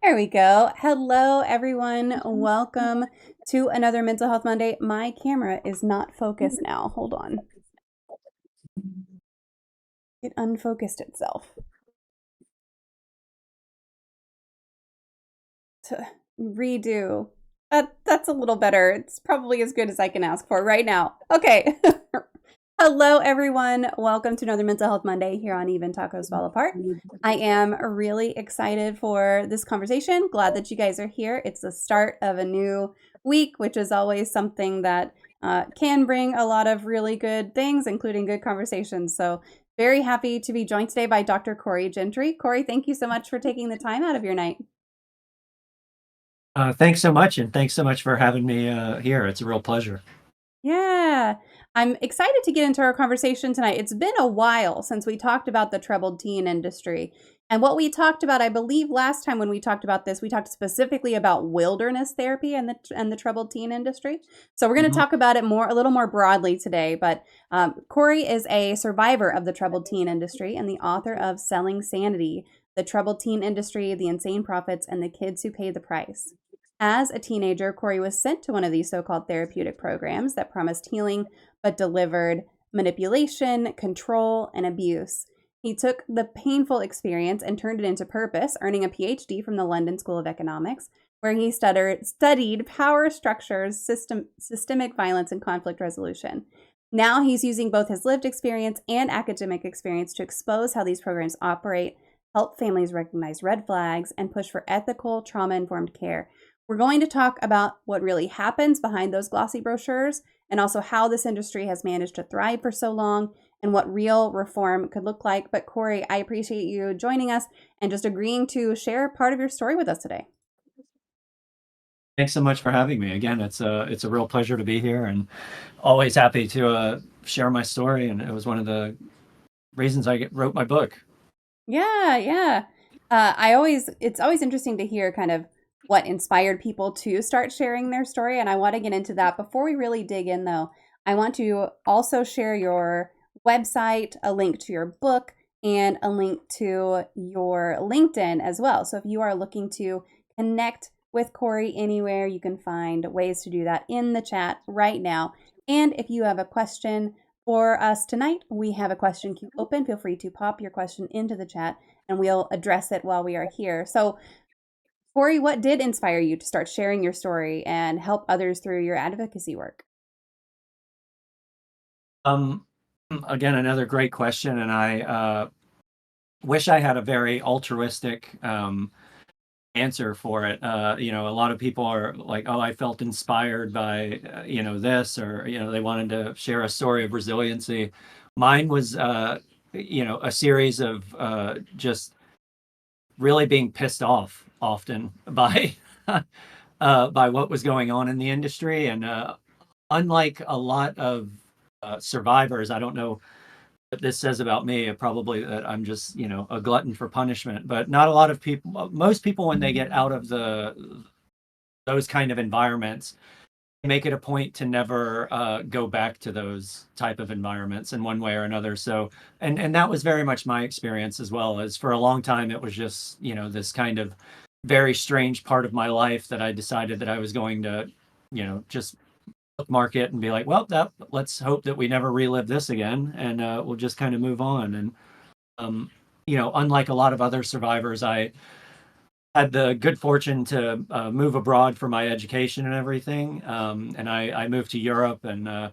There we go. Hello, everyone. Welcome to another Mental Health Monday. My camera is not focused now. Hold on. It unfocused itself. To redo. That's a little better. It's probably as good as I can ask for right now. Okay. Hello, everyone. Welcome to another Mental Health Monday here on Even Tacos Fall Apart. I am really excited for this conversation. Glad that you guys are here. It's the start of a new week, which is always something that can bring a lot of really good things, including good conversations. So, very happy to be joined today by Dr. Corey Jentry. Corey, thank you so much for taking the time out of your night. Thanks so much, and thanks so much for having me here. It's a real pleasure. Yeah, I'm excited to get into our conversation tonight. It's been a while since we talked about the troubled teen industry. And what we talked about, I believe last time when we talked about this, we talked specifically about wilderness therapy and the troubled teen industry. So we're going to Mhm. talk about it a little more broadly today. But Corey is a survivor of the troubled teen industry and the author of Selling Sanity, The Troubled Teen Industry, The Insane Profits, and the Kids Who Pay the Price. As a teenager, Corey was sent to one of these so called therapeutic programs that promised healing but delivered manipulation, control, and abuse. He took the painful experience and turned it into purpose, earning a PhD from the London School of Economics, where he studied power structures, systemic violence, and conflict resolution. Now he's using both his lived experience and academic experience to expose how these programs operate, help families recognize red flags, and push for ethical, trauma informed care. We're going to talk about what really happens behind those glossy brochures and also how this industry has managed to thrive for so long and what real reform could look like. But Corey, I appreciate you joining us and just agreeing to share part of your story with us today. Thanks so much for having me again. It's a real pleasure to be here, and always happy to share my story. And it was one of the reasons wrote my book. Yeah, yeah. It's always interesting to hear kind of what inspired people to start sharing their story. And I want to get into that. Before we really dig in, though, I want to also share your website, a link to your book, and a link to your LinkedIn as well. So if you are looking to connect with Corey anywhere, you can find ways to do that in the chat right now. And if you have a question for us tonight, we have a question queue open. Feel free to pop your question into the chat and we'll address it while we are here. So, Corey, what did inspire you to start sharing your story and help others through your advocacy work? Um, Again, another great question, and I wish I had a very altruistic answer for it. A lot of people are like, "Oh, I felt inspired by this," or they wanted to share a story of resiliency. Mine was a series of just really being pissed off often by by what was going on in the industry, and unlike a lot of survivors, I don't know what this says about me. Probably that I'm just a glutton for punishment, but not a lot of people. Most people, when they get out of the those kind of environments, make it a point to never go back to those type of environments in one way or another. So, and that was very much my experience as well. As for a long time, it was just this kind of very strange part of my life that I decided that I was going to just bookmark it and be like, well, that let's hope that we never relive this again, and we'll just kind of move on. And um, unlike a lot of other survivors, I had the good fortune to move abroad for my education and everything. And I moved to Europe, and I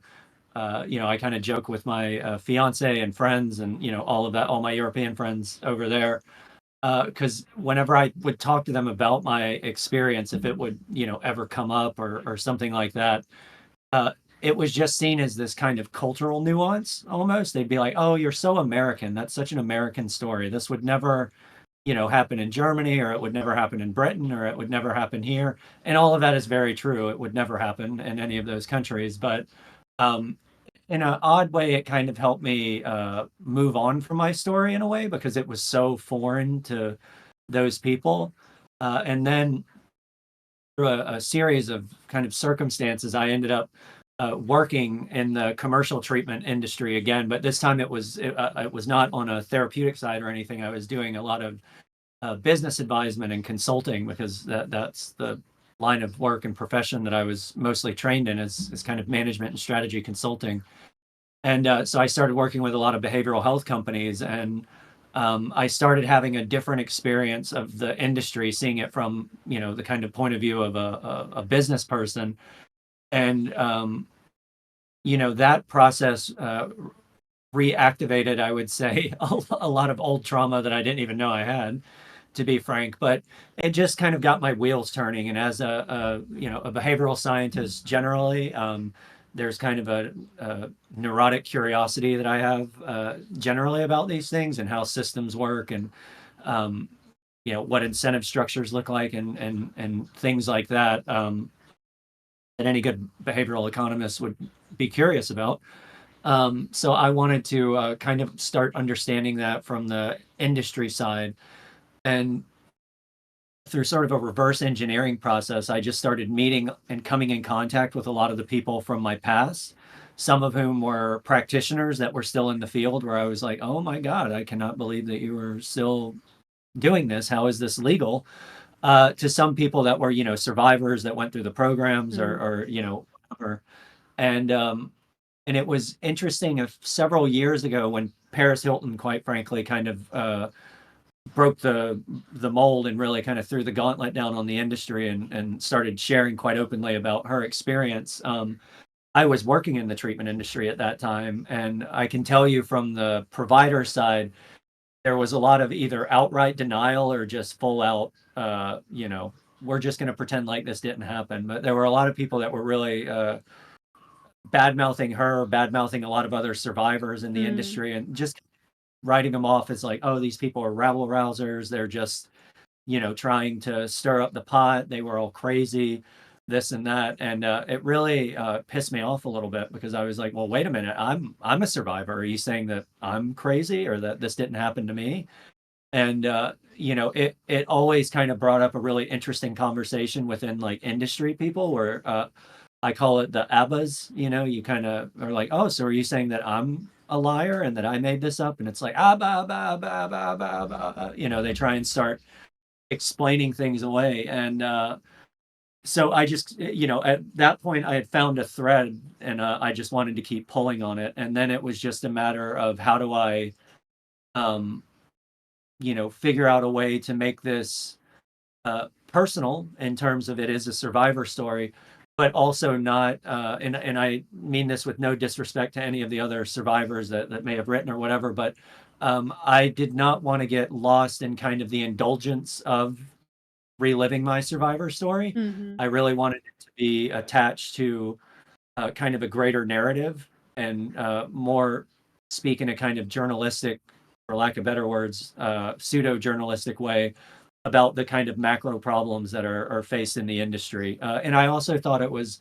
kind of joke with my fiance and friends, and all of that, all my European friends over there, because whenever I would talk to them about my experience, if it would ever come up or something like that, uh, it was just seen as this kind of cultural nuance almost. They'd be like, "Oh, you're so American. That's such an American story. This would never." Happen in Germany, or it would never happen in Britain, or it would never happen here. And all of that is very true. It would never happen in any of those countries. But um, in an odd way, it kind of helped me move on from my story in a way, because it was so foreign to those people. And then through a series of kind of circumstances, I ended up working in the commercial treatment industry again. But this time it was not on a therapeutic side or anything. I was doing a lot of business advisement and consulting, because that's the line of work and profession that I was mostly trained in, is kind of management and strategy consulting. And so I started working with a lot of behavioral health companies, and I started having a different experience of the industry, seeing it from, the kind of point of view of a business person. And that process reactivated, I would say, a lot of old trauma that I didn't even know I had, to be frank. But it just kind of got my wheels turning. And as a behavioral scientist generally, there's kind of a neurotic curiosity that I have generally about these things and how systems work, and what incentive structures look like, and things like that, that any good behavioral economist would be curious about. So I wanted to kind of start understanding that from the industry side. And through sort of a reverse engineering process, I just started meeting and coming in contact with a lot of the people from my past, some of whom were practitioners that were still in the field, where I was like, oh my God, I cannot believe that you were still doing this. How is this legal? To some people that were, survivors that went through the programs, or, Mm. whatever. And, and it was interesting, several years ago, when Paris Hilton, quite frankly, kind of broke the mold and really kind of threw the gauntlet down on the industry, and started sharing quite openly about her experience. I was working in the treatment industry at that time, and I can tell you from the provider side, there was a lot of either outright denial or just full out, we're just going to pretend like this didn't happen. But there were a lot of people that were really bad mouthing her, bad mouthing a lot of other survivors in the Mm. industry, and just writing them off as like, oh, these people are rabble rousers. They're just, trying to stir up the pot. They were all crazy, this and that. And it really pissed me off a little bit, because I was like, well, wait a minute. I'm a survivor. Are you saying that I'm crazy, or that this didn't happen to me? And it always kind of brought up a really interesting conversation within like industry people, where I call it the ABBAs. You kind of are like, oh, so are you saying that I'm a liar and that I made this up? And it's like, ABBA, ABBA, ABBA, ABBA, ABBA, ABBA. They try and start explaining things away. And so I just, at that point, I had found a thread, and I just wanted to keep pulling on it. And then it was just a matter of, how do I, um, figure out a way to make this personal, in terms of it is a survivor story, but also not, and I mean this with no disrespect to any of the other survivors that may have written or whatever, but I did not want to get lost in kind of the indulgence of reliving my survivor story. Hmm. I really wanted it to be attached to kind of a greater narrative, and more speak in a kind of journalistic, for lack of better words, pseudo journalistic way, about the kind of macro problems that are faced in the industry. And I also thought it was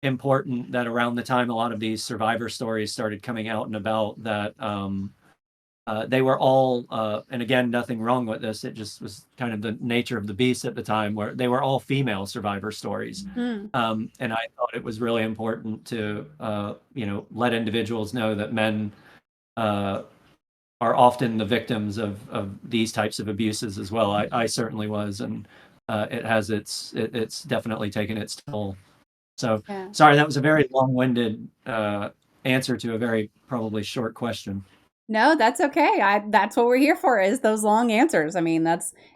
important that around the time a lot of these survivor stories started coming out and about, that they were all, and again, nothing wrong with this, it just was kind of the nature of the beast at the time, where they were all female survivor stories. Mm. And I thought it was really important to, let individuals know that men uh, are often the victims of these types of abuses as well. I certainly was, and it's definitely taken its toll. So Yeah. sorry, that was a very long-winded answer to a very probably short question. No, that's okay. That's what we're here for, is those long answers. I mean,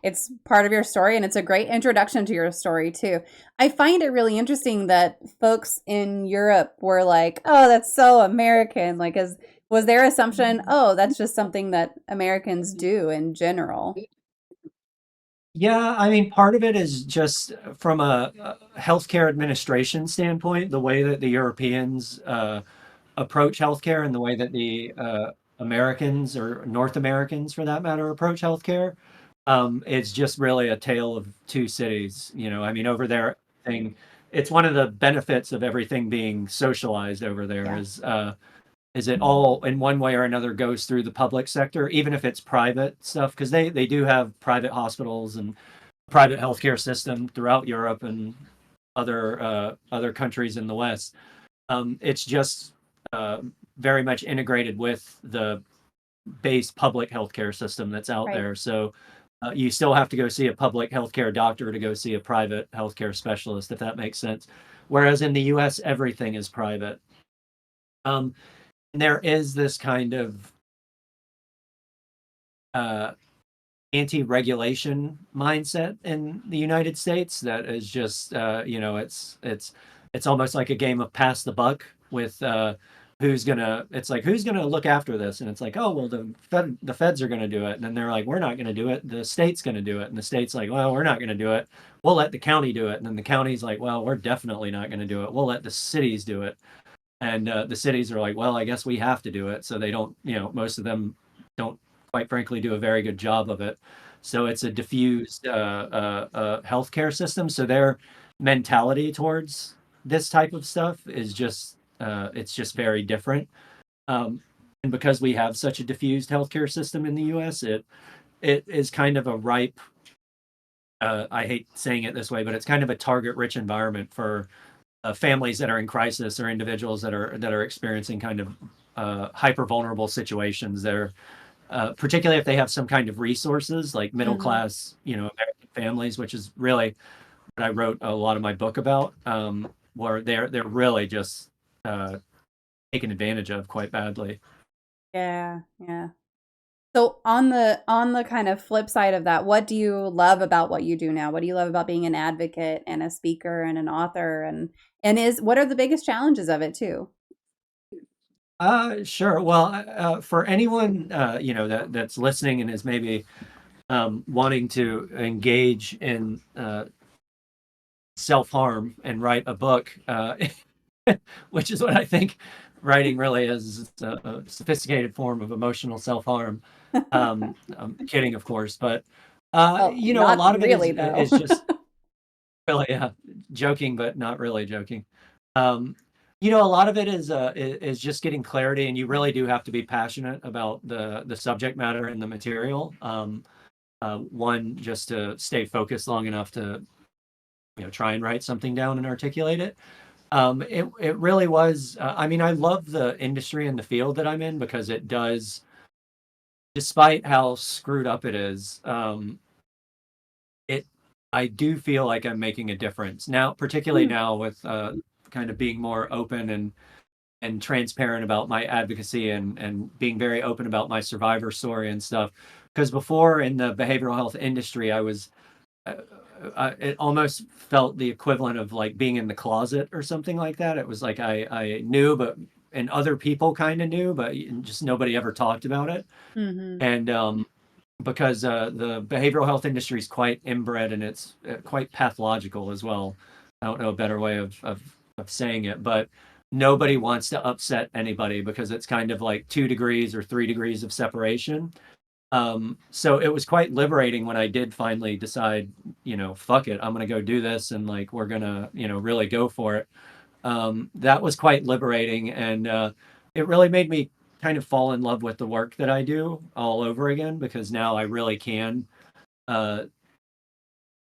it's part of your story, and it's a great introduction to your story too. I find it really interesting that folks in Europe were like, "Oh, that's so American." Like, as was their assumption, "Oh, that's just something that Americans do in general." Yeah, I mean, part of it is just from a healthcare administration standpoint, the way that the Europeans approach healthcare, and the way that the Americans, or North Americans for that matter, approach healthcare. It's just really a tale of two cities. I mean, over there, it's one of the benefits of everything being socialized over there, Yeah. is it all in one way or another goes through the public sector, even if it's private stuff, because they do have private hospitals and private healthcare system throughout Europe and other countries in the West. It's just uh, very much integrated with the base public healthcare system that's out Right. there. So You still have to go see a public healthcare doctor to go see a private healthcare specialist, if that makes sense. Whereas in the US, everything is private. Um, and there is this kind of uh, anti-regulation mindset in the United States that is just it's almost like a game of pass the buck with who's gonna look after this, and it's like, oh well, the feds are gonna do it, and then they're like, we're not gonna do it, the state's gonna do it, and the state's like, well, we're not gonna do it, we'll let the county do it, and then the county's like, well, we're definitely not gonna do it, we'll let the cities do it. And the cities are like, well, I guess we have to do it. So they don't, most of them don't, quite frankly, do a very good job of it. So it's a diffused healthcare system. So their mentality towards this type of stuff is just, it's just very different. Um, and because we have such a diffused healthcare system in the U.S., it is kind of a ripe. I hate saying it this way, but it's kind of a target-rich environment for families that are in crisis or individuals that are experiencing kind of hyper vulnerable situations. They're particularly if they have some kind of resources, like middle Hmm. class, American families, which is really what I wrote a lot of my book about, where they're really just uh, taken advantage of quite badly. Yeah, yeah. So on the kind of flip side of that, what do you love about what you do now? What do you love about being an advocate and a speaker and an author, and is what are the biggest challenges of it too? Sure. Well, for anyone that's listening and is maybe wanting to engage in self harm and write a book, which is what I think writing really is. It's a sophisticated form of emotional self harm. I'm kidding, of course, but Well, a not lot of it really though. is just really joking, but not really joking. Um, a lot of it is just getting clarity, and you really do have to be passionate about the subject matter and the material. One, just to stay focused long enough to try and write something down and articulate it. It really was. I mean, I love the industry and the field that I'm in because it does, despite how screwed up it is, it I do feel like I'm making a difference now, particularly Hmm. now with kind of being more open and transparent about my advocacy and being very open about my survivor story and stuff. Because before in the behavioral health industry, I was uh, it almost felt the equivalent of like being in the closet or something like that. It was like I knew, but and other people kind of knew, but just nobody ever talked about it. Hmm. And because the behavioral health industry is quite inbred and it's quite pathological as well. I don't know a better way of saying it, but nobody wants to upset anybody because it's kind of like 2 degrees or 3 degrees of separation. So it was quite liberating when I did finally decide, fuck it, I'm gonna go do this and like we're gonna, really go for it. That was quite liberating, and it really made me kind of fall in love with the work that I do all over again because now I really can. Uh,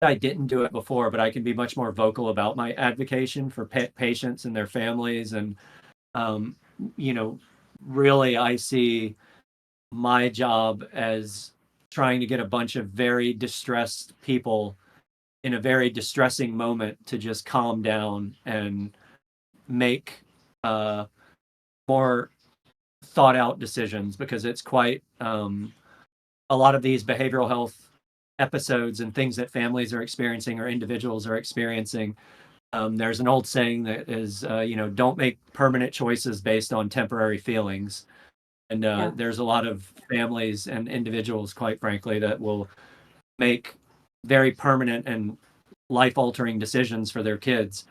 I didn't do it before, but I can be much more vocal about my advocacy for patients and their families, and um, you know, really I see my job as trying to get a bunch of very distressed people in a very distressing moment to just calm down and make uh, more thought out decisions because it's quite a lot of these behavioral health episodes and things that families are experiencing or individuals are experiencing. There's an old saying that is, don't make permanent choices based on temporary feelings. And Yeah. there's a lot of families and individuals, quite frankly, that will make very permanent and life altering decisions for their kids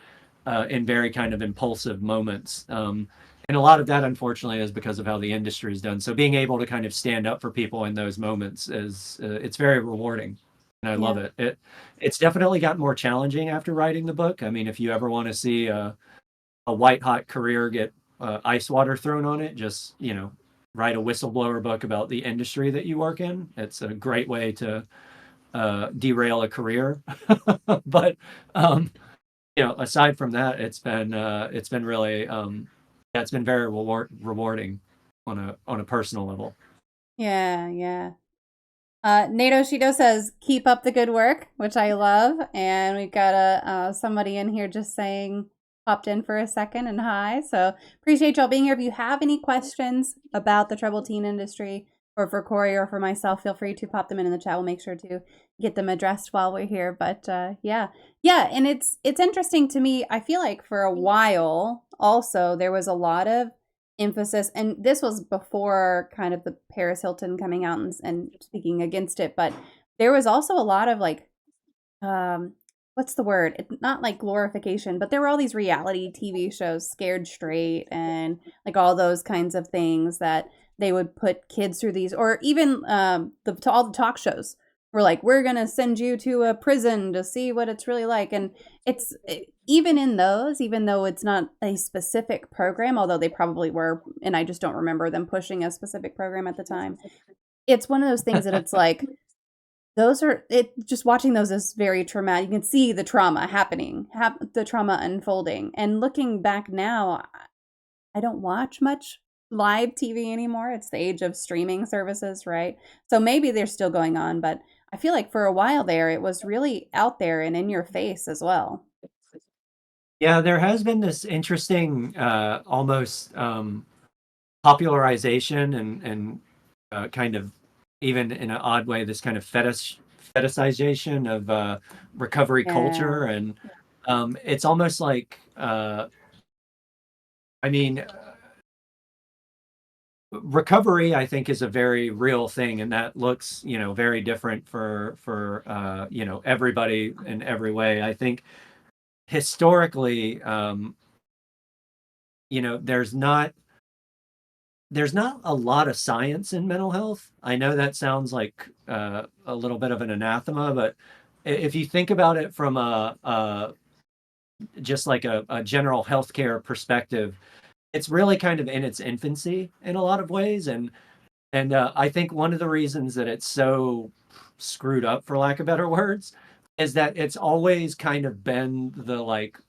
in very kind of impulsive moments. And a lot of that, unfortunately, is because of how the industry is done. So being able to kind of stand up for people in those moments is it's very rewarding, and I love Yeah. It's definitely gotten more challenging after writing the book. I mean, if you ever want to see a white hot career get ice water thrown on it, just write a whistleblower book about the industry that you work in. It's a great way to derail a career. But um, aside from that, it's been really yeah, it's been very rewarding on a personal level. Yeah, yeah. Nato Shido says, keep up the good work, which I love. And we've got somebody in here just saying, popped in for a second and hi. So appreciate y'all being here. If you have any questions about the troubled teen industry, or for Corey or for myself, feel free to pop them in the chat. We'll make sure to get them addressed while we're here. But yeah, yeah, and it's interesting to me. I feel like for a while, also there was a lot of emphasis, and this was before kind of the Paris Hilton coming out and speaking against it, but there was also a lot of like um what's the word? It's not like glorification, but there were all these reality TV shows, Scared Straight and like all those kinds of things that they would put kids through these, or even to all the talk shows were like, we're gonna send you to a prison to see what it's really like. And even in those, even though it's not a specific program, although they probably were, and I just don't remember them pushing a specific program at the time, it's one of those things that it's like, those are it just watching those is very traumatic. You can see the trauma happening, the trauma unfolding. And looking back now, I don't watch much live TV anymore. It's the age of streaming services, right? So maybe they're still going on, but I feel like for a while there, it was really out there and in your face as well. Yeah, there has been this interesting, almost popularization and kind of even in an odd way, this kind of fetishization of recovery Yeah. culture, and it's almost like, I mean, recovery, I think, is a very real thing, and that looks, very different for everybody in every way. I think historically, you know, there's not there's not a lot of science in mental health. I know that sounds like a little bit of an anathema, but if you think about it from a just like a general healthcare perspective, it's really kind of in its infancy in a lot of ways, and I think one of the reasons that it's so screwed up, for lack of better words, is that it's always kind of been the like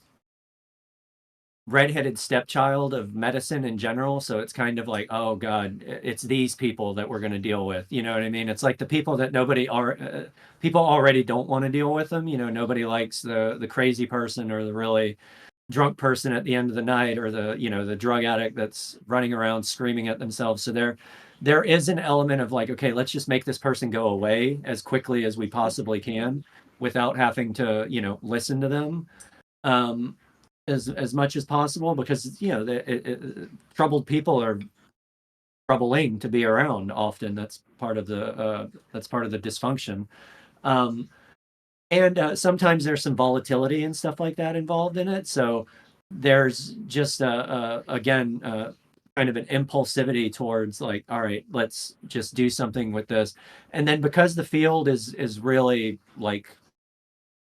redheaded stepchild of medicine in general. So it's kind of like, oh God, it's these people that we're going to deal with. You know what I mean? It's like the people that people already don't want to deal with them. You know, nobody likes the crazy person or the really drunk person at the end of the night, or the drug addict that's running around screaming at themselves. So there is an element of like, okay, let's just make this person go away as quickly as we possibly can without having to, listen to them. Um, as much as possible, because troubled people are troubling to be around often. That's part of the dysfunction. um, and sometimes there's some volatility and stuff like that involved in it, so there's just again kind of an impulsivity towards like, all right, let's just do something with this. And then because the field is really like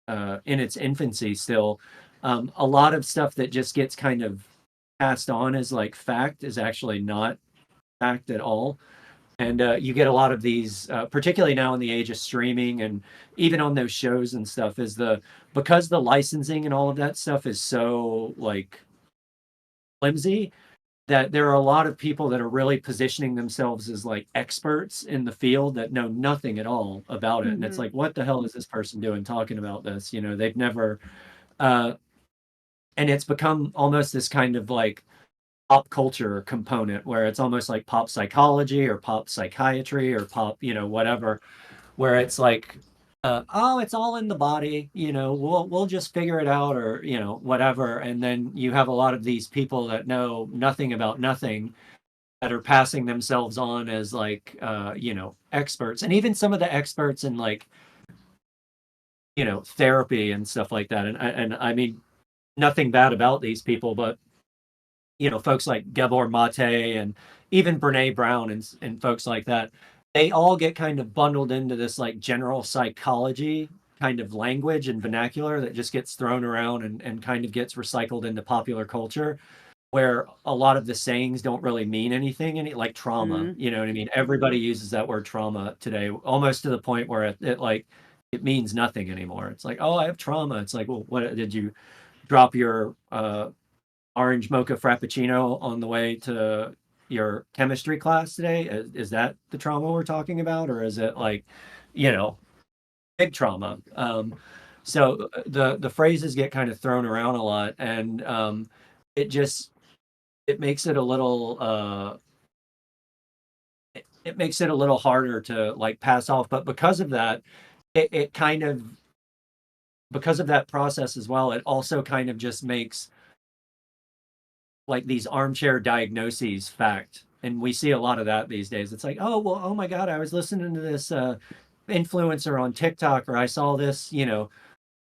in its infancy still, a lot of stuff that just gets kind of passed on as like fact is actually not fact at all. And you get a lot of these, particularly now in the age of streaming and even on those shows and stuff, is because the licensing and all of that stuff is so like flimsy, that there are a lot of people that are really positioning themselves as like experts in the field that know nothing at all about it. And it's Hmm. like, what the hell is this person doing talking about this? They've never, uh, and it's become almost this kind of like pop culture component where it's almost like pop psychology or pop psychiatry or pop, whatever, where it's like, oh, it's all in the body, we'll just figure it out, or whatever. And then you have a lot of these people that know nothing about nothing, that are passing themselves on as like experts, and even some of the experts in like therapy and stuff like that. And I mean, nothing bad about these people, but folks like Gabor Mate and even Brene Brown and folks like that, they all get kind of bundled into this like general psychology kind of language and vernacular that just gets thrown around and kind of gets recycled into popular culture, where a lot of the sayings don't really mean anything, like trauma. Hmm. You know what I mean? Everybody uses that word trauma today, almost to the point where it like it means nothing anymore. It's like, oh, I have trauma. It's like, well, what did you drop your orange mocha frappuccino on the way to your chemistry class today? Is that the trauma we're talking about, or is it like, you know, big trauma? So the phrases get kind of thrown around a lot, and it just it makes it a little it makes it a little harder to like pass off. But because of that, it kind of because of that process as well, it also kind of just makes like these armchair diagnoses fact. And we see a lot of that these days. It's like, oh, well, oh my God, I was listening to this influencer on TikTok, or I saw this, you know,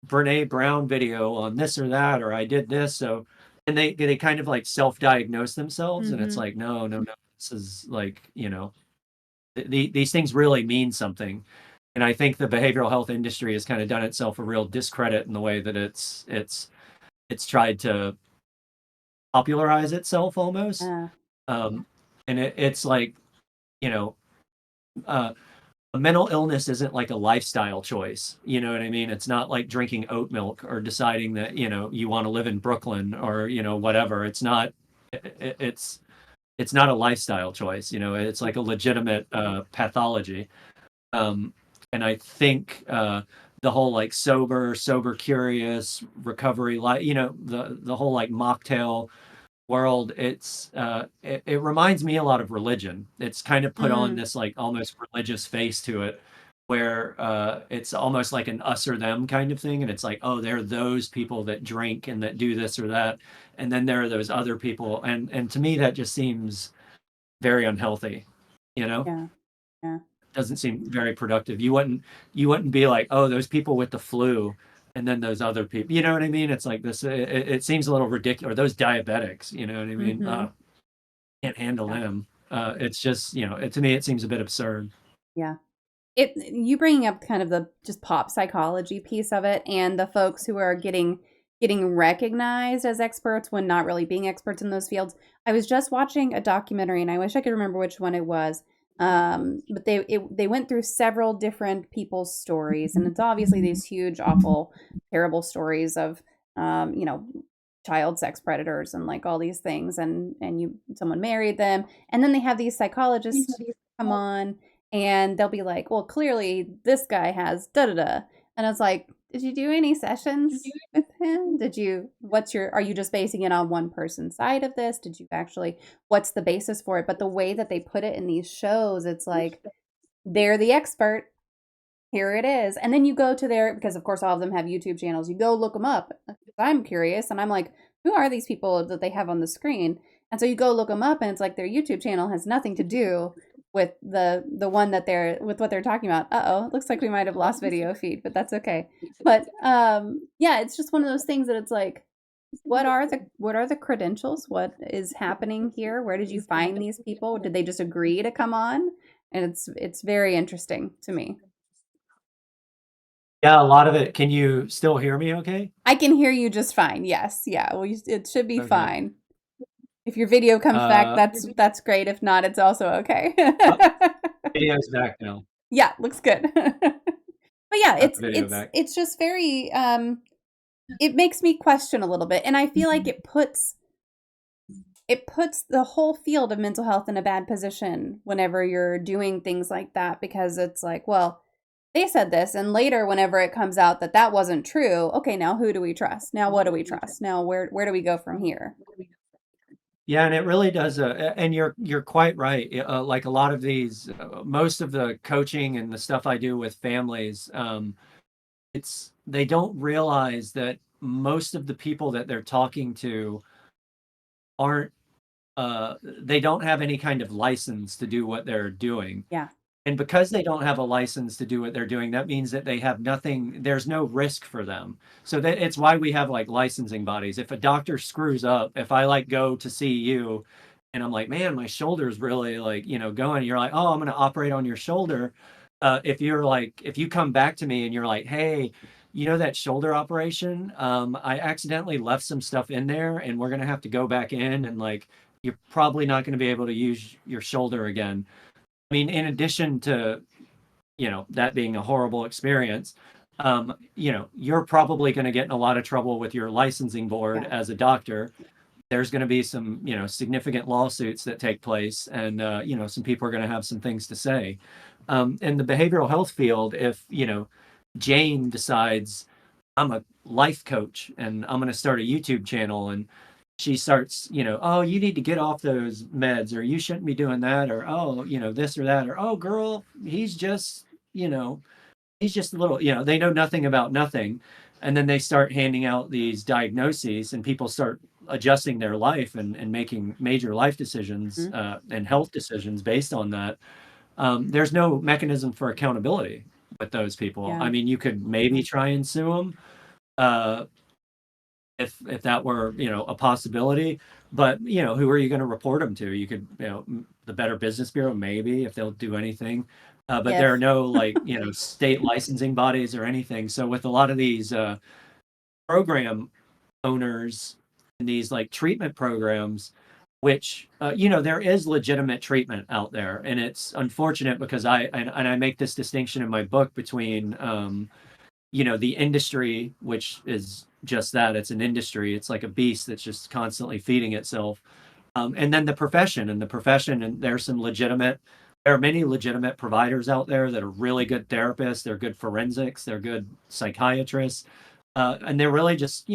Brene Brown video on this or that, or I did this. So, and they kind of like self-diagnose themselves. And it's Mm-hmm. like, no, no, no, this is like, you know, these things really mean something. And I think the behavioral health industry has kind of done itself a real discredit in the way that it's tried to popularize itself almost. Uh, Um, and it's like, you know, uh, a mental illness isn't like a lifestyle choice. You know what I mean? It's not like drinking oat milk or deciding that, you know, you want to live in Brooklyn or, you know, whatever. It's not, it's not a lifestyle choice. You know, it's like a legitimate pathology. Um, and I think the whole like sober curious recovery, like, you know, the whole like mocktail world, it reminds me a lot of religion. It's kind of put on mm, this like almost religious face to it, where it's almost like an us or them kind of thing. And it's like, oh, there are those people that drink and that do this or that, and then there are those other people. And to me, that just seems very unhealthy. You know, yeah, yeah. doesn't seem very productive. You wouldn't be like, oh, those people with the flu, and then those other people. You know what I mean? It's like this. It seems a little ridiculous. Or those diabetics. You know what I mean? Mm-hmm. Can't handle Yeah, them. It's just, you know, to me it seems a bit absurd. yeah. It you bringing up kind of the just pop psychology piece of it, and the folks who are getting recognized as experts when not really being experts in those fields. I was just watching a documentary, and I wish I could remember which one it was. But they went through several different people's stories, and it's obviously these huge, awful, terrible stories of you know, child sex predators and like all these things, and you someone married them, and then they have these psychologists come on, and they'll be like, well, clearly this guy has da da da. And it's like, did you do any sessions with him? Are you just basing it on one person's side of this? Did you actually, what's the basis for it? But the way that they put it in these shows, it's like, they're the expert. Here it is. And then you go to their, because of course all of them have YouTube channels. You go look them up. I'm curious. And I'm like, who are these people that they have on the screen? And so you go look them up, and it's like their YouTube channel has nothing to do with the one that they're with what they're talking about. Uh-oh, it looks like we might have lost video feed, but that's okay. But yeah, it's just one of those things that it's like, what are the credentials? What is happening here? Where did you find these people? Did they just agree to come on? And it's very interesting to me. Yeah, a lot of it. Can you still hear me okay? I can hear you just fine. Yes. Yeah. Well, it should be Okay. fine. If your video comes back, Uh, that's great. If not, it's also okay. oh, video's back now. Yeah, looks good. But yeah, Got the video back. it's just very it makes me question a little bit, and I feel like it puts the whole field of mental health in a bad position whenever you're doing things like that, because it's like, well, they said this, and later whenever it comes out that that wasn't true, okay, now who do we trust? Now what do we trust? Now where do we go from here? Yeah, and it really does. And you're quite right. Like a lot of these, most of the coaching and the stuff I do with families, it's they don't realize that most of the people that they're talking to aren't they don't have any kind of license to do what they're doing. Yeah. And because they don't have a license to do what they're doing, that means that they have nothing, there's no risk for them. So that it's why we have like licensing bodies. If a doctor screws up, if I like go to see you and I'm like, man, my shoulder's really like, you know, going, you're like, oh, I'm going to operate on your shoulder. If you're like, if you come back to me and you're like, hey, you know, that shoulder operation, I accidentally left some stuff in there and we're going to have to go back in and like, you're probably not going to be able to use your shoulder again. I mean, in addition to, you know, that being a horrible experience, you know, you're probably going to get in a lot of trouble with your licensing board Yeah. as a doctor there's going to be some, significant lawsuits that take place, and some people are going to have some things to say. In the behavioral health field, if Jane decides I'm a life coach and I'm going to start a YouTube channel, and she starts, oh, you need to get off those meds, or you shouldn't be doing that, or oh, this or that, or oh, girl, you know, he's just a little, they know nothing about nothing. And then they start handing out these diagnoses, and people start adjusting their life and making major life decisions Mhm. and health decisions based on that. There's no mechanism for accountability with those people. I Yeah. mean, you could maybe try and sue them, uh, if that were a possibility, but who are you going to report them to? You could, the Better Business Bureau, maybe, if they'll do anything. But there are If. no, like, state licensing bodies or anything. So with a lot of these program owners in these like treatment programs, which there is legitimate treatment out there, and it's unfortunate because I make this distinction in my book between the industry, which is just that, it's an industry, it's like a beast that's just constantly feeding itself, and then the profession, and there are many legitimate providers out there that are really good therapists, they're good forensics, they're good psychiatrists, and they're really just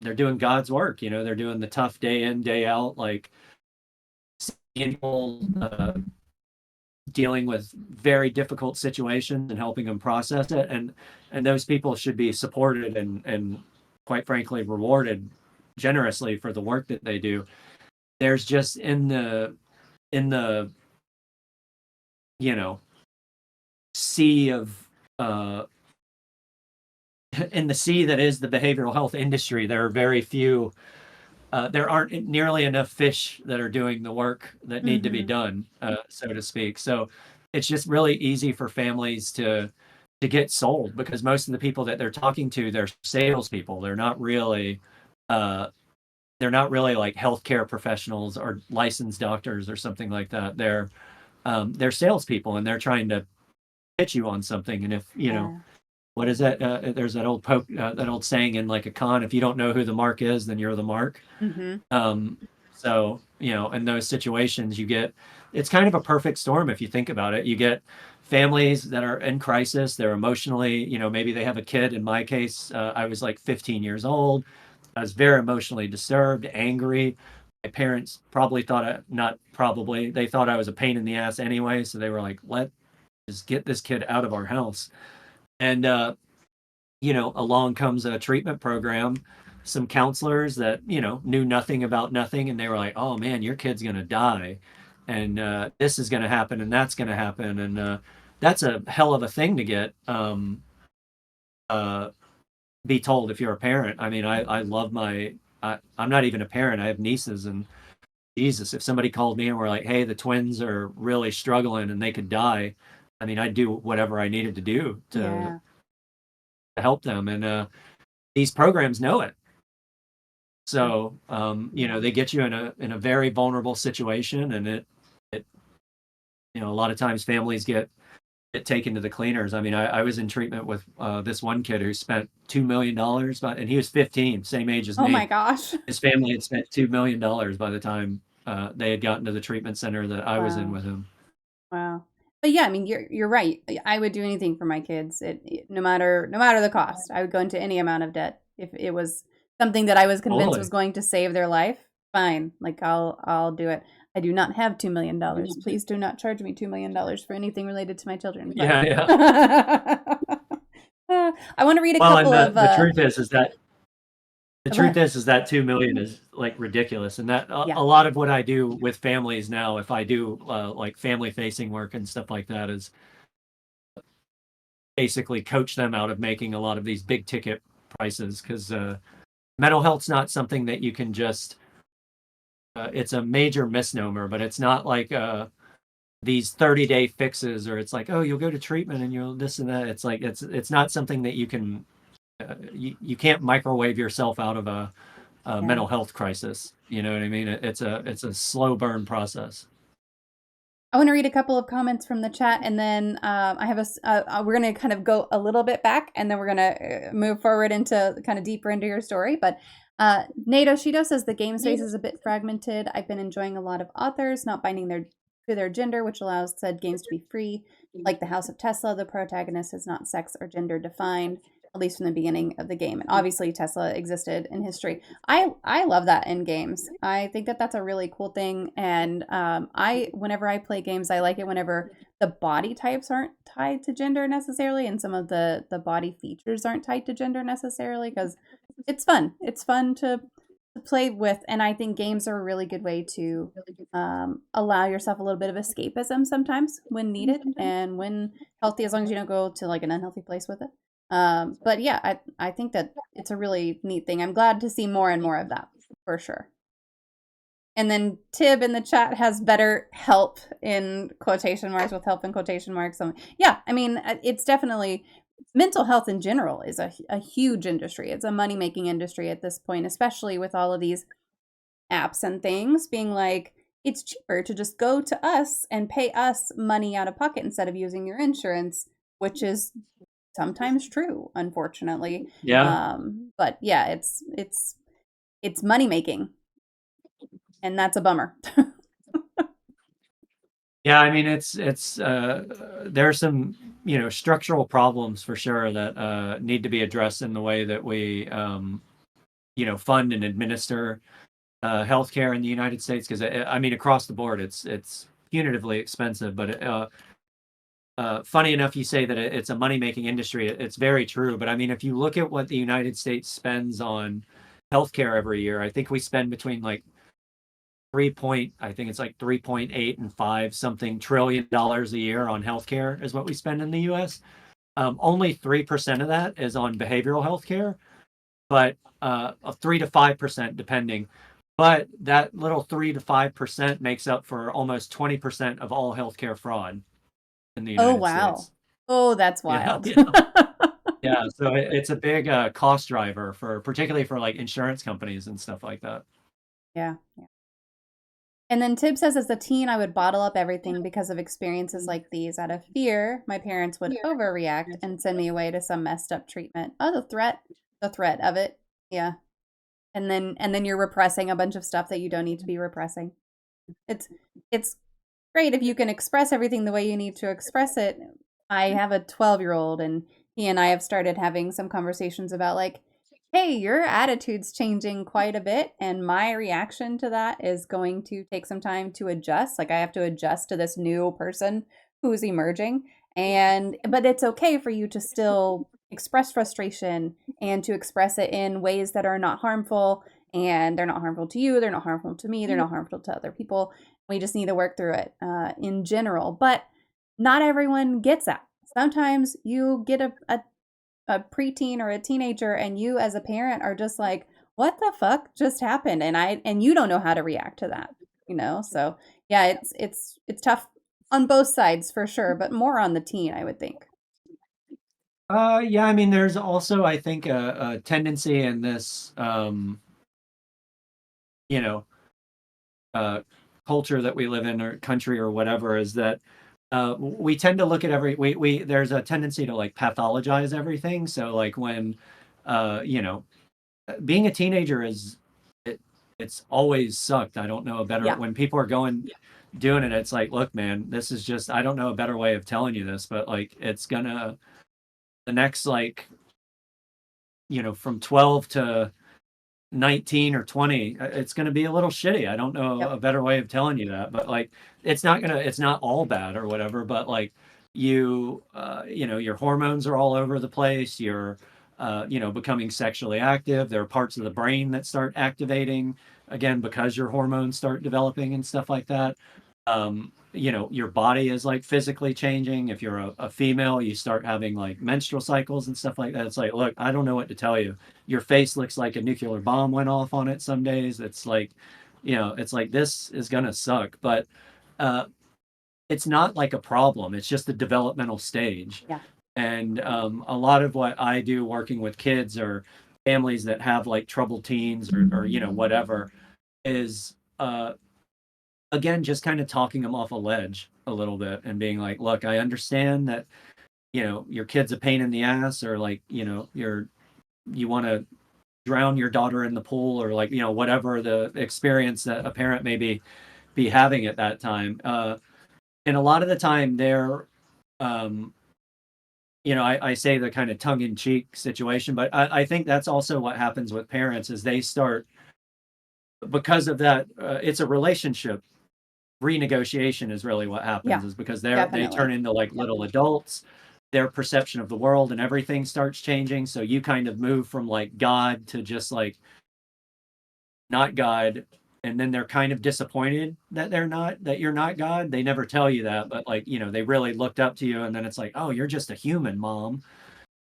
they're doing God's work. They're doing the tough day in, day out, like people dealing with very difficult situations and helping them process it. And those people should be supported and quite frankly rewarded generously for the work that they do. There's just in the you know sea of uh in the sea that is the behavioral health industry, there are very few there aren't nearly enough fish that are doing the work that need to be Hmm. done, so to speak. So it's just really easy for families to get sold, because most of the people that they're talking to, they're salespeople. Uh, they're not really like healthcare professionals or licensed doctors or something like that. They're salespeople, and they're trying to pitch you on something. And if Yeah. what is that? There's that old saying in like a con: if you don't know who the mark is, then you're the mark. Hmm. Um, so, in those situations, it's kind of a perfect storm if you think about it. You get families that are in crisis. They're emotionally, maybe they have a kid. In my case, I was like 15 years old. I was very emotionally disturbed, angry. My parents probably not probably, they thought I was a pain in the ass anyway. So they were like, let just get this kid out of our house. And, along comes a treatment program, some counselors that, knew nothing about nothing. And they were like, oh man, your kid's going to die. And this is going to happen and that's going to happen. And that's a hell of a thing to uh, be told if you're a parent. I mean, I love I'm not even a parent. I have nieces, and Jesus, if somebody called me and were like, hey, the twins are really struggling and they could die, I mean, I'd do whatever I needed to do Yeah. to help them. And these programs know it. So, they get you in a very vulnerable situation, and it, a lot of times families get taken to the cleaners. I mean, I was in treatment with this one kid who spent $2 million, and he was 15, same age as Oh my me. gosh. His family had spent $2 million by the time they had gotten to the treatment center that I was in Wow. with him. Wow. But yeah, I mean, you're right. I would do anything for my kids. No matter the cost. I would go into any amount of debt if it was something that I was convinced was Totally. going to save their life. Fine. Like I'll do it. I do not have $2 million. Please do not charge me $2 million for anything related to my children. But Yeah, yeah. I want to read a Well, and couple the of the truth is that the oh, go truth ahead. is that 2 million is like ridiculous, and that Yeah. a lot of what I do with families now, if I do like family facing work and stuff like that, is basically coach them out of making a lot of these big ticket prices, because mental health's not something that you can just it's a major misnomer, but it's not like these 30-day fixes, or it's like, oh, you'll go to treatment and you'll this and that. It's like it's not something that you can you can't microwave yourself out of a Yeah. mental health crisis. You know what I mean? It's a slow burn process. I want to read a couple of comments from the chat, and then I have we're going to kind of go a little bit back, and then we're going to move forward into kind of deeper into your story. But NATO Shido says the game space is a bit fragmented. I've been enjoying a lot of authors not binding their gender, which allows said games to be free. Like the House of Tesla, the protagonist is not sex or gender defined, at least from the beginning of the game. And obviously, Tesla existed in history. I love that in games. I think that that's a really cool thing. And whenever I play games, I like it whenever the body types aren't tied to gender necessarily, and some of the body features aren't tied to gender necessarily, because it's fun. It's fun to play with, and I think games are a really good way to allow yourself a little bit of escapism sometimes when needed and when healthy, as long as you don't go to like an unhealthy place with it. But yeah, I think that it's a really neat thing. I'm glad to see more and more of that for sure. And then Tib in the chat has better help in quotation marks, with help in quotation marks. Yeah, I mean, it's definitely mental health in general is a huge industry. It's a money making industry at this point, especially with all of these apps and things being like, it's cheaper to just go to us and pay us money out of pocket instead of using your insurance, which is sometimes true, unfortunately. Yeah. But yeah, it's money making, and that's a bummer. Yeah, I mean, there are some, structural problems for sure that need to be addressed in the way that we, fund and administer healthcare in the United States. Because I mean, across the board, it's punitively expensive. But funny enough, you say that it's a money-making industry. It's very true. But I mean, if you look at what the United States spends on healthcare every year, I think we spend between like I think it's like 3.8 and 5 something trillion dollars a year on healthcare is what we spend in the US. Only 3% of that is on behavioral healthcare, but 3 to 5% depending. But that little 3 to 5% makes up for almost 20% of all healthcare fraud in the Oh United wow. States. Oh, that's Yeah, wild. yeah, yeah. So it's a big cost driver particularly for like insurance companies and stuff like that. Yeah. And then Tib says, as a teen, I would bottle up everything because of experiences like these. Out of fear, my parents would overreact and send me away to some messed up treatment. Oh, the threat of it. Yeah. And then you're repressing a bunch of stuff that you don't need to be repressing. It's it's great if you can express everything the way you need to express it. I have a 12-year-old, and he and I have started having some conversations about like, hey, your attitude's changing quite a bit, and my reaction to that is going to take some time to adjust. Like I have to adjust to this new person who's emerging, and but it's okay for you to still express frustration and to express it in ways that are not harmful, and they're not harmful to you, they're not harmful to me, they're not harmful to other people. We just need to work through it in general. But not everyone gets that. Sometimes you get a preteen or a teenager, and you as a parent are just like, what the fuck just happened? And you don't know how to react to that, you know? So yeah, it's tough on both sides for sure, but more on the teen, I would think. Yeah, I mean, there's also, I think, a tendency in this, you know, uh, culture that we live in or country or whatever is that we tend to look at we there's a tendency to like pathologize everything. So like when, uh, you know, being a teenager it's always sucked. I don't know a better, Yeah. when people are doing it, it's like, look, man, this is just, I don't know a better way of telling you this, but like, the next like, from 12 to 19 or 20, it's going to be a little shitty. I don't know Yep. a better way of telling you that, but like it's not all bad or whatever, but like your hormones are all over the place. You're becoming sexually active. There are parts of the brain that start activating again because your hormones start developing and stuff like that. Your body is like physically changing. If you're a female, you start having like menstrual cycles and stuff like that. It's like, look, I don't know what to tell you. Your face looks like a nuclear bomb went off on it some days. It's like, it's like this is gonna suck. But uh, it's not like a problem. It's just a developmental stage. Yeah. And a lot of what I do working with kids or families that have like troubled teens or whatever is again, just kind of talking them off a ledge a little bit and being like, look, I understand that, your kid's a pain in the ass or like, you want to drown your daughter in the pool, or like, whatever the experience that a parent may be having at that time. And a lot of the time they're, um, I say the kind of tongue in cheek situation, but I think that's also what happens with parents is they start, because of that, it's a relationship renegotiation is really what happens, Yeah, is because they turn definitely. into like little adults. Their perception of the world and everything starts changing. So you kind of move from like God to just like not God. And then they're kind of disappointed that you're not God. They never tell you that, but like, they really looked up to you. And then it's like, oh, you're just a human, mom.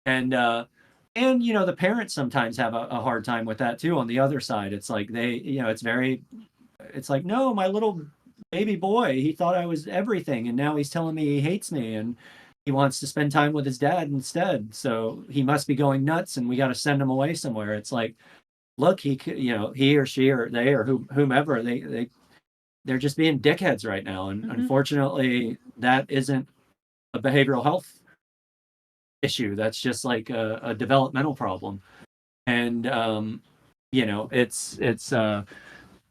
And the parents sometimes have a hard time with that too. On the other side, it's like it's like, no, my little baby boy, he thought I was everything, and now he's telling me he hates me and he wants to spend time with his dad instead. So he must be going nuts, and we got to send him away somewhere. It's like, look, he or she or they or whomever, they're just being dickheads right now, and Hmm. unfortunately, that isn't a behavioral health issue. That's just like a developmental problem, and it's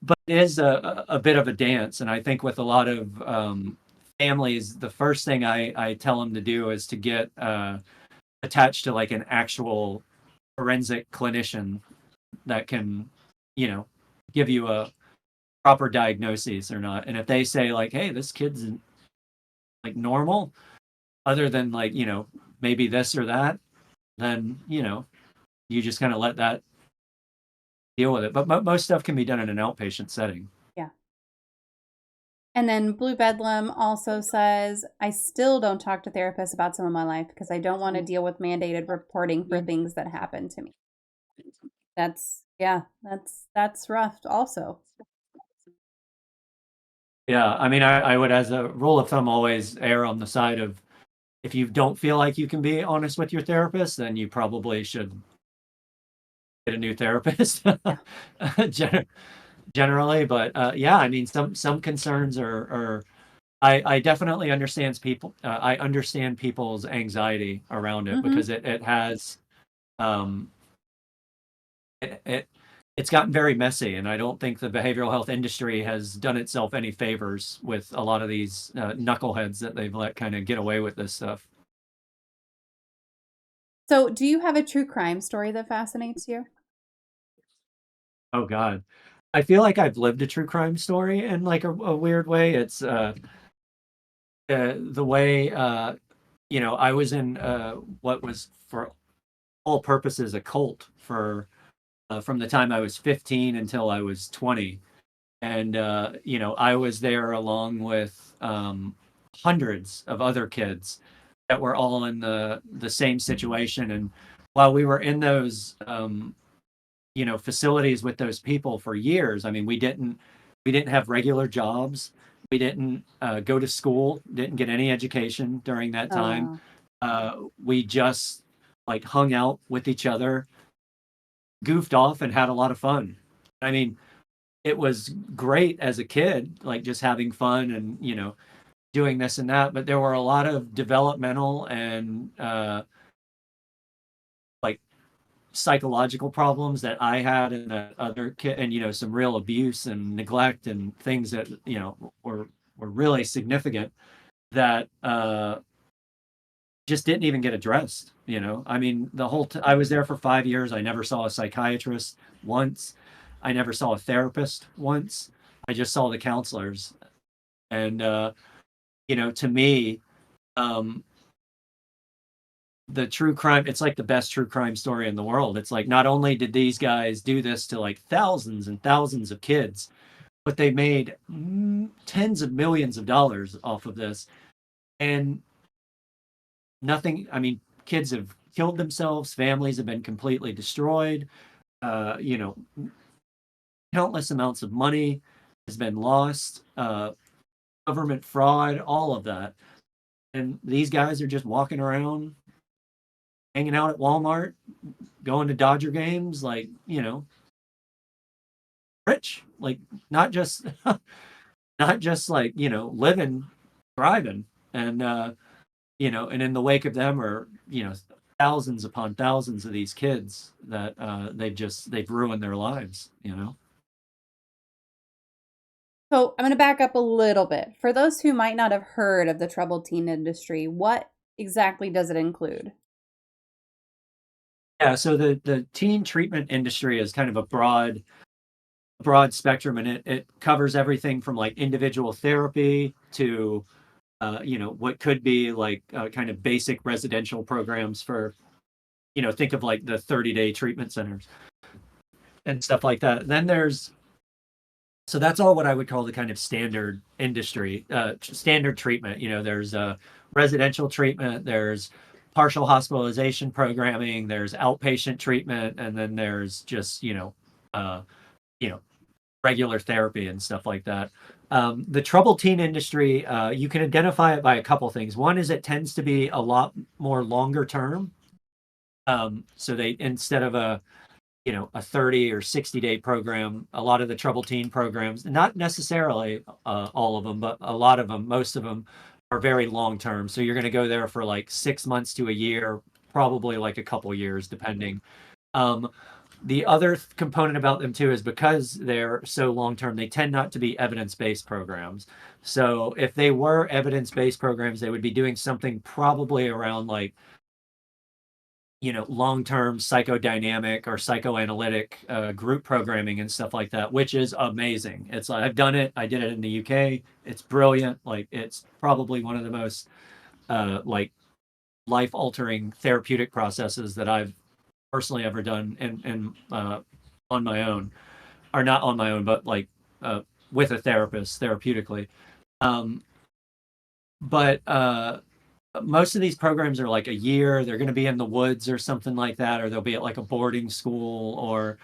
but it is a bit of a dance. And I think with a lot of families, the first thing I tell them to do is to get attached to like an actual forensic clinician that can, you know, give you a proper diagnosis or not. And if they say like, hey, this kid's like normal, other than like, maybe this or that, then, you just kind of let that deal with it. But most stuff can be done in an outpatient setting. Yeah. And then Blue Bedlam also says, I still don't talk to therapists about some of my life because I don't want to deal with mandated reporting for things that happen to me. Yeah, that's rough also. Yeah, I mean, I would, as a rule of thumb, always err on the side of, if you don't feel like you can be honest with your therapist, then you probably should get a new therapist. Yeah. Gen- Generally, but yeah, I mean, some concerns are I definitely I understand people's anxiety around it, Hmm. because it has um, it, it it's gotten very messy, and I don't think the behavioral health industry has done itself any favors with a lot of these knuckleheads that they've let kind of get away with this stuff. So, do you have a true crime story that fascinates you? Oh God, I feel like I've lived a true crime story in like a weird way. It's the way I was in what was for all purposes a cult for from the time I was 15 until I was 20. And I was there along with hundreds of other kids that were all in the same situation. And while we were in those facilities with those people for years, I mean, we didn't have regular jobs. We didn't go to school, didn't get any education during that Oh, time. wow. We just like hung out with each other, goofed off, and had a lot of fun. I mean, it was great as a kid, like just having fun and, doing this and that. But there were a lot of developmental and like psychological problems that I had, and that other kid, and, some real abuse and neglect and things that, were really significant, that just didn't even get addressed. I mean, I was there for 5 years. I never saw a psychiatrist once. I never saw a therapist once. I just saw the counselors. And to me, um, the true crime, it's like the best true crime story in the world. It's like, not only did these guys do this to like thousands and thousands of kids, but they made tens of millions of dollars off of this. And nothing, I mean, kids have killed themselves, families have been completely destroyed, uh, you know, countless amounts of money has been lost, government fraud, all of that. And these guys are just walking around, hanging out at Walmart, going to Dodger games, like, rich, like, not just not just like, living, thriving. And and in the wake of them are, thousands upon thousands of these kids that they've ruined their lives, you know. So I'm going to back up a little bit. For those who might not have heard of the troubled teen industry, what exactly does it include? Yeah, so the teen treatment industry is kind of a broad spectrum, and it covers everything from like individual therapy to what could be like kind of basic residential programs for, think of like the 30-day treatment centers and stuff like that. Then there's so that's all what I would call the kind of standard industry, standard treatment. There's residential treatment, there's partial hospitalization programming, there's outpatient treatment, and then there's just uh, you know, regular therapy and stuff like that. The troubled teen industry, you can identify it by a couple things. One is it tends to be a lot more longer term. So they instead of a 30 or 60-day program, a lot of the troubled teen programs, not necessarily all of them, but a lot of them, most of them are very long term. So you're going to go there for like 6 months to a year, probably like a couple years, depending. Um, the other component about them too is because they're so long term, they tend not to be evidence based programs. So if they were evidence based programs, they would be doing something probably around like, long term psychodynamic or psychoanalytic group programming and stuff like that, which is amazing. It's I've done it. I did it in the UK. It's brilliant. Like it's probably one of the most like life altering therapeutic processes that I've personally ever done and on my own, or not on my own, but like with a therapist therapeutically. Um, but most of these programs are like a year. They're going to be in the woods or something like that, or they'll be at like a boarding school, or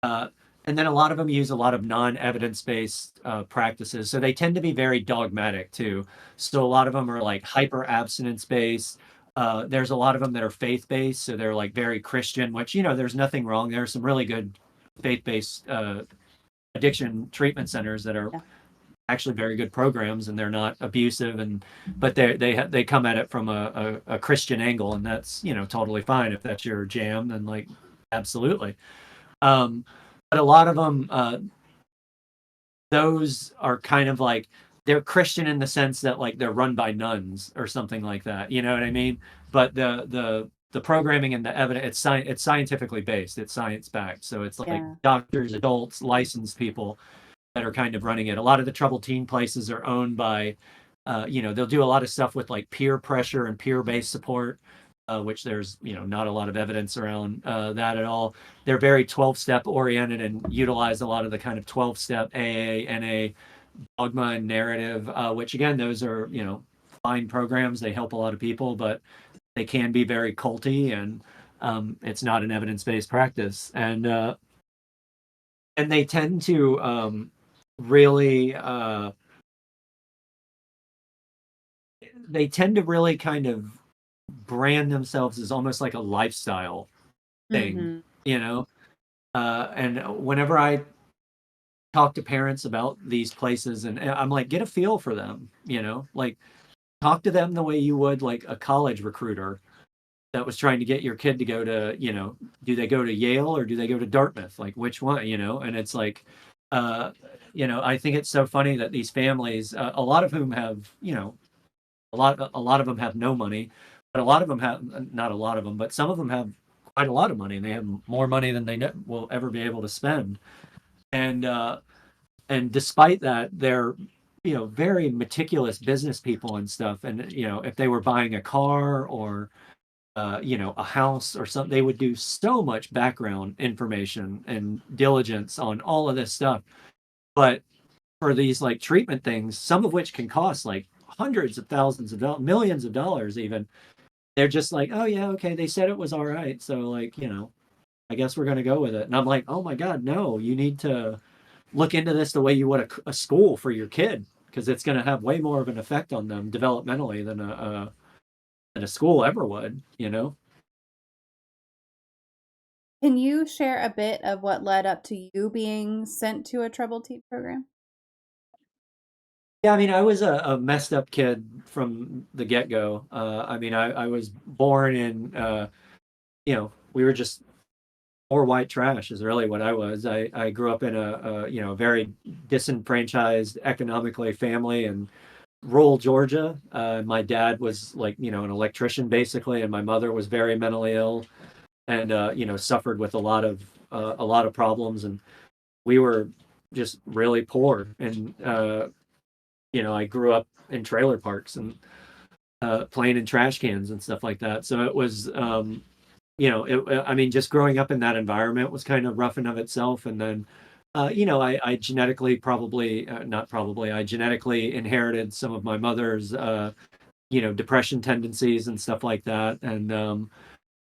uh, and then a lot of them use a lot of non-evidence based practices. So they tend to be very dogmatic too. So a lot of them are like hyper abstinence based. There's a lot of them that are faith based, so they're like very Christian, which there's nothing wrong. There are some really good faith based addiction treatment centers that are Yeah. actually very good programs, and they're not abusive, and but they come at it from a Christian angle, and that's totally fine if that's your jam. Then like absolutely. Um, but a lot of them, those are kind of like they're Christian in the sense that like they're run by nuns or something like that. You know what I mean? But the programming and the evidence, it's scientifically based. It's science backed. So it's like Yeah. doctors, adults, licensed people that are kind of running it. A lot of the troubled teen places are owned by, they'll do a lot of stuff with like peer pressure and peer based support, which there's, not a lot of evidence around that at all. They're very 12-step oriented and utilize a lot of the kind of 12-step AA, NA dogma and narrative, which again, those are, fine programs. They help a lot of people, but they can be very culty, and it's not an evidence based practice. And they tend to really they tend to really kind of brand themselves as almost like a lifestyle thing, Hmm. you know. And whenever I talk to parents about these places, and I'm like, get a feel for them, like talk to them the way you would like a college recruiter that was trying to get your kid to go to, do they go to Yale or do they go to Dartmouth? Like which one, and it's like, uh, I think it's so funny that these families, a lot of whom have, a lot of them have no money, but a lot of them have, not a lot of them, but some of them have quite a lot of money, and they have more money than they will ever be able to spend. And despite that, they're very meticulous business people and stuff. And if they were buying a car or a house or something, they would do so much background information and diligence on all of this stuff. But for these like treatment things, some of which can cost like hundreds of thousands of dollars, millions of dollars even, they're just like, oh yeah, okay, they said it was all right, so like I guess we're gonna go with it. And I'm like, oh my god, no, you need to look into this the way you would a school for your kid, because it's going to have way more of an effect on them developmentally than a school ever would. Can you share a bit of what led up to you being sent to a troubled teen program? Yeah, I mean, I was a messed up kid from the get go. I mean, I was born in we were just more white trash is really what I was. I grew up in a very disenfranchised economically family in rural Georgia. My dad was like, an electrician basically, and my mother was very mentally ill and suffered with a lot of problems, and we were just really poor. And I grew up in trailer parks and playing in trash cans and stuff like that. So it was I mean, just growing up in that environment was kind of rough in of itself. And then, I genetically probably, not probably, I genetically inherited some of my mother's, depression tendencies and stuff like that. And,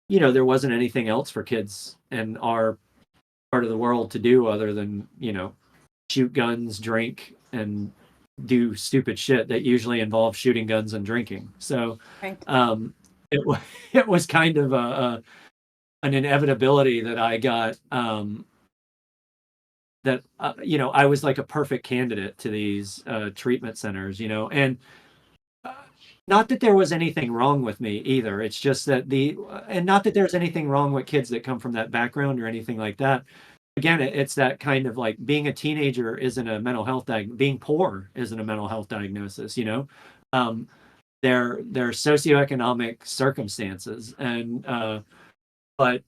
there wasn't anything else for kids in our part of the world to do other than, shoot guns, drink, and do stupid shit that usually involves shooting guns and drinking. So, Right. um, it was, it was kind of an inevitability that I got that I was like a perfect candidate to these treatment centers, and uh, not that there was anything wrong with me either. It's just that and not that there's anything wrong with kids that come from that background or anything like that. Again, it's that kind of like being a teenager isn't a mental health being poor isn't a mental health diagnosis, um, they're socioeconomic circumstances, and but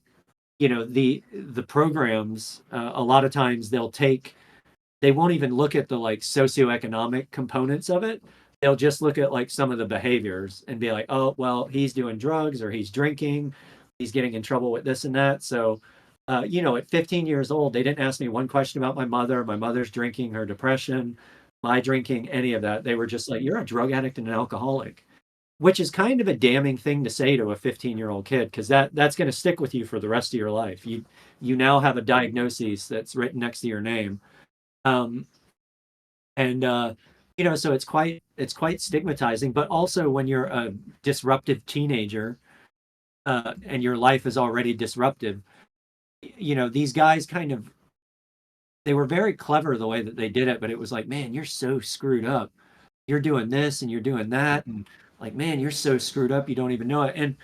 the programs, a lot of times they won't even look at the like socioeconomic components of it. They'll just look at like some of the behaviors and be like, oh well, he's doing drugs or he's drinking, he's getting in trouble with this and that. So at 15 years old, they didn't ask me one question about my mother's drinking, her depression, my drinking, any of that. They were just like, you're a drug addict and an alcoholic, which is kind of a damning thing to say to a 15-year-old kid, because that's going to stick with you for the rest of your life. You now have a diagnosis that's written next to your name. um, and so it's quite stigmatizing. But also when you're a disruptive teenager, and your life is already disruptive, these guys kind of, they were very clever the way that they did it, but it was like, man, you're so screwed up, you're doing this and you're doing that, and like, man, you're so screwed up you don't even know it. And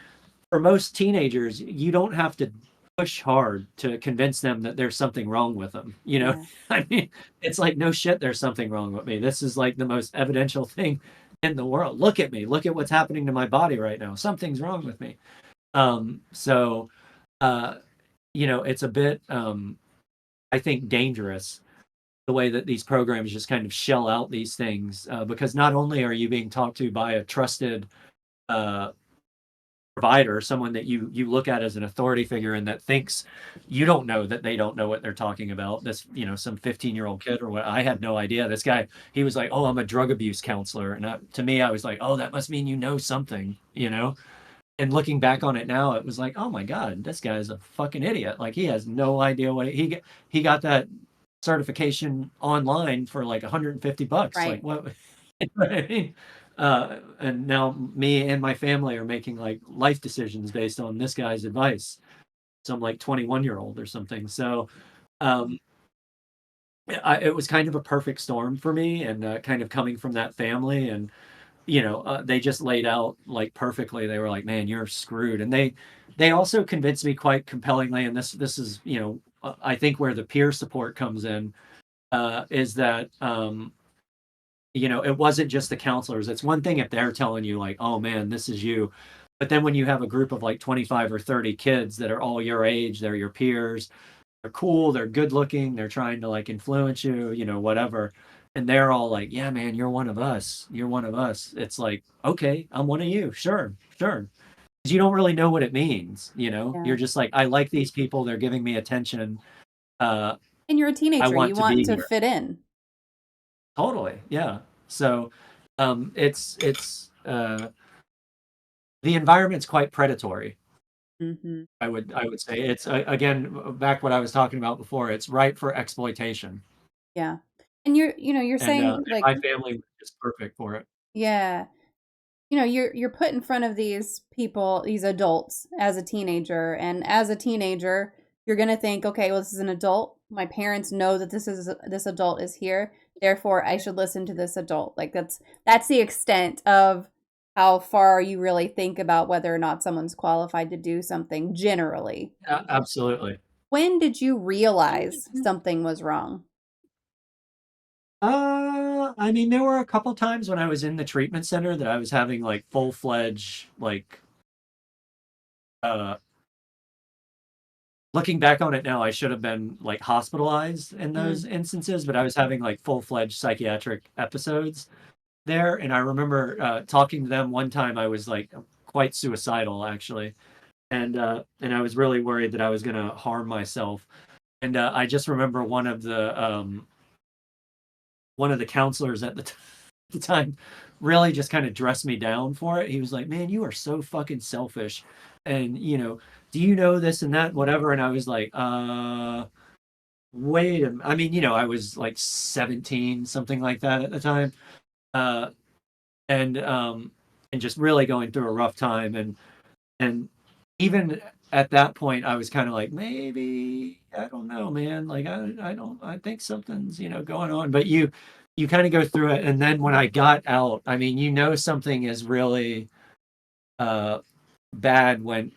for most teenagers, you don't have to push hard to convince them that there's something wrong with them. Yeah. I mean, it's like, no shit, there's something wrong with me. This is like the most evidential thing in the world. Look at me. Look at what's happening to my body right now. Something's wrong with me. So, uh, it's a bit, I think, dangerous the way that these programs just kind of shell out these things, because not only are you being talked to by a trusted uh, provider, someone that you look at as an authority figure and that thinks you don't know that they don't know what they're talking about. This, some 15-year-old kid or what, I had no idea. This guy, he was like, "Oh, I'm a drug abuse counselor." And to me, I was like, "Oh, that must mean you know something." And looking back on it now, it was like, "Oh my God, this guy's a fucking idiot. Like, he has no idea what he got that certification online for like 150 bucks. Like, Right. what?" You know what I mean? And now me and my family are making like life decisions based on this guy's advice. Some like 21-year-old or something. So um, it was kind of a perfect storm for me, and kind of coming from that family. And they just laid out like perfectly. They were like, "Man, you're screwed," and they also convinced me quite compellingly. And this is I think where the peer support comes in, is that it wasn't just the counselors. It's one thing if they're telling you like, "Oh man, this is you," but then when you have a group of like 25 or 30 kids that are all your age, they're your peers, they're cool, they're good looking, they're trying to like influence you, whatever, and they're all like, "Yeah, man, you're one of us. You're one of us." It's like, okay, I'm one of you. Sure, sure. 'Cause you don't really know what it means. Yeah. You're just like, I like these people. They're giving me attention. Uh, And you're a I teenager, want you to want be to here. fit in. Totally. Yeah. So, it's the environment's quite predatory. Mhm. I would say it's, again, back what I was talking about before. It's ripe for exploitation, Yeah. And you're and saying like, my family was just perfect for it. yeah, you're put in front of these people, these adults as a teenager, and as a teenager, you're going to think, okay, well, this is an adult. My parents know that this adult is here, therefore I should listen to this adult. Like that's the extent of how far you really think about whether or not someone's qualified to do something generally. Absolutely. When did you realize something was wrong? I mean, there were a couple times when I was in the treatment center that I was having like full-fledged, like, uh, looking back on it now, I should have been like hospitalized in those Mm, instances, but I was having like full-fledged psychiatric episodes there. And I remember talking to them one time. I was like quite suicidal, actually, and I was really worried that I was going to harm myself. And I just remember one of the counselors at the time really just kind of dressed me down for it. He was like, "Man, you are so fucking selfish, and do you know this and that, whatever." And I was like, wait a I mean, I was like 17, something like that at the time, uh, and and just really going through a rough time, and even at that point, I was kind of like, maybe I don't know, man. Like I don't I think something's going on. But you kind of go through it, and then when I got out, I mean, something is really uh, bad when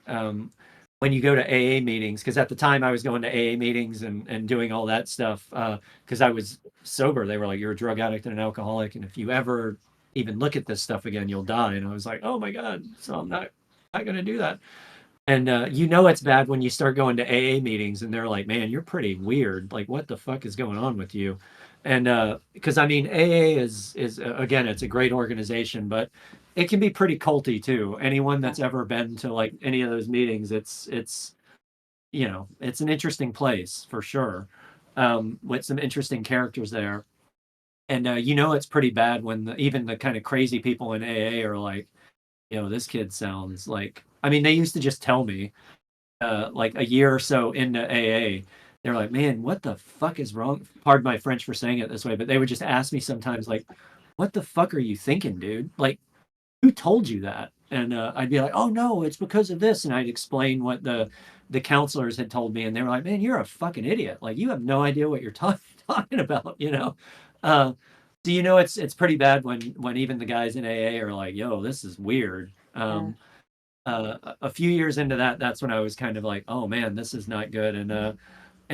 you go to AA meetings. Because at the time, I was going to AA meetings and doing all that stuff because I was sober. They were like, "You're a drug addict and an alcoholic, and if you ever even look at this stuff again, you'll die." And I was like, "Oh my god!" So I'm not going to do that. And it's bad when you start going to AA meetings and they're like, "Man, you're pretty weird. Like, what the fuck is going on with you?" And because I mean, AA is again, it's a great organization, but it can be pretty culty too. Anyone yeah, that's ever been to like any of those meetings, it's it's an interesting place for sure, with some interesting characters there. And it's pretty bad when even the kind of crazy people in AA are like, this kid sounds like. I mean, they used to just tell me like a year or so into AA, they're like, "Man, what the fuck is wrong?" Pardon my French for saying it this way, but they would just ask me sometimes, like, "What the fuck are you thinking, dude? Like, who told you that?" And I'd be like, "Oh no, it's because of this," and I'd explain what the counselors had told me, and they were like, "Man, you're a fucking idiot. Like, you have no idea what you're talking about, you know." Uh, so it's pretty bad when even the guys in AA are like, "Yo, this is weird." yeah. A few years into that, that's when I was kind of like, oh man, this is not good. And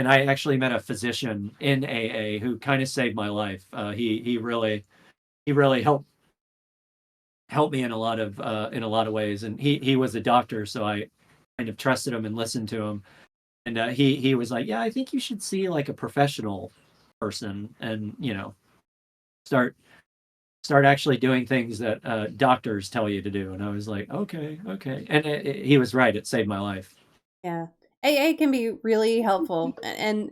I actually met a physician in AA who kind of saved my life. He really helped me in a lot of ways. And he was a doctor, so I kind of trusted him and listened to him. And he was like, yeah, I think you should see like a professional person, and start start actually doing things that doctors tell you to do. And I was like, okay, okay. And he was right. It saved my life. Yeah. AA can be really helpful. And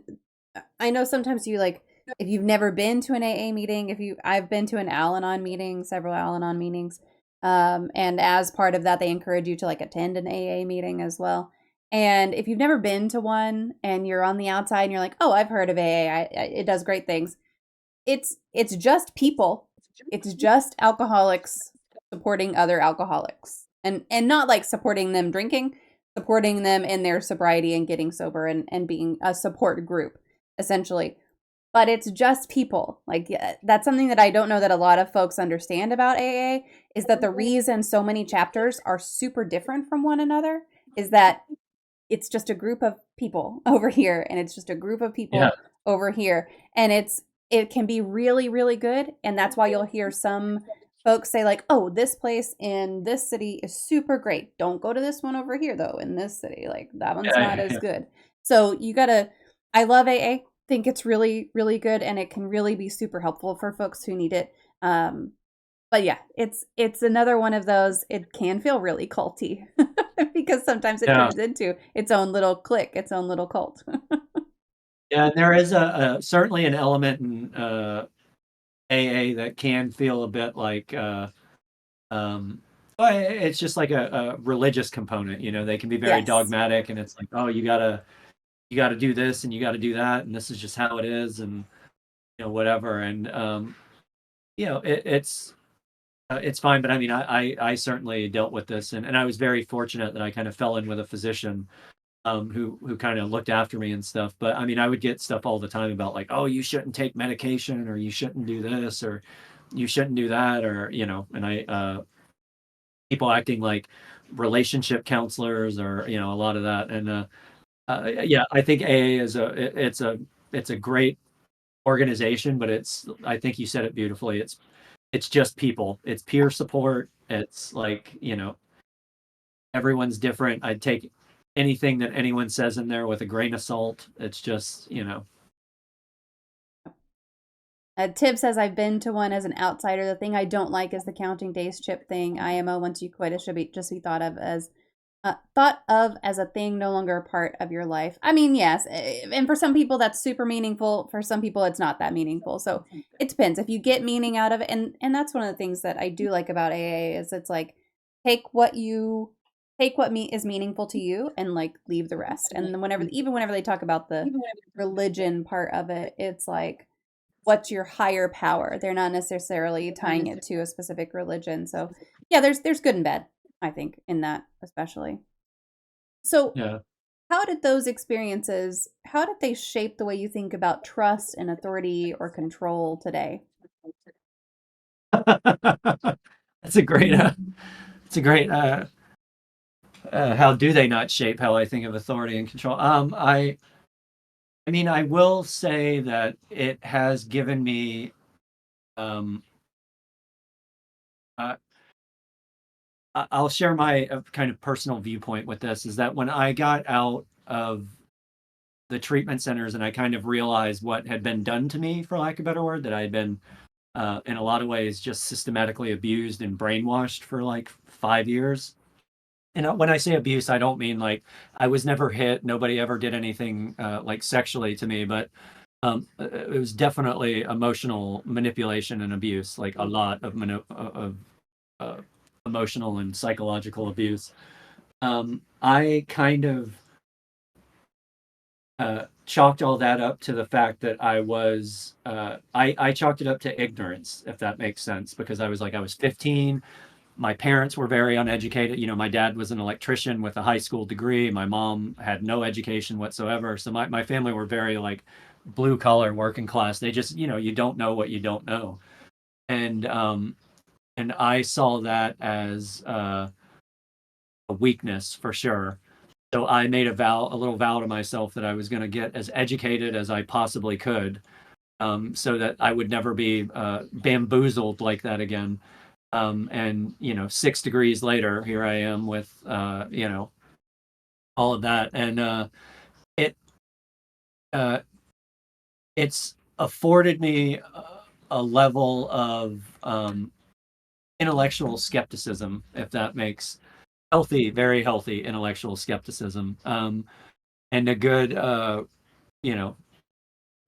I know sometimes you like, if you've never been to an AA meeting, I've been to an Al Anon meeting, several Al Anon meetings. And as part of that, they encourage you to like attend an AA meeting as well. And if you've never been to one and you're on the outside and you're like, oh, I've heard of AA, it does great things. It's just people. It's just alcoholics supporting other alcoholics. And not like supporting them drinking, supporting them in their sobriety and getting sober and being a support group essentially. But it's just people. Like yeah, that's something that I don't know that a lot of folks understand about AA is that the reason so many chapters are super different from one another is that it's just a group of people over here and it's just a group of Yeah. people over here and it can be really really good and that's why you'll hear some folks say like oh this place in this city is super great, don't go to this one over here though in this city, like that one's not Yeah. as Yeah. good. So you gotta, I love AA, think it's really really good and it can really be super helpful for folks who need it. But yeah, it's another one of those, it can feel really culty because sometimes it Yeah. turns into its own little clique, its own little cult. Yeah, and there is certainly an element in AA that can feel a bit like um, well, it's just like a religious component. They can be very Yes. dogmatic, and it's like, oh, you gotta do this and you gotta do that, and this is just how it is, and whatever. And it's fine. But I mean, I certainly dealt with this, and I was very fortunate that I kind of fell in with a physician who kind of looked after me and stuff. But I mean, I would get stuff all the time about like, oh, you shouldn't take medication, or you shouldn't do this, or you shouldn't do that, or and people acting like relationship counselors or a lot of that. And yeah, I think AA is it's a great organization, but I think you said it beautifully. It's just people. It's peer support. It's like, everyone's different. I'd take anything that anyone says in there with a grain of salt. It's just, Tib says, I've been to one as an outsider. The thing I don't like is the counting days chip thing. IMO, once you quit, it should be just be thought of as a thing no longer a part of your life. I mean, yes, and for some people that's super meaningful. For some people, it's not that meaningful. So it depends if you get meaning out of it, and that's one of the things that I do like about AA is it's like take what you take what is meaningful to you and like leave the rest. And then whenever they talk about the religion part of it, it's like what's your higher power. They're not necessarily tying it to a specific religion. So yeah, there's good and bad, I think, in that especially. So yeah. how did they shape the way you think about trust and authority or control today? That's a great, it's a great, how do they not shape how I think of authority and control? I mean, I will say that it has given me, um, uh, I'll share my kind of personal viewpoint with this is that when I got out of the treatment centers and I kind of realized what had been done to me, for lack of a better word, that I had been, in a lot of ways, just systematically abused and brainwashed for like 5 years. And when I say abuse, I don't mean like I was never hit. Nobody ever did anything like sexually to me, but it was definitely emotional manipulation and abuse, like a lot of uh, emotional and psychological abuse. I kind of chalked all that up to the fact that I chalked it up to ignorance, if that makes sense, because I was 15. My parents were very uneducated. My dad was an electrician with a high school degree. My mom had no education whatsoever. So my family were very like blue collar working class. They just, you don't know what you don't know. And, and I saw that as a weakness for sure. So I made a little vow to myself that I was going to get as educated as I possibly could, so that I would never be bamboozled like that again. And 6 degrees later, here I am with all of that, and it uh, it's afforded me a level of intellectual skepticism, if that makes healthy, very healthy intellectual skepticism, and a good you know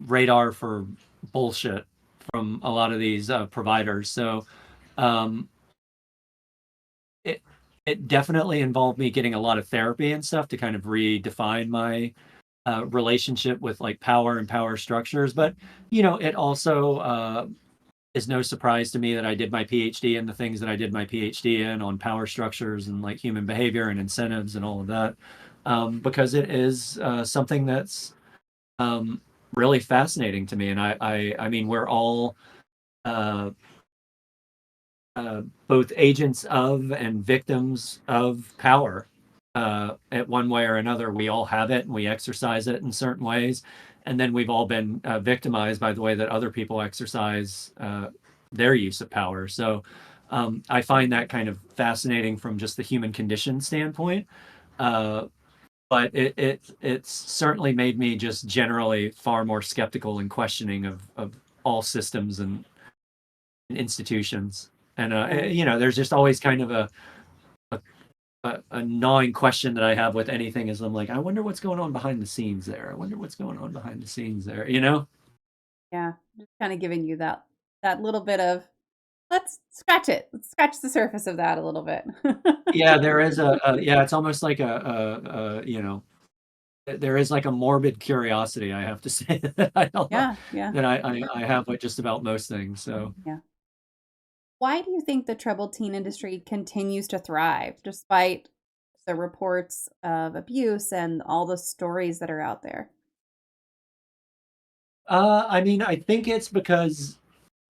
radar for bullshit from a lot of these providers. So um, it it definitely involved me getting a lot of therapy and stuff to kind of redefine my relationship with like power and power structures. But it also is no surprise to me that I did my PhD in the things that I did my PhD in on power structures and like human behavior and incentives and all of that, because it is something that's um, really fascinating to me. And I mean, we're all uh, both agents of and victims of power. At one way or another, we all have it and we exercise it in certain ways. And then we've all been victimized by the way that other people exercise their use of power. So I find that kind of fascinating from just the human condition standpoint. Uh, but it's certainly made me just generally far more skeptical and questioning of all systems and institutions. And Yeah. there's just always kind of a a gnawing question that I have with anything is I'm like, I wonder what's going on behind the scenes there. I wonder what's going on behind the scenes there, you know? Yeah. Just kind of giving you that little bit of let's scratch it. Let's scratch the surface of that a little bit. Yeah, there is yeah, it's almost like there is like a morbid curiosity, I have to say that I don't know, Yeah, yeah, that I have with just about most things. So yeah. Why do you think the troubled teen industry continues to thrive despite the reports of abuse and all the stories that are out there? I mean, I think it's because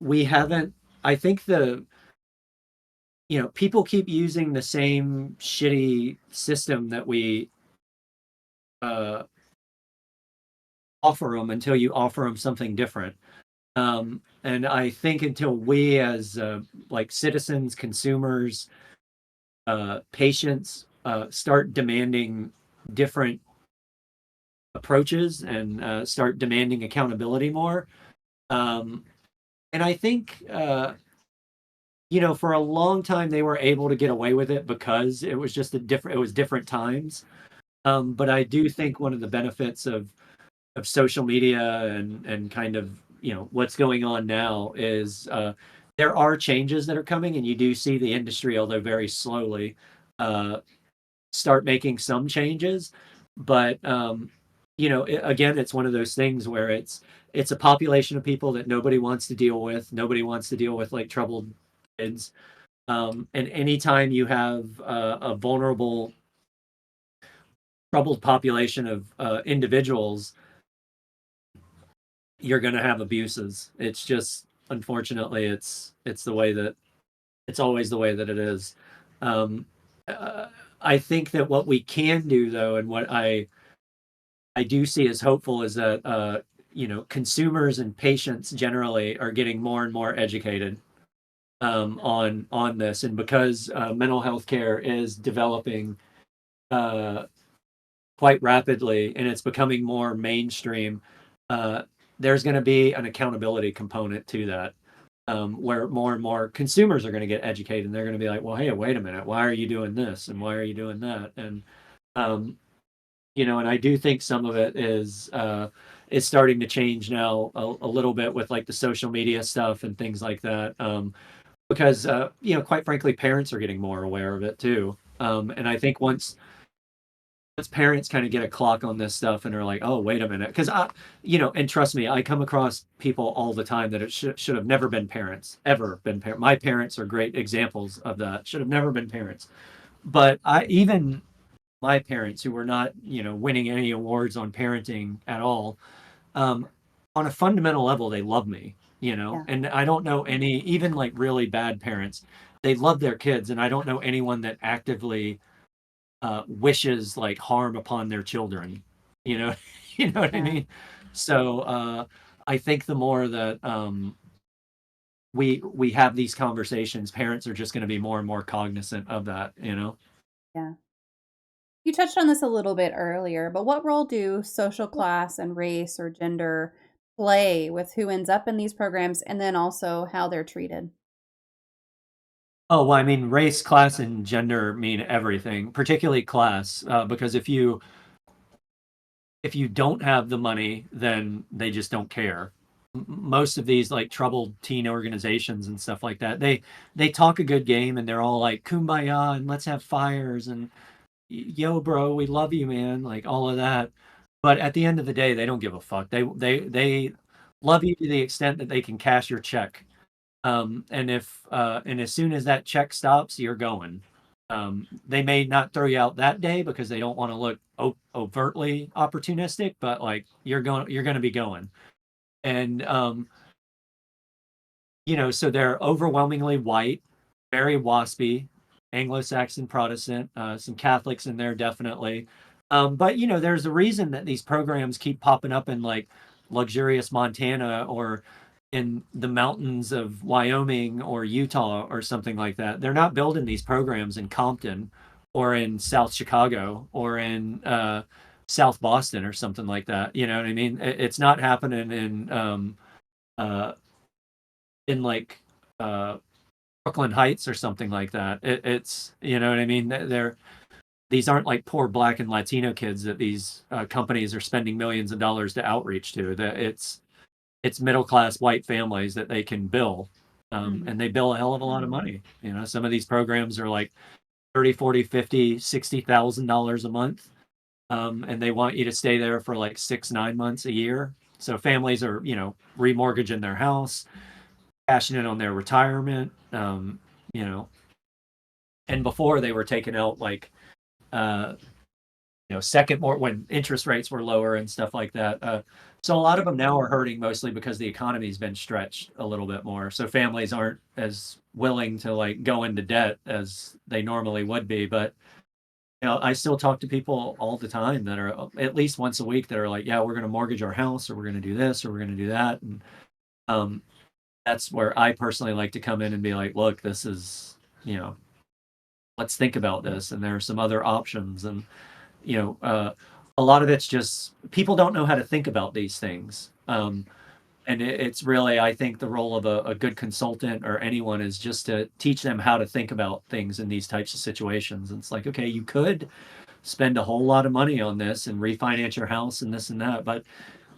we haven't I think people keep using the same shitty system that we uh, offer them until you offer them something different. And I think until we as like citizens, consumers, patients start demanding different approaches and start demanding accountability more. Um, and I think, for a long time they were able to get away with it because it was just it was different times. But I do think one of the benefits of social media and kind of what's going on now is there are changes that are coming, and you do see the industry, although very slowly, uh, start making some changes. But again, it's one of those things where it's a population of people that nobody wants to deal with. Nobody wants to deal with like troubled kids. And anytime you have a vulnerable, troubled population of individuals, you're going to have abuses. It's just unfortunately it's the way that it's always the way that it is. Um, uh, I think that what we can do though, and what I do see as hopeful is that consumers and patients generally are getting more and more educated on this, and because mental health care is developing uh, quite rapidly and it's becoming more mainstream, uh, there's going to be an accountability component to that, where more and more consumers are going to get educated and they're going to be like, well, hey, wait a minute, why are you doing this and why are you doing that? And um, and I do think some of it is starting to change now a little bit with like the social media stuff and things like that. Because quite frankly, parents are getting more aware of it too. And I think once parents kind of get a clock on this stuff and are like, oh, wait a minute, because and trust me, I come across people all the time that it should have never been parents, ever been parents. My parents are great examples of that. Should have never been parents. But I even my parents, who were not winning any awards on parenting at all, um, on a fundamental level, they love me. Yeah. And I don't know any, even like really bad parents, they love their kids, and I don't know anyone that actively wishes like harm upon their children. You know, you know what I Yeah. mean? So I think the more that we have these conversations, parents are just going to be more and more cognizant of that. Yeah. You touched on this a little bit earlier, but what role do social class and race or gender play with who ends up in these programs and then also how they're treated? Oh, well, I mean, race, class, and gender mean everything, particularly class, because if you don't have the money, then they just don't care. Most of these like troubled teen organizations and stuff like that, they talk a good game and they're all like kumbaya and let's have fires and yo, bro, we love you, man, like all of that. But at the end of the day, they don't give a fuck. They love you to the extent that they can cash your check. And as soon as that check stops, you're going. They may not throw you out that day because they don't want to look overtly opportunistic, but like you're going to be going. And so they're overwhelmingly white, very waspy, Anglo-Saxon Protestant, some Catholics in there definitely. But there's a reason that these programs keep popping up in like luxurious Montana or in the mountains of Wyoming or Utah or something like that. They're not building these programs in Compton or in South Chicago or in South Boston or something like that. You know what I mean? It's not happening uh, in like uh, Brooklyn Heights or something like that. It's what I mean. These aren't like poor Black and Latino kids that these companies are spending millions of dollars to outreach to. That it's middle class white families that they can bill, Hmm. and they bill a hell of a lot of money. Some of these programs are like 30, 40, 50, $60,000 a month, and they want you to stay there for like 6, 9 months a year. So families are remortgaging their house, cashing in on their retirement. You know, and before they were taking out like second more when interest rates were lower and stuff like that. So a lot of them now are hurting mostly because the economy's been stretched a little bit more. So families aren't as willing to like go into debt as they normally would be. But I still talk to people all the time that are at least once a week that are like, yeah, we're going to mortgage our house, or we're going to do this, or we're going to do that, and um, that's where I personally like to come in and be like, look, this is, let's think about this, and there are some other options, and you know, uh, a lot of it's just people don't know how to think about these things. And it's really, I think, the role of a good consultant or anyone is just to teach them how to think about things in these types of situations. And it's like, okay, you could spend a whole lot of money on this and refinance your house and this and that, but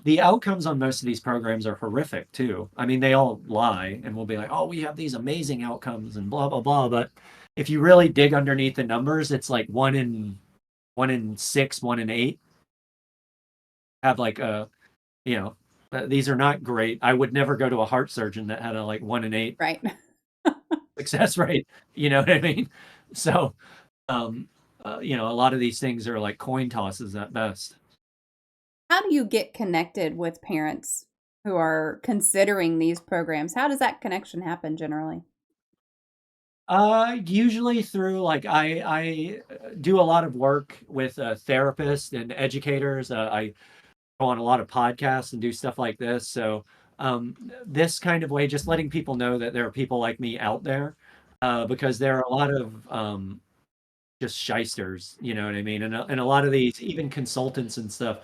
the outcomes on most of these programs are horrific too. I mean, they all lie and we'll be like, oh, we have these amazing outcomes and blah blah blah. But if you really dig underneath the numbers, it's like one in six, 1 in 8 have like you know, these are not great. I would never go to a heart surgeon that had a like 1 in 8 Right. success rate. You know what I mean? So, um, a lot of these things are like coin tosses at best. How do you get connected with parents who are considering these programs? How does that connection happen generally? Usually through like I do a lot of work with therapists and educators. I go on a lot of podcasts and do stuff like this. So this kind of way, just letting people know that there are people like me out there, because there are a lot of just shysters, you know what I mean? And a lot of these, even consultants and stuff,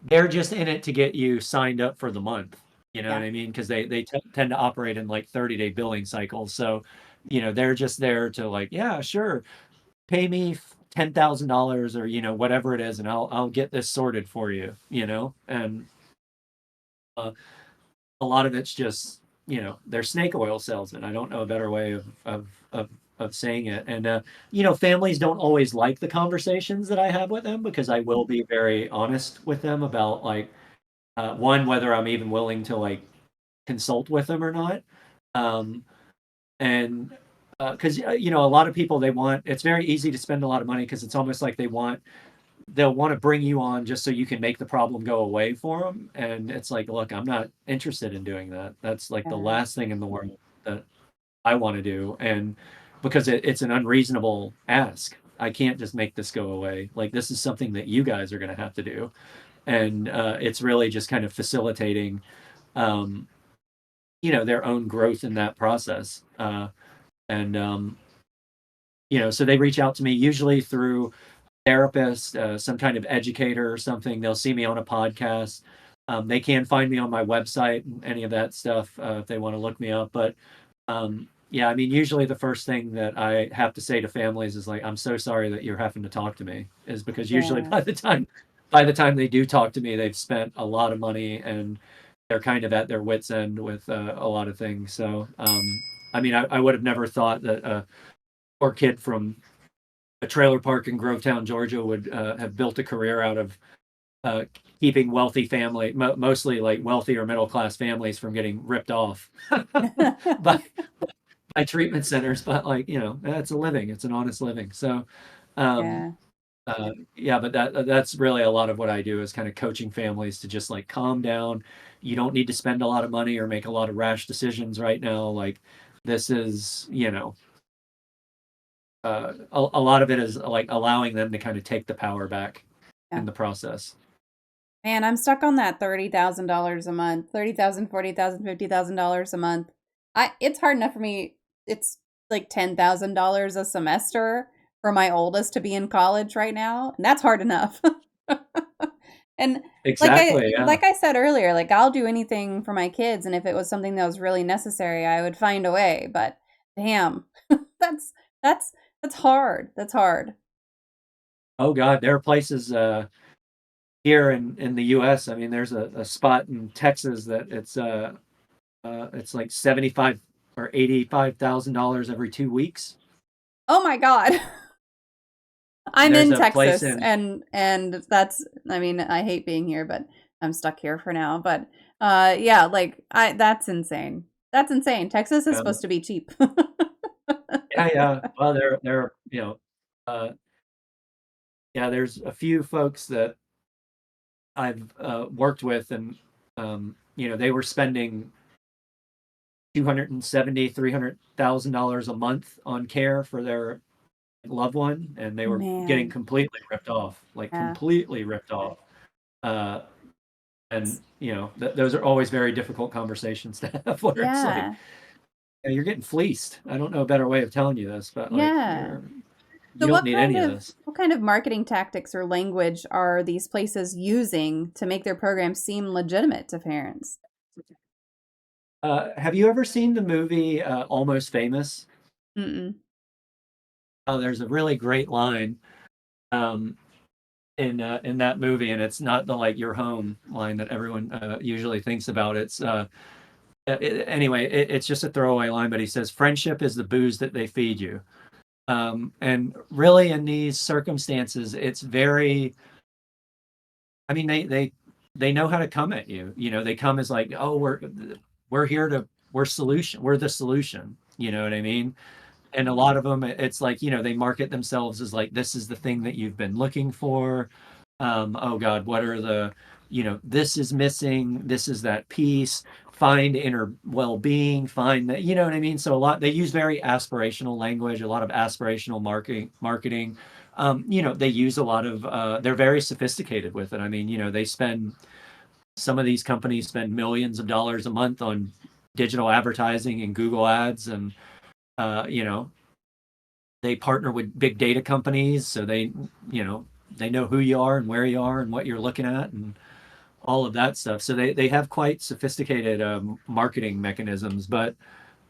they're just in it to get you signed up for the month. You know what Yeah. I mean? Because they tend to operate in like 30-day billing cycles. So, they're just there to like, yeah, sure, pay me $10,000 or whatever it is, and I'll get this sorted for you. And uh, a lot of it's just they're snake oil salesmen. I don't know a better way of saying it. And families don't always like the conversations that I have with them because I will be very honest with them about like one, whether I'm even willing to like consult with them or not. Um, and because a lot of people, they want, it's very easy to spend a lot of money because it's almost like they'll want to bring you on just so you can make the problem go away for them. And it's like, look, I'm not interested in doing that. That's like the Yeah. last thing in the world that I want to do. And because it's an unreasonable ask, I can't just make this go away. Like, this is something that you guys are going to have to do. And it's really just kind of facilitating, um, their own growth in that process. And, so they reach out to me usually through therapist, some kind of educator or something. They'll see me on a podcast. They can find me on my website and any of that stuff if they want to look me up. But yeah, I mean, usually the first thing that I have to say to families is like, "I'm so sorry that you're having to talk to me," is because usually Yeah. by the time they do talk to me, they've spent a lot of money and they're kind of at their wits' end with a lot of things. So, I mean, I would have never thought that a poor kid from a trailer park in Grovetown, Georgia, would have built a career out of uh, keeping wealthy mostly like wealthy or middle class families, from getting ripped off by by treatment centers. But like it's a living, it's an honest living. So um, Yeah. yeah, but that's really a lot of what I do is kind of coaching families to just like calm down. You don't need to spend a lot of money or make a lot of rash decisions right now. Like this is a lot of it is like allowing them to kind of take the power back Yeah. in the process. Man, I'm stuck on that $30,000 a month, 30,000, 40,000, $50,000 a month. It's hard enough for me. It's like $10,000 a semester for my oldest to be in college right now, and that's hard enough. And like I Exactly. Yeah. like I said earlier, like I'll do anything for my kids, and if it was something that was really necessary, I would find a way, but damn. That's that's that's hard. That's hard. Oh God, there are places here in the U.S. I mean, there's a spot in Texas that it's like 75 or $85,000 every 2 weeks. Oh my God. I'm There's in a place Texas, in and that's, I mean, I hate being here, but I'm stuck here for now. But yeah, like I that's insane. That's insane. Texas is supposed to be cheap. yeah, yeah. Well, they're uh Yeah, there's a few folks that I've worked with, and they were spending 270, $300,000 a month on care for their loved one, and they were getting Man. completely ripped off, like Yeah. completely ripped off. Uh, and those are always very difficult conversations to have, where it's like, Yeah. "Yeah, you're getting fleeced. I don't know a better way of telling you this, but like Yeah. you So don't need any of this." what kind of marketing tactics or language are these places using to make their programs seem legitimate to parents? Have you ever seen the movie Almost Famous? Mm-mm. Oh, there's a really great line um, in that movie, and it's not the like "your home" line that everyone usually thinks about. It's just a throwaway line, but he says, "Friendship is the booze that they feed you." And really, in these circumstances, it's very. I mean, they know how to come at you. They come as like, "Oh, we're here to we're the solution." You know what I mean? And a lot of them, it's like, they market themselves as like, this is the thing that you've been looking for. Oh God, what are this is missing, this is that piece, find inner well-being, find that, you know what I mean? So they use very aspirational language, a lot of aspirational marketing. They use a lot of, they're very sophisticated with it. I mean, some of these companies spend millions of dollars a month on digital advertising and Google ads, and, uh, you know, they partner with big data companies, so they know who you are and where you are and what you're looking at and all of that stuff. So they have quite sophisticated marketing mechanisms, but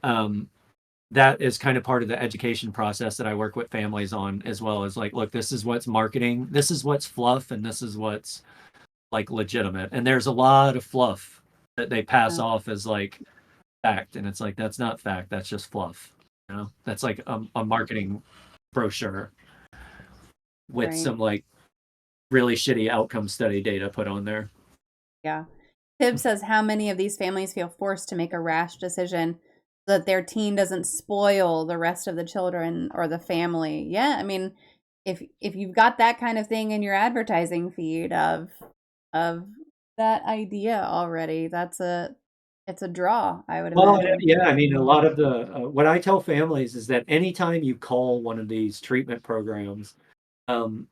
um, that is kind of part of the education process that I work with families on, as well as like, look, this is what's marketing, this is what's fluff, and this is what's like legitimate. And there's a lot of fluff that they pass Yeah. off as like fact, and it's like, that's not fact, that's just fluff. That's like a marketing brochure with Right. some like really shitty outcome study data put on there. Yeah. Tibb says how many of these families feel forced to make a rash decision so that their teen doesn't spoil the rest of the children or the family. Yeah, I mean, if you've got that kind of thing in your advertising feed of that idea already, it's a draw, I would Well, imagine. yeah, I mean, a lot of the what I tell families is that anytime you call one of these treatment programs, um,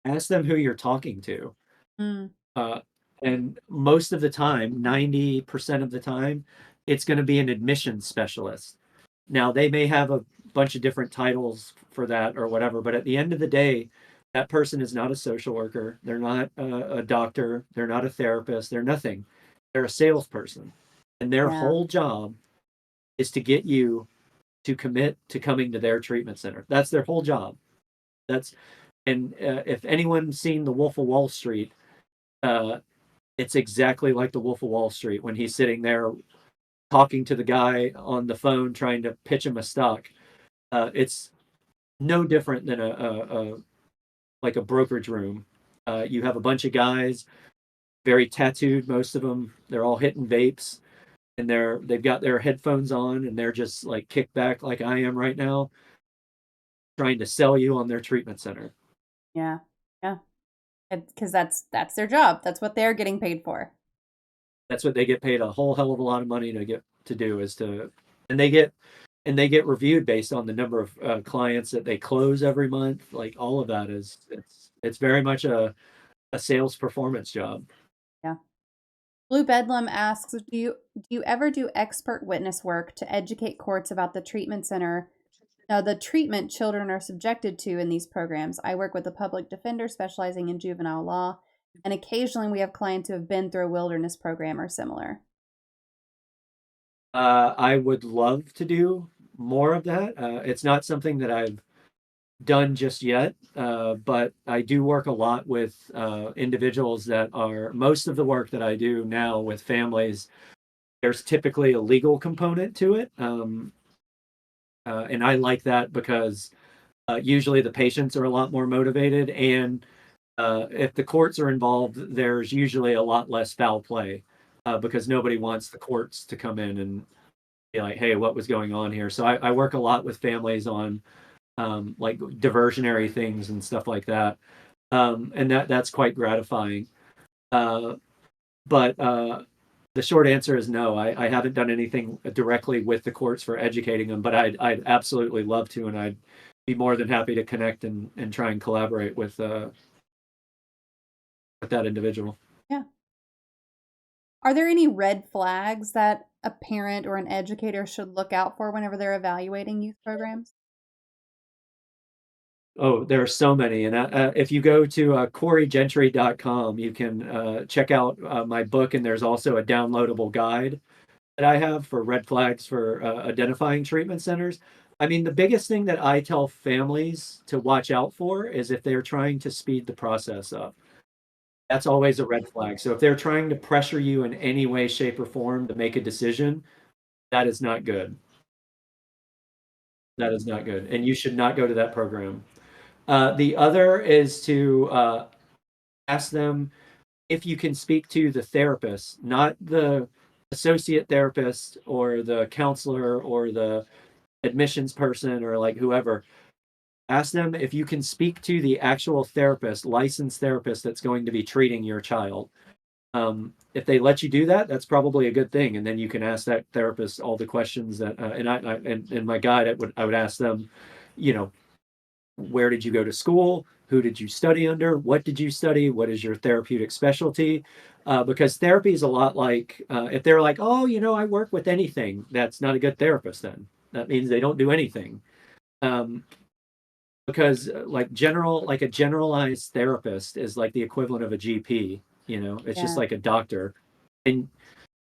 ask them who you're talking to. Mm, Uh, and most of the time, 90% of the time, it's going to be an admissions specialist. Now, they may have a bunch of different titles for that or whatever, but at the end of the day, that person is not a social worker. They're not a doctor. They're not a therapist. They're nothing. They're a salesperson. And their yeah, whole job is to get you to commit to coming to their treatment center. That's their whole job. That's and if anyone's seen The Wolf of Wall Street, uh, it's exactly like The Wolf of Wall Street when he's sitting there talking to the guy on the phone trying to pitch him a stock. It's no different than a like a brokerage room. You have a bunch of guys, very tattooed, most of them. They're all hitting vapes, and they've got their headphones on, and they're just like kicked back like I am right now, trying to sell you on their treatment center. yeah, yeah. Because that's their job. That's what they're getting paid for. That's what they get paid a whole hell of a lot of money to do is to, and they get reviewed based on the number of clients that they close every month. Like all of that is it's very much a sales performance job. Yeah. Blue Bedlam asks, do you ever do expert witness work to educate courts about the treatment center, the treatment children are subjected to in these programs? I work with a public defender specializing in juvenile law, and occasionally we have clients who have been through a wilderness program or similar. I would love to do more of that. It's not something that I've done just yet, but I do work a lot with individuals that are most of the work that I do now with families. There's typically a legal component to it, and I like that because usually the patients are a lot more motivated, and if the courts are involved, there's usually a lot less foul play because nobody wants the courts to come in and be like, "Hey, what was going on here?" So I work a lot with families on like diversionary things and stuff like that. And that's quite gratifying. Uh, but the short answer is no. I haven't done anything directly with the courts for educating them, but I'd absolutely love to, and I'd be more than happy to connect and try and collaborate with that individual. Yeah. Are there any red flags that a parent or an educator should look out for whenever they're evaluating youth programs? Oh, there are so many. And if you go to CoreyJentry.com, you can check out my book, and there's also a downloadable guide that I have for red flags for identifying treatment centers. I mean, the biggest thing that I tell families to watch out for is if they're trying to speed the process up. That's always a red flag. So if they're trying to pressure you in any way, shape, or form to make a decision, that is not good. That is not good. And you should not go to that program. The other is to ask them if you can speak to the therapist, not the associate therapist or the counselor or the admissions person or like whoever. Ask them if you can speak to the actual therapist, licensed therapist that's going to be treating your child. If they let you do that, that's probably a good thing, and then you can ask that therapist all the questions that. And in my guide, I would ask them, you know, where did you go to school? Who did you study under? What did you study? What is your therapeutic specialty? Because therapy is a lot like if they're like, oh, I work with anything, that's not a good therapist then. That means they don't do anything. Um, because like a generalized therapist is like the equivalent of a GP, it's just Yeah. like a doctor. And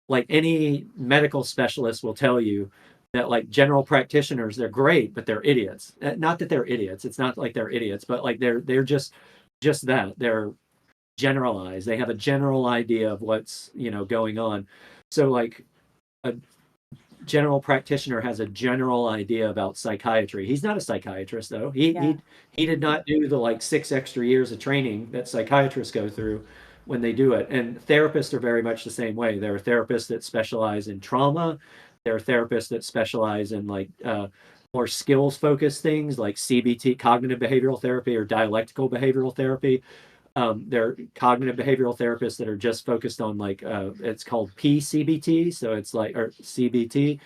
like any medical specialist will tell you that like general practitioners, they're great, but they're idiots. Not that they're idiots. It's not like they're idiots, but like they're just that. They're generalized. They have a general idea of what's, going on. So like a general practitioner has a general idea about psychiatry. He's not a psychiatrist though. He Yeah. he he did not do the like 6 extra years of training that psychiatrists go through when they do it. And therapists are very much the same way. There are therapists that specialize in trauma. There are therapists that specialize in like more skills focused things like CBT, cognitive behavioral therapy, or dialectical behavioral therapy. There are cognitive behavioral therapists that are just focused on like it's called PCBT, so it's like or CBT,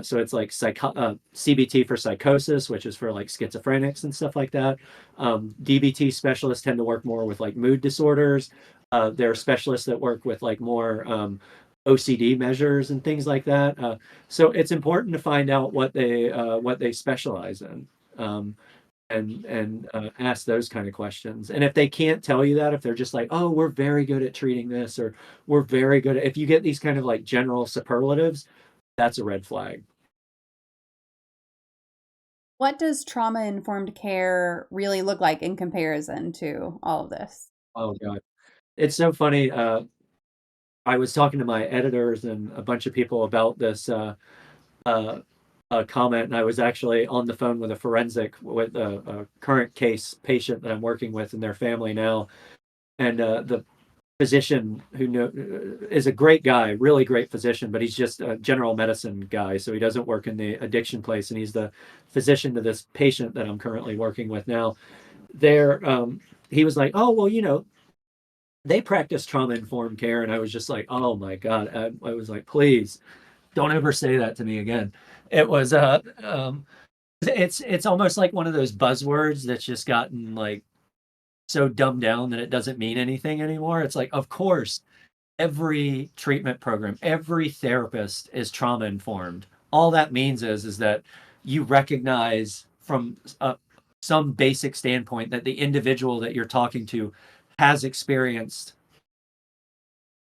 so it's like CBT for psychosis, which is for like schizophrenics and stuff like that. DBT specialists tend to work more with like mood disorders. There are specialists that work with like more OCD measures and things like that. So it's important to find out what they specialize in. Um, and ask those kind of questions. And if they can't tell you that, if they're just like, "Oh, we're very good at treating this," or "We're very good at," if you get these kind of like general superlatives, that's a red flag. What does trauma informed care really look like in comparison to all of this? Oh God, it's so funny. I was talking to my editors and a bunch of people about this uh, comment, and I was actually on the phone with a forensic with a current case patient that I'm working with and their family now, and the physician who is a great guy, really great physician, but he's just a general medicine guy, so he doesn't work in the addiction place, and he's the physician to this patient that I'm currently working with now. There, he was like, "Oh, well, they practice trauma informed care," and I was just like, "Oh my God!" I was like, "Please don't ever say that to me again." It was it's almost like one of those buzzwords that's just gotten like so dumbed down that it doesn't mean anything anymore. It's like, of course, every treatment program, every therapist is trauma informed. All that means is that you recognize from some basic standpoint that the individual that you're talking to has experienced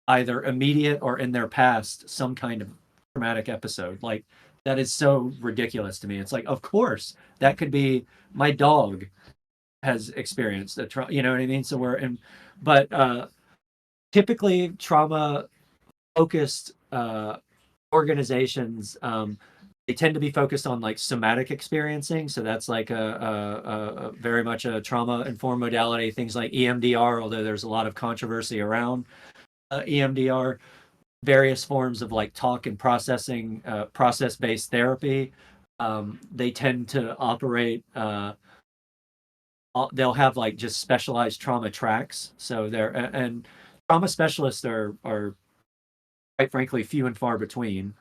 either immediate or in their past some kind of traumatic episode. Like that is so ridiculous to me. It's like, of course, that could be my dog has experienced a trauma. You know what I mean? So we're in, but typically trauma focused organizations, they tend to be focused on like somatic experiencing. So that's like a very much a trauma informed modality. Things like EMDR, although there's a lot of controversy around EMDR, various forms of like talk and processing, process based therapy. They tend to operate. They'll have like just specialized trauma tracks. So and trauma specialists are quite frankly few and far between.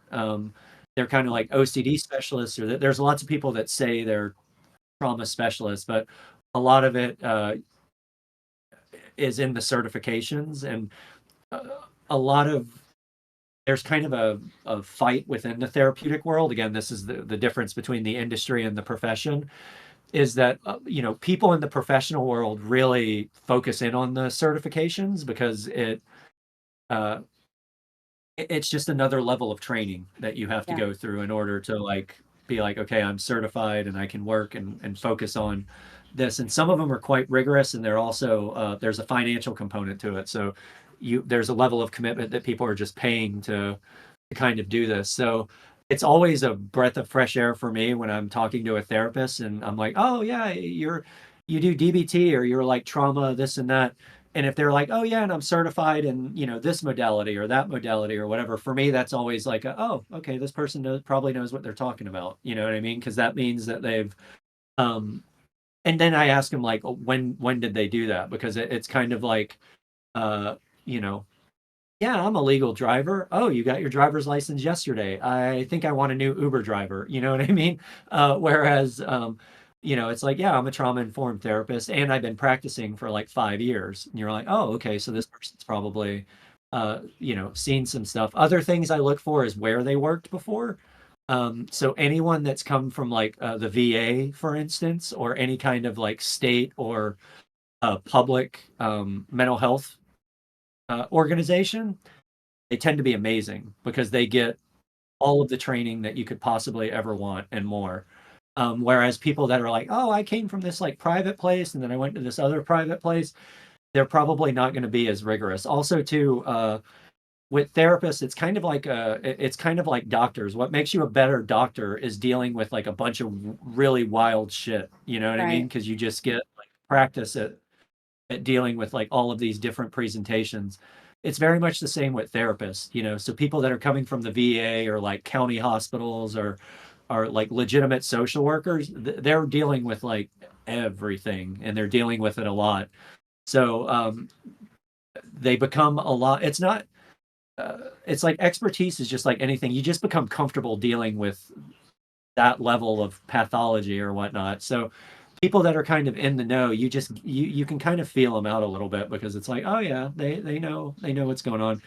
They're kind of like OCD specialists, or there's lots of people that say they're trauma specialists, but a lot of it is in the certifications, and uh, a lot of there's kind of a fight within the therapeutic world. Again, this is the difference between the industry and the profession, is that people in the professional world really focus in on the certifications because uh, it's just another level of training that you have to Yeah. go through in order to like be like, okay, I'm certified and I can work and focus on this. And some of them are quite rigorous, and they're also there's a financial component to it. So there's a level of commitment that people are just paying to kind of do this. So it's always a breath of fresh air for me when I'm talking to a therapist and I'm like, oh yeah, you do DBT or you're like trauma, this and that. And if they're like, oh yeah, and I'm certified in, this modality or that modality or whatever, for me, that's always like, oh, okay, this person probably knows what they're talking about. You know what I mean? Because that means that um, and then I ask them like, oh, when did they do that? Because it's kind of like, uh, you know, yeah, I'm a legal driver. Oh, you got your driver's license yesterday. I think I want a new Uber driver. You know what I mean? Whereas, it's like, yeah, I'm a trauma informed therapist and I've been practicing for like 5 years. And you're like, oh, okay, so this person's probably, seen some stuff. Other things I look for is where they worked before. So anyone that's come from like the VA, for instance, or any kind of like state or public mental health organization, they tend to be amazing because they get all of the training that you could possibly ever want and more. Whereas people that are like, oh, I came from this like private place and then I went to this other private place, they're probably not going to be as rigorous. Also, too, with therapists, it's kind of like doctors. What makes you a better doctor is dealing with like a bunch of really wild shit. You know what I mean? Right. Because you just get like practice at dealing with like all of these different presentations. It's very much the same with therapists, so people that are coming from the VA or like county hospitals or are like legitimate social workers, they're dealing with like everything and they're dealing with it a lot. So they become a lot. It's like expertise is just like anything. You just become comfortable dealing with that level of pathology or whatnot. So people that are kind of in the know, you can kind of feel them out a little bit because it's like, oh yeah, they know what's going on.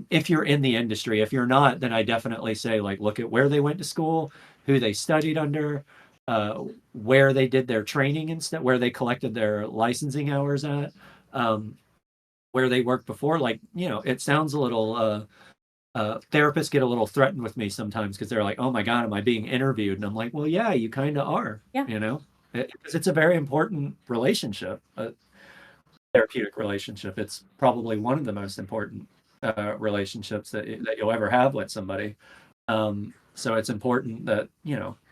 If you're in the industry, if you're not, then I definitely say like look at where they went to school, who they studied under, where they did their training and stuff, where they collected their licensing hours at, where they worked before. Like it sounds a little. Therapists get a little threatened with me sometimes because they're like, "Oh my God, am I being interviewed?" And I'm like, "Well, yeah, you kind of are, Yeah. because it's a very important relationship, a therapeutic relationship. It's probably one of the most important relationships that you'll ever have with somebody. So it's important that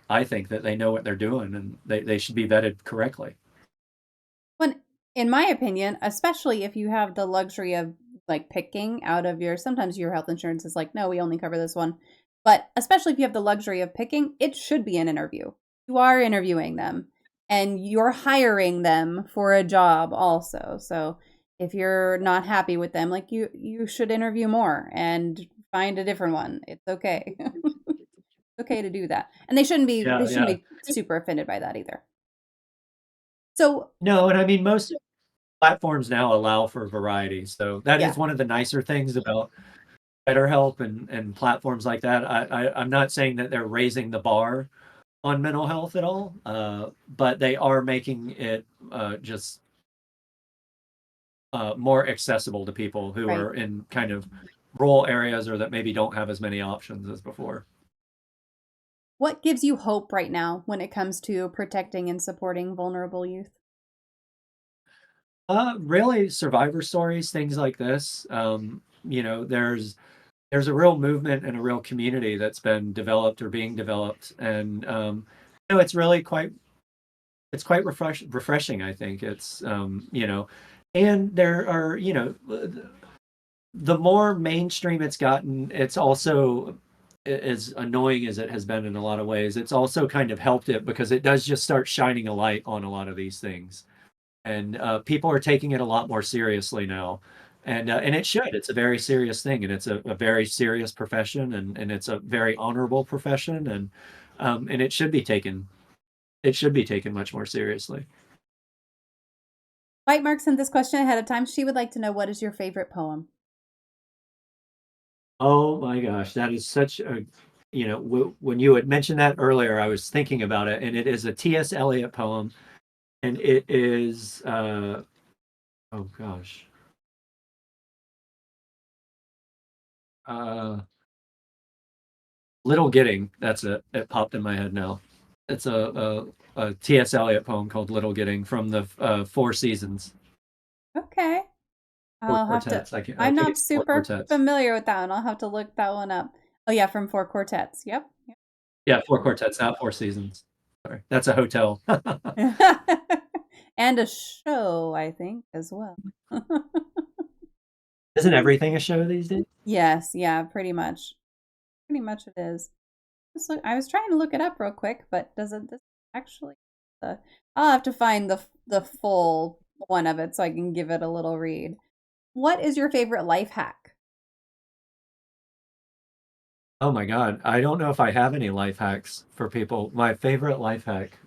I think that they know what they're doing and they should be vetted correctly. When, in my opinion, especially if you have the luxury of like picking out of sometimes your health insurance is like, no, we only cover this one. But especially if you have the luxury of picking, it should be an interview. You are interviewing them and you're hiring them for a job also. So if you're not happy with them, like you should interview more and find a different one. It's okay. It's okay to do that. And they Yeah, shouldn't yeah. be super offended by that either. So, No, and I mean most platforms now allow for variety, so that yeah. is one of the nicer things about BetterHelp and platforms like that. I'm not saying that they're raising the bar on mental health at all, but they are making it just more accessible to people who Right. are in kind of rural areas or that maybe don't have as many options as before. What gives you hope right now when it comes to protecting and supporting vulnerable youth? Really, survivor stories, things like this. There's a real movement and a real community that's been developed or being developed, and it's really quite refreshing. I think and there are the more mainstream it's gotten, it's also as annoying as it has been in a lot of ways, it's also kind of helped it because it does just start shining a light on a lot of these things. And people are taking it a lot more seriously now. And it should. It's a very serious thing, and it's a very serious profession, and it's a very honorable profession, and it should be taken much more seriously. White Mark sent this question ahead of time. She would like to know, what is your favorite poem? Oh my gosh, that is such a, when you had mentioned that earlier, I was thinking about it, and it is a T.S. Eliot poem, and it is, oh gosh, uh, Little Gidding. That's it. It popped in my head now. It's a T.S. Eliot poem called Little Gidding from the Four Seasons, Okay. four I'll have to. quartets. I I'm think not it's four super quartets. familiar with that one. I'll have to look that one up. Oh yeah, from Four Quartets. Yep. Yeah, four quartets, not Four Seasons. Sorry, that's a hotel. And a show, I think, as well. Isn't everything a show these days? Yes, yeah, pretty much. Pretty much it is. I was trying to look it up real quick, but does it this actually? Uh, I'll have to find the full one of it so I can give it a little read. What is your favorite life hack? Oh my God. I don't know if I have any life hacks for people. My favorite life hack,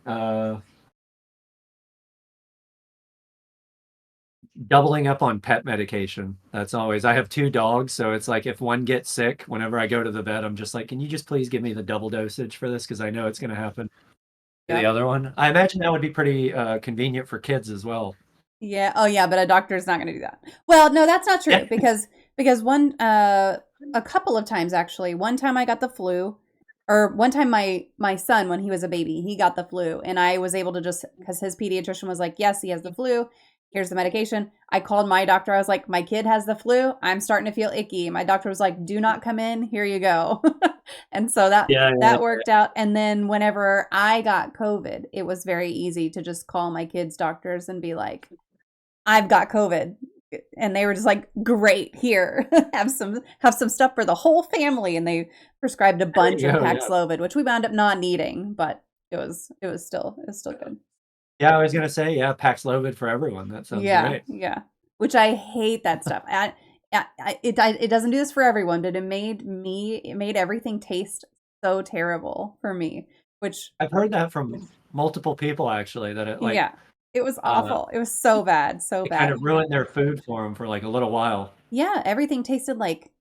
doubling up on pet medication. That's always, I have two dogs, so it's like if one gets sick, whenever I go to the vet, I'm just like, can you just please give me the double dosage for this? Because I know it's going to happen to the Yep. other one. I imagine that would be pretty convenient for kids as well. Yeah. Oh, yeah. But a doctor is not going to do that. Well, no, that's not Yeah. true because one a couple of times actually. One time I got the flu, or one time my son when he was a baby he got the flu, and I was able to just because his pediatrician was like, yes, he has the flu. Here's the medication. I called my doctor. I was like, my kid has the flu. I'm starting to feel icky. My doctor was like, do not come in. Here you go. And so Yeah. that worked out. And then whenever I got COVID, it was very easy to just call my kids' doctors and be like, I've got COVID. And they were just like, great, here, have some stuff for the whole family. And they prescribed a There bunch you of go. Yeah. Paxlovid, which we wound up not needing, but it was still good. Yeah, I was going to say, yeah, Paxlovid for everyone. That sounds Yeah, great. yeah. Which I hate that stuff. It doesn't do this for everyone, but it made everything taste so terrible for me. Which I've heard that from multiple people actually, that it like, yeah, it was uh, awful. It was so bad, so it kind bad. of ruined their food for them for like a little while. Yeah, everything tasted like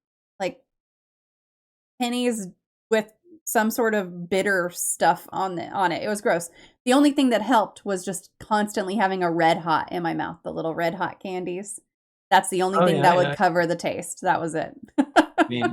pennies with some sort of bitter stuff on it. It was gross. The only thing that helped was just constantly having a red hot in my mouth, the little red hot candies. That's the only Oh thing yeah, that would yeah. cover the taste. That was it. I mean,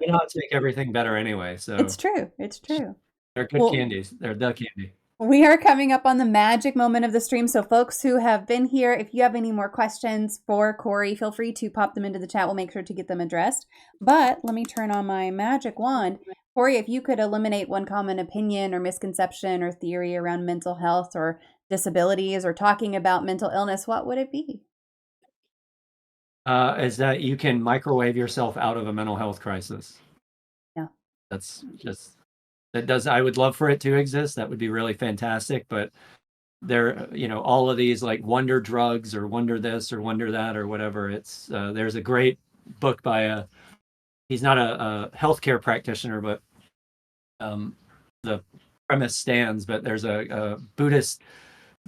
red hots make everything better anyway, It's so true. It's true. they're good Well, candies. They're the candy. we are coming up on the magic moment of the stream. So, folks who have been here, if you have any more questions for Corey, feel free to pop them into the chat. We'll make sure to get them addressed. But let me turn on my magic wand. Corey, if you could eliminate one common opinion or misconception or theory around mental health or disabilities or talking about mental illness, what would it be? Is that you can microwave yourself out of a mental health crisis. Yeah. That's just that does. I would love for it to exist. That would be really fantastic. But there, all of these like wonder drugs or wonder this or wonder that or whatever. It's there's a great book by a. He's not a healthcare practitioner, but the premise stands. But there's a Buddhist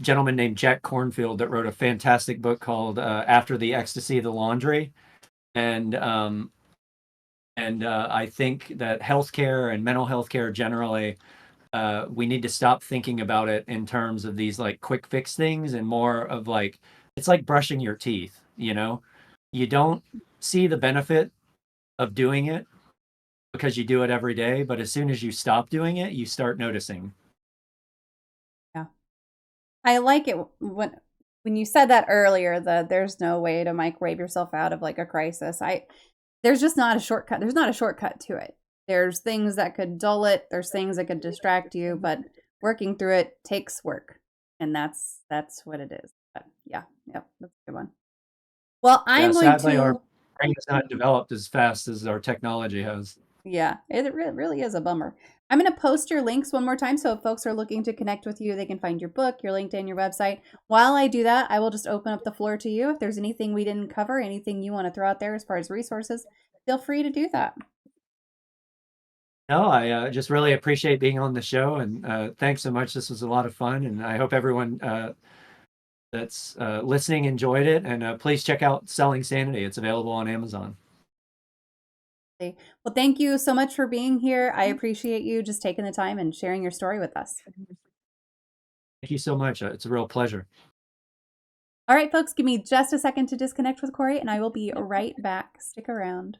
gentleman named Jack Cornfield that wrote a fantastic book called After the Ecstasy, the Laundry, and I think that healthcare and mental health care generally, we need to stop thinking about it in terms of these like quick fix things and more of like it's like brushing your teeth. You don't see the benefit of doing it because you do it every day, but as soon as you stop doing it, you start noticing. Yeah. I like it when you said that earlier, that there's no way to microwave yourself out of like a crisis. There's just not a shortcut. There's not a shortcut to it. There's things that could dull it, there's things that could distract you, but working through it takes work. And that's what it is. But yeah, yep, that's a good one. Well, Yeah, I'm going sadly, our to brain is not developed as fast as our technology has. Yeah, really is a bummer. I'm going to post your links one more time so if folks are looking to connect with you, they can find your book, your LinkedIn, your website. While I do that, I will just open up the floor to you. If there's anything we didn't cover, anything you want to throw out there as far as resources, feel free to do that. No, I just really appreciate being on the show, and thanks so much. This was a lot of fun, and I hope everyone that's listening enjoyed it. And please check out Selling Sanity. It's available on Amazon. Well, thank you so much for being here. I appreciate you just taking the time and sharing your story with us. Thank you so much. It's a real pleasure. All right, folks, give me just a second to disconnect with Corey, and I will be right back. Stick around.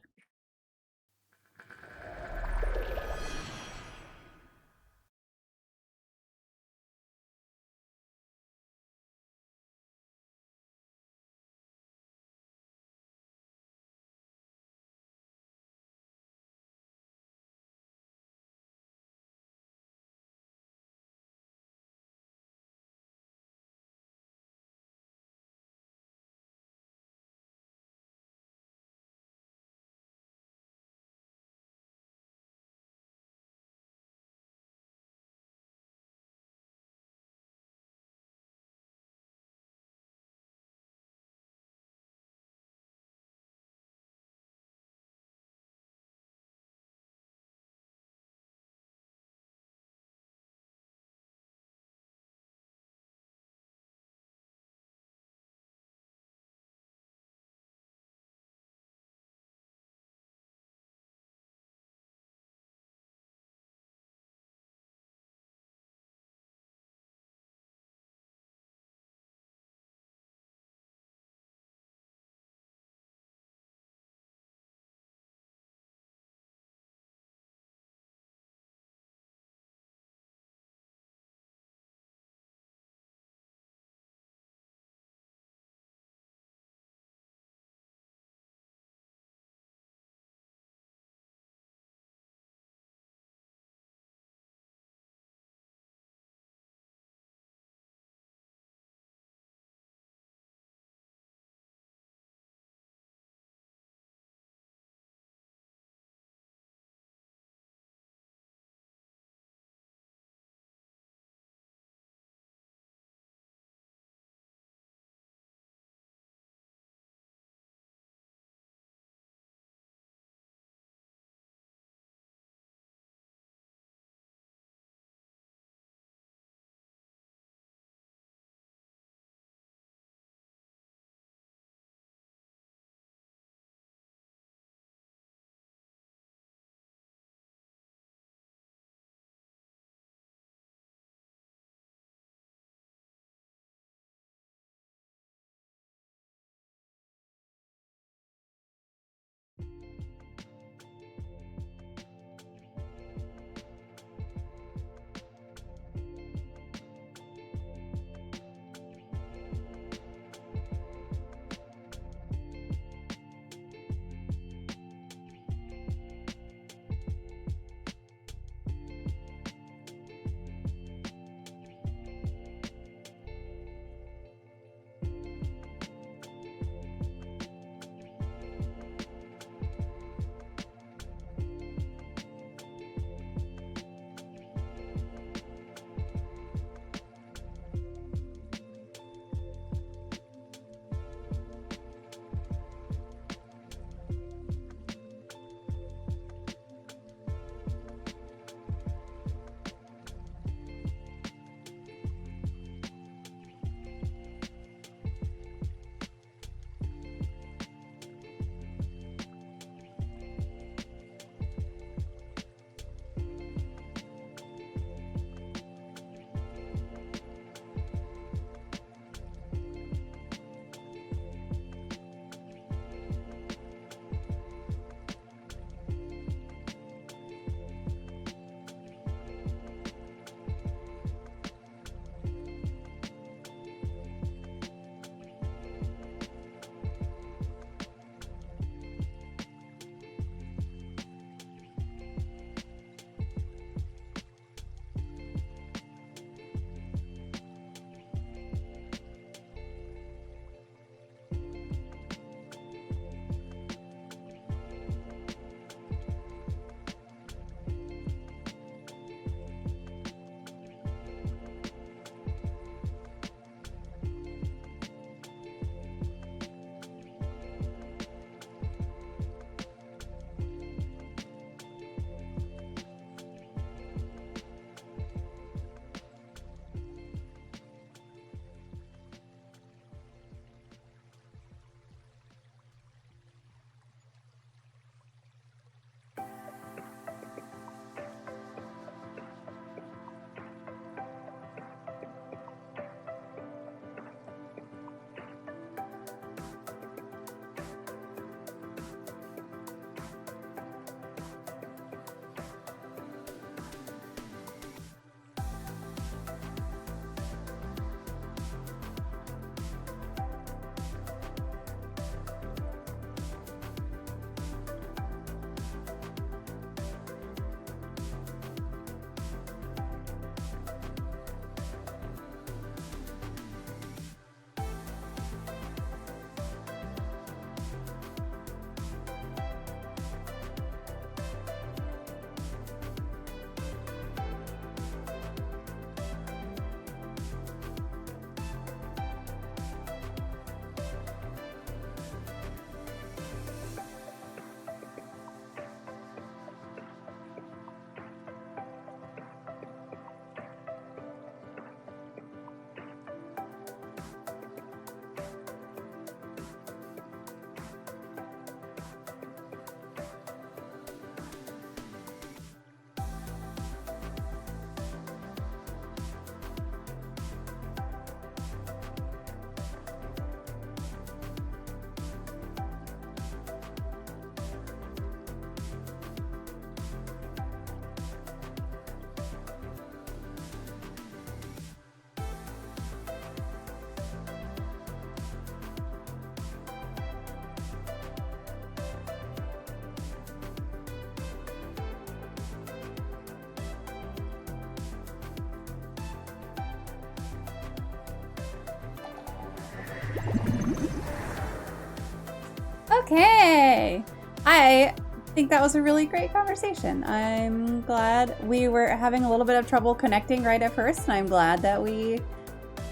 Okay. I think that was a really great conversation. I'm glad we were having a little bit of trouble connecting right at first, and I'm glad that we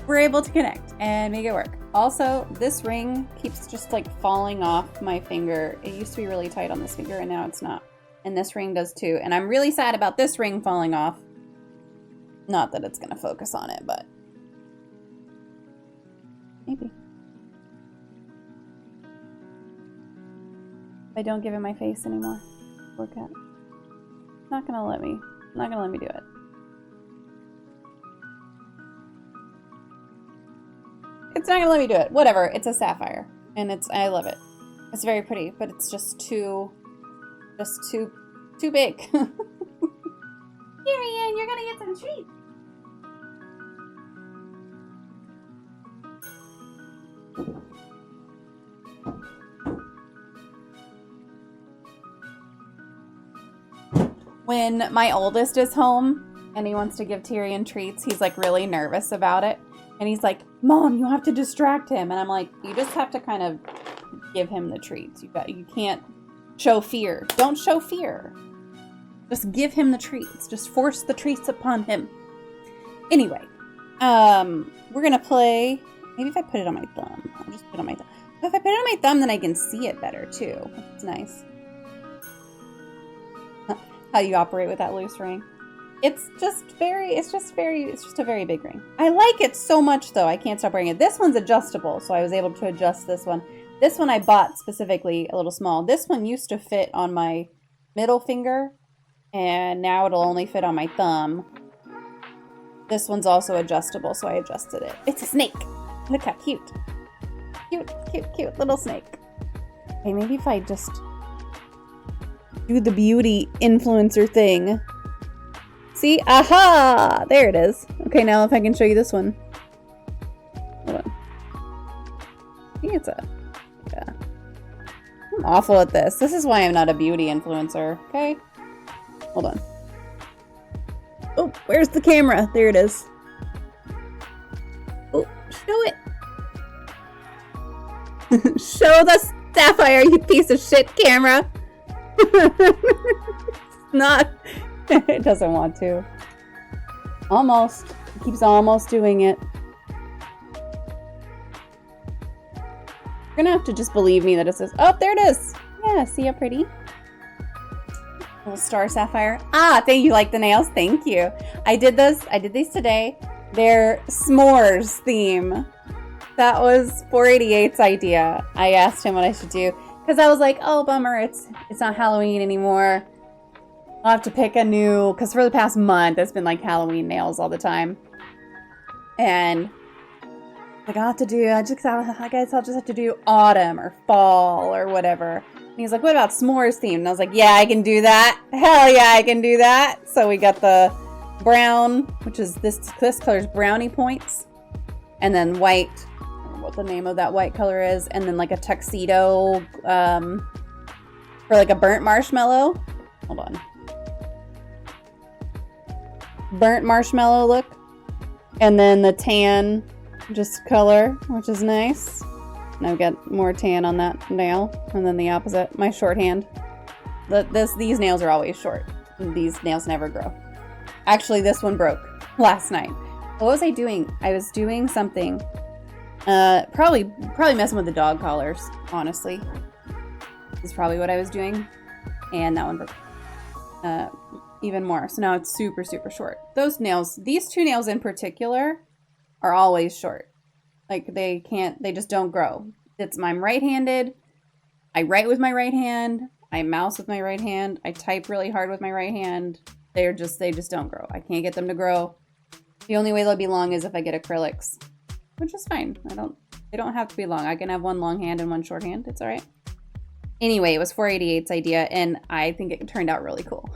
were able to connect and make it work. Also, this ring keeps just like falling off my finger. It used to be really tight on this finger, and now it's not. And this ring does too. And I'm really sad about this ring falling off. Not that it's gonna focus on it, but maybe. If I don't give it my face anymore. Poor cat. It's not gonna let me. Not gonna let me do it. It's not gonna let me do it. Whatever. It's a sapphire, and I love it. It's very pretty, but it's just too big. Here, Ian, you're gonna get some treats. When my oldest is home and he wants to give Tyrion treats, he's like really nervous about it. And he's like, Mom, you have to distract him. And I'm like, you just have to kind of give him the treats. You can't show fear. Don't show fear. Just give him the treats. Just force the treats upon him. Anyway, we're gonna play. Maybe if I put it on my thumb. I'll just put it on my thumb. If I put it on my thumb, then I can see it better too. It's nice. How you operate with that loose ring. It's just a very big ring. I like it so much though, I can't stop wearing it. This one's adjustable, so I was able to adjust this one. This one I bought specifically a little small. This one used to fit on my middle finger, and now it'll only fit on my thumb. This one's also adjustable, so I adjusted it. It's a snake. Look how cute. Cute little snake. Okay, maybe if I just do the beauty influencer thing. See? Aha! There it is. Okay, now if I can show you this one. Hold on. I think it's yeah. I'm awful at this. This is why I'm not a beauty influencer, okay? Hold on. Oh, where's the camera? There it is. Oh, show it. Show the sapphire, you piece of shit, camera. It's not. It doesn't want to. Almost. It keeps almost doing it. You're gonna have to just believe me that it says, oh, there it is. Yeah, see how pretty? Little star sapphire. Ah, thank you. Like the nails? Thank you. I did these today. They're s'mores theme. That was 488's idea. I asked him what I should do. Because I was like, oh, bummer, it's not Halloween anymore. I'll have to pick a new, because for the past month, it's been like Halloween nails all the time. And like, I guess I'll just have to do autumn or fall or whatever. And he's like, what about s'mores themed? And I was like, yeah, I can do that. Hell yeah, I can do that. So we got the brown, which is this color's brownie points. And then white, I don't know what the name of that white color is. And then like a tuxedo for like a burnt marshmallow. Hold on. Burnt marshmallow look. And then the tan just color, which is nice. And I've got more tan on that nail. And then the opposite, my shorthand. These nails are always short. These nails never grow. Actually, this one broke last night. What was I doing? I was doing something. Probably messing with the dog collars, honestly. Is probably what I was doing. And that one broke. Even more. So now it's super, super short. These two nails in particular are always short. Like they just don't grow. I'm right-handed. I write with my right hand. I mouse with my right hand. I type really hard with my right hand. They just don't grow. I can't get them to grow. The only way they'll be long is if I get acrylics, which is fine. They don't have to be long. I can have one long hand and one short hand. It's all right. Anyway, it was 488's idea, and I think it turned out really cool.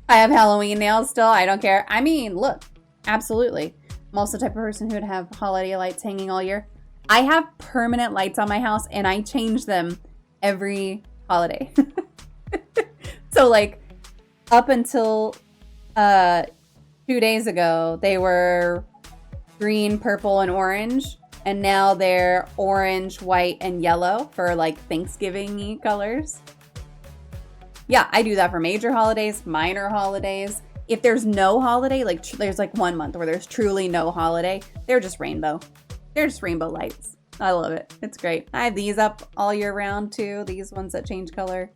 I have Halloween nails still. I don't care. I mean, look, absolutely. I'm also the type of person who would have holiday lights hanging all year. I have permanent lights on my house, and I change them every holiday. So, like, up until 2 days ago, they were green, purple, and orange. And now they're orange, white, and yellow for like Thanksgiving-y colors. Yeah, I do that for major holidays, minor holidays. If there's no holiday, like there's like 1 month where there's truly no holiday, they're just rainbow. They're just rainbow lights. I love it. It's great. I have these up all year round too. These ones that change color,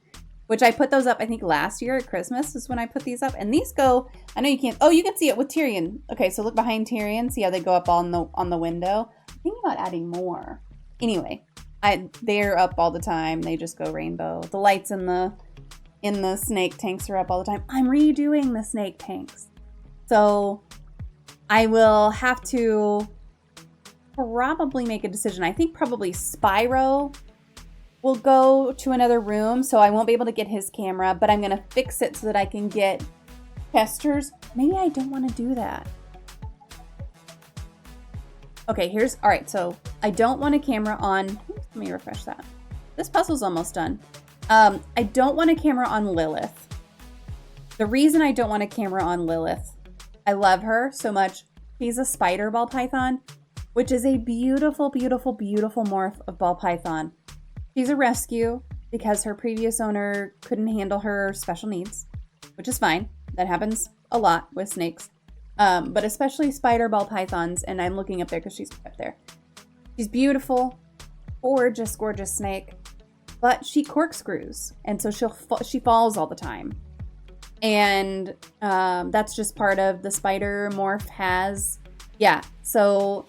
which I put those up, I think last year at Christmas is when I put these up. And these go, I know you can't, oh, you can see it with Tyrion. Okay, so look behind Tyrion. See how they go up on the window? I'm thinking about adding more. Anyway, they're up all the time. They just go rainbow. The lights in the snake tanks are up all the time. I'm redoing the snake tanks. So I will have to probably make a decision. I think probably Spyro will go to another room, so I won't be able to get his camera, but I'm going to fix it so that I can get Chester's. Maybe I don't want to do that. Okay, all right, so I don't want a camera on, let me refresh that. This puzzle's almost done. I don't want a camera on Lilith. The reason I don't want a camera on Lilith, I love her so much. She's a spider ball python, which is a beautiful, beautiful, beautiful morph of ball python. She's a rescue because her previous owner couldn't handle her special needs, which is fine. That happens a lot with snakes, but especially spider ball pythons. And I'm looking up there because she's up there. She's beautiful, gorgeous, gorgeous snake, but she corkscrews, and so she falls all the time. And that's just part of the spider morph has. Yeah, so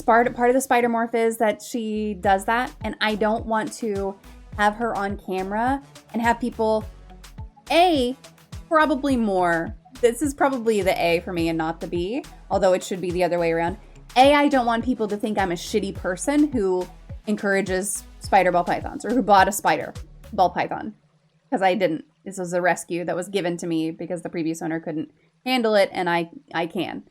part of the spider morph is that she does that, and I don't want to have her on camera and have people, probably more. This is probably the A for me and not the B, although it should be the other way around. I don't want people to think I'm a shitty person who encourages spider ball pythons or who bought a spider ball python, because I didn't. This was a rescue that was given to me because the previous owner couldn't handle it, and I can.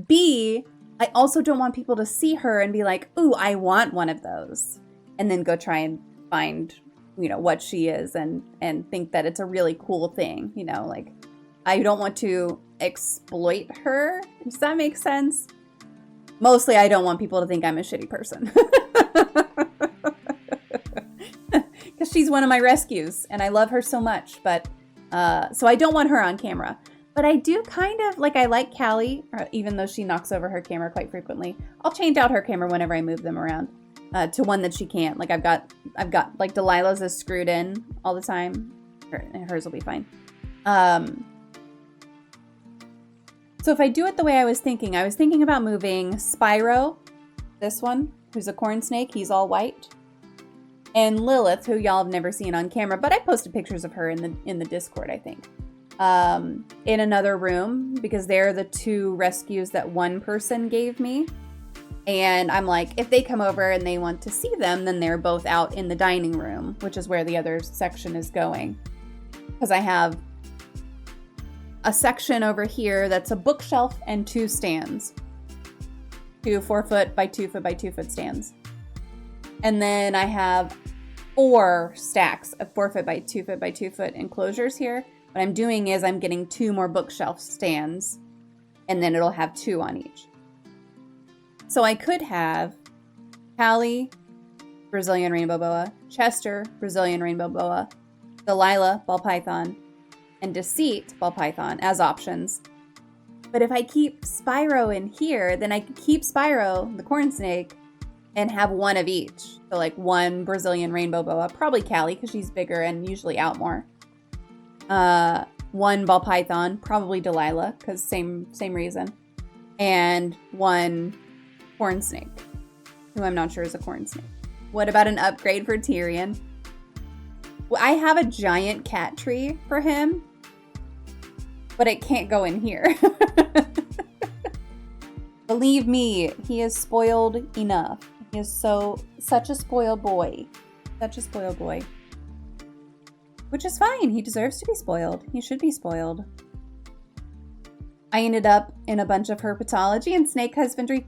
B, I also don't want people to see her and be like, ooh, I want one of those, and then go try and find, what she is and think that it's a really cool thing, like I don't want to exploit her. Does that make sense? Mostly I don't want people to think I'm a shitty person. Because she's one of my rescues and I love her so much, but so I don't want her on camera. But I do kind of, I like Callie, even though she knocks over her camera quite frequently. I'll change out her camera whenever I move them around to one that she can't. I've got Delilah's is screwed in all the time. Hers will be fine. So if I do it the way I was thinking about moving Spyro, this one, who's a corn snake, he's all white, and Lilith, who y'all have never seen on camera, but I posted pictures of her in the Discord, I think. In another room, because they're the two rescues that one person gave me. And I'm like, if they come over and they want to see them, then they're both out in the dining room, which is where the other section is going. Because I have a section over here that's a bookshelf and 2 stands. 2 4-foot by 2-foot by 2-foot stands. And then I have 4 stacks of 4-foot by 2-foot by 2-foot enclosures here. What I'm doing is I'm getting 2 more bookshelf stands, and then it'll have 2 on each. So I could have Callie, Brazilian rainbow boa, Chester, Brazilian rainbow boa, Delilah, ball python, and Deceit, ball python, as options. But if I keep Spyro in here, then I could keep Spyro, the corn snake, and have 1 of each. So 1 Brazilian rainbow boa, probably Callie, because she's bigger and usually out more. 1 ball python, probably Delilah, because same reason. And 1 corn snake, who I'm not sure is a corn snake. What about an upgrade for Tyrion? Well, I have a giant cat tree for him, but it can't go in here. Believe me, he is spoiled enough. He is such a spoiled boy. Such a spoiled boy. Which is fine. He deserves to be spoiled. He should be spoiled. I ended up in a bunch of herpetology and snake husbandry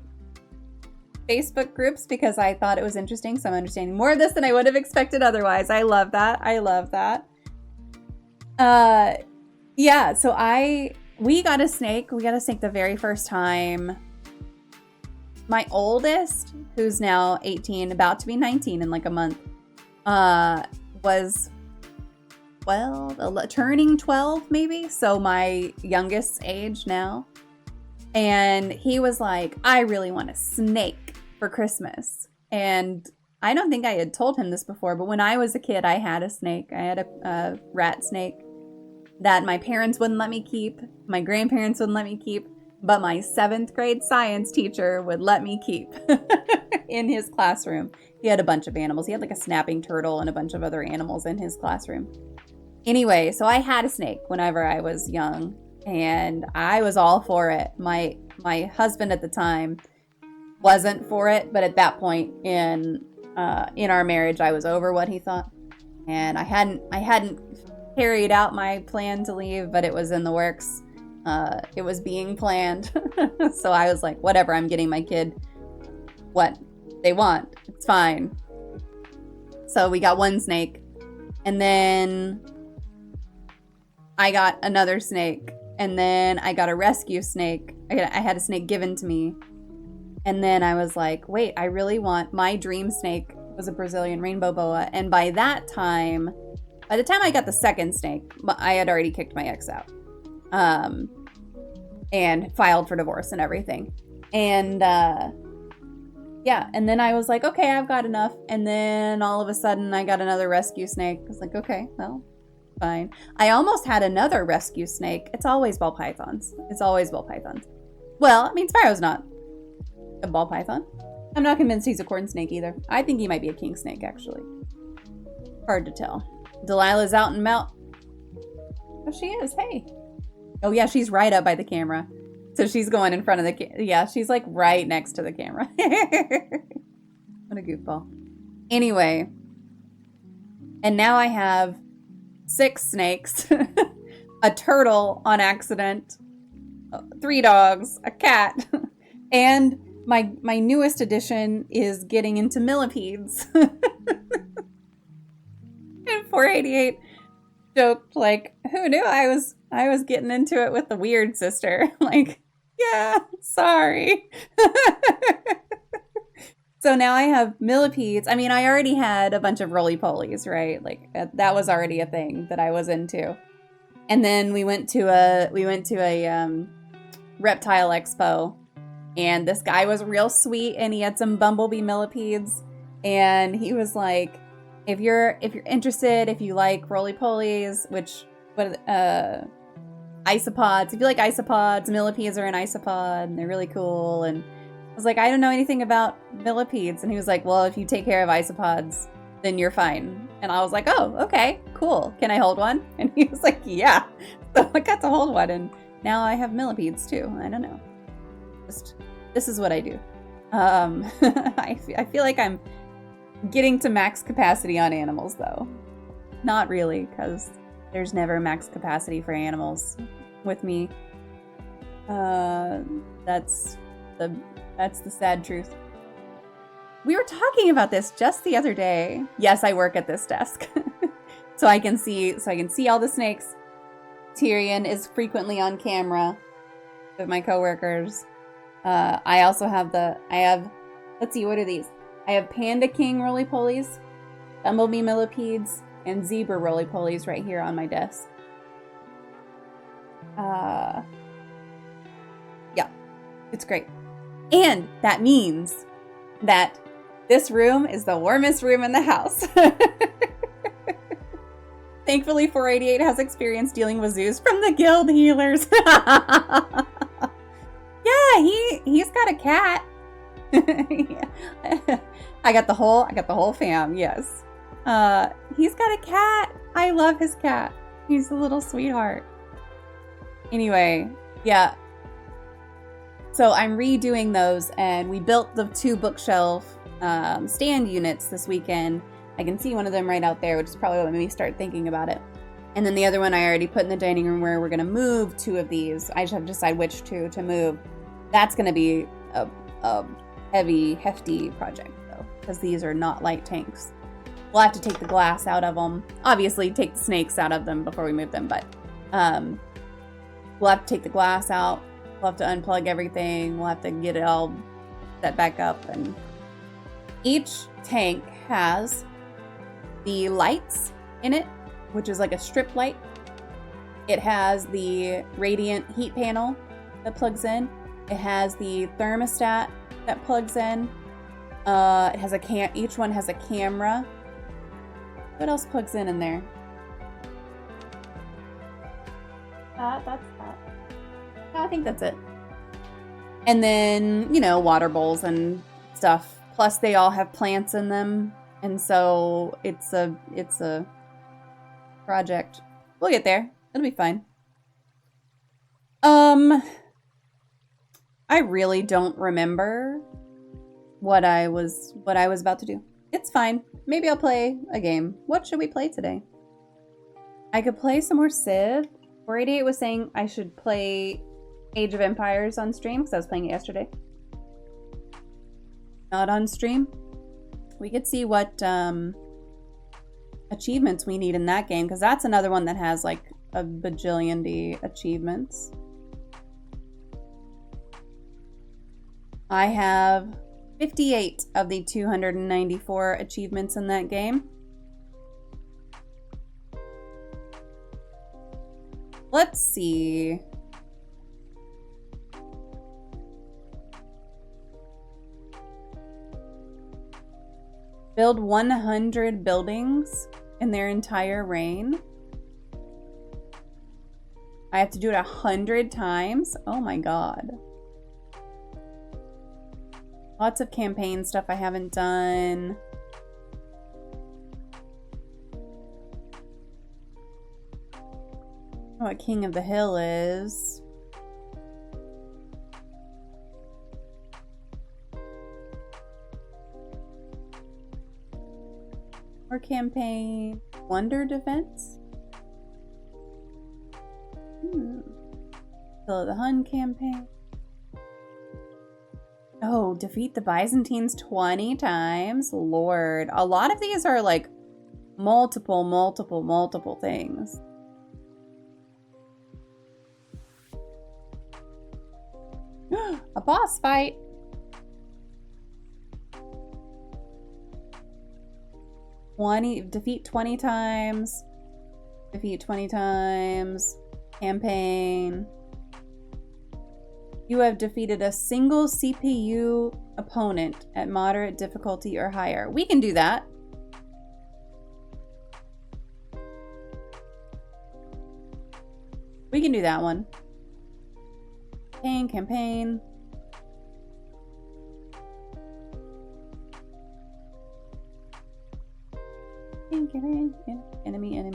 Facebook groups because I thought it was interesting. So I'm understanding more of this than I would have expected otherwise. I love that. I love that. Yeah, so we got a snake. We got a snake the very first time. my oldest, who's now 18, about to be 19 in like a month, was 12, turning 12 maybe. So my youngest age now. And he was like, I really want a snake for Christmas. And I don't think I had told him this before, but when I was a kid, I had a snake. I had a rat snake that my parents wouldn't let me keep. My grandparents wouldn't let me keep. But my 7th grade science teacher would let me keep in his classroom. He had a bunch of animals. He had like a snapping turtle and a bunch of other animals in his classroom. Anyway, so I had a snake whenever I was young, and I was all for it. My husband at the time wasn't for it, but at that point in our marriage, I was over what he thought, and I hadn't carried out my plan to leave, but it was in the works. It was being planned. So I was like, whatever, I'm getting my kid what they want. It's fine. So we got one snake, and then I got another snake, and then I got a rescue snake. I had a snake given to me. And then I was like, wait, I really want, my dream snake was a Brazilian rainbow boa. And by the time I got the second snake, I had already kicked my ex out. And filed for divorce and everything. And yeah, and then I was like, okay, I've got enough. And then all of a sudden I got another rescue snake. I was like, okay, well, fine. I almost had another rescue snake. It's always ball pythons. Well, I mean, Spyro's not a ball python. I'm not convinced he's a corn snake either. I think he might be a king snake, actually. Hard to tell. Delilah's out and mount. Oh, she is. Hey. Oh, yeah, she's right up by the camera. So she's going in front of the yeah, she's like right next to the camera. What a goofball. Anyway. And now I have 6 snakes, a turtle on accident, 3 dogs, a cat, and my newest addition is getting into millipedes. And 488 joked like, who knew I was getting into it with the weird sister? Like, yeah, sorry. So now I have millipedes. I mean, I already had a bunch of roly-polies, right? Like that was already a thing that I was into. And then we went to a reptile expo, and this guy was real sweet, and he had some bumblebee millipedes, and he was like, if you're interested, if you like roly-polies, isopods, if you like isopods, millipedes are an isopod, and they're really cool. And I was like, I don't know anything about millipedes. And he was like, well, if you take care of isopods, then you're fine. And I was like, oh, okay, cool. Can I hold one? And he was like, yeah. So I got to hold one, and now I have millipedes too. I don't know. This is what I do. I feel like I'm getting to max capacity on animals, though. Not really, because there's never max capacity for animals with me. That's the sad truth. We were talking about this just the other day. Yes, I work at this desk. so I can see all the snakes. Tyrion is frequently on camera with my coworkers. I also have let's see, what are these? I have Panda King roly-polies, Bumblebee millipedes, and Zebra roly-polies right here on my desk. Yeah, it's great. And that means that this room is the warmest room in the house. Thankfully, 488 has experience dealing with zoos from the guild healers. Yeah, he's got a cat. Yeah. I got the whole fam. Yes. He's got a cat. I love his cat. He's a little sweetheart. Anyway, yeah. So I'm redoing those, and we built the 2 bookshelf stand units this weekend. I can see one of them right out there, which is probably what made me start thinking about it. And then the other one I already put in the dining room, where we're going to move 2 of these. I just have to decide which 2 to move. That's going to be a hefty project, though, because these are not light tanks. We'll have to take the glass out of them. Obviously, take the snakes out of them before we move them, but we'll have to take the glass out. We'll have to unplug everything. We'll have to get it all set back up. And each tank has the lights in it, which is like a strip light. It has the radiant heat panel that plugs in. It has the thermostat that plugs in. It has each one has a camera. What else plugs in there? That's that. I think that's it. And then, you know, water bowls and stuff. Plus they all have plants in them. And so it's a project. We'll get there. It'll be fine. I really don't remember what I was about to do. It's fine. Maybe I'll play a game. What should we play today? I could play some more Civ. 488 was saying I should play Age of Empires on stream because I was playing it yesterday. Not on stream. We could see what achievements we need in that game because that's another one that has like a bajillion achievements. I have 58 of the 294 achievements in that game. Let's see. Build 100 buildings in their entire reign. I have to do it 100 times. Oh my god. Lots of campaign stuff I haven't done. What King of the Hill is. Or campaign. Wonder Defense? Still the Hun campaign. Oh, defeat the Byzantines 20 times. Lord. A lot of these are like multiple things. A boss fight. Defeat 20 times. Defeat 20 times. Campaign. You have defeated a single CPU opponent at moderate difficulty or higher. We can do that. We can do that one. Campaign. Enemy.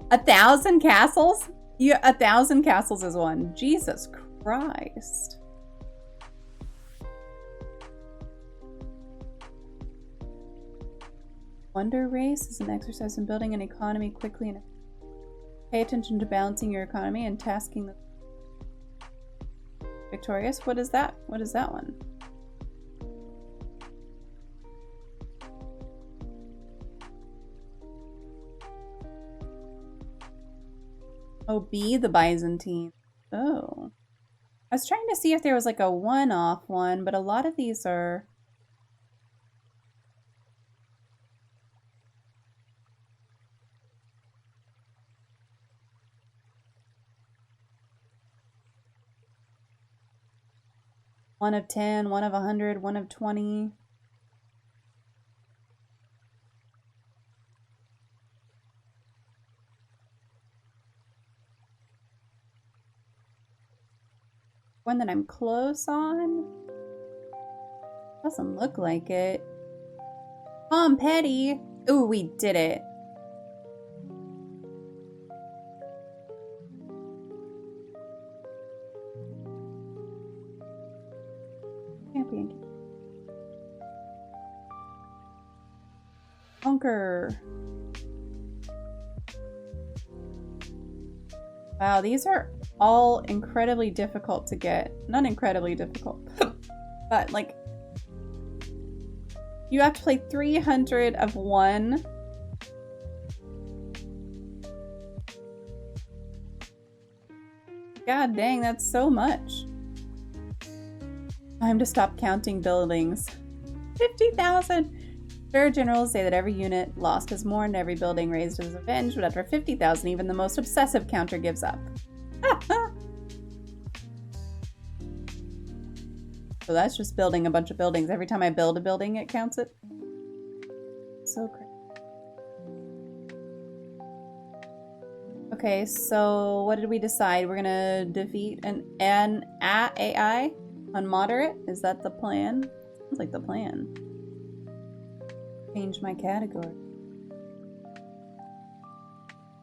1,000 castles? Yeah, 1,000 castles is one. Jesus Christ. Wonder Race is an exercise in building an economy quickly and pay attention to balancing your economy and tasking the victorious. What is that? What is that one? Oh, be the Byzantine. Oh. I was trying to see if there was like a one-off one, but a lot of these are... One of 10, one of 100, one of 20. One that I'm close on? Doesn't look like it. Tom Petty. Ooh, we did it. Champion. Bunker. Wow, these are all incredibly difficult to get. Not incredibly difficult, but like you have to play 300 of one. God dang, that's so much. Time to stop counting buildings. 50,000! Fair generals say that every unit lost is mourned, every building raised is avenged, but after 50,000, even the most obsessive counter gives up. So that's just building a bunch of buildings. Every time I build a building, it counts it. So crazy. Okay, so what did we decide? We're gonna defeat an AI on moderate? Is that the plan? Sounds like the plan. Change my category.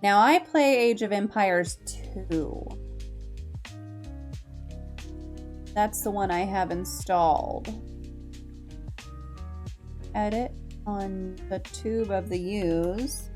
Now I play Age of Empires 2. That's the one I have installed. Edit on the tube of the use.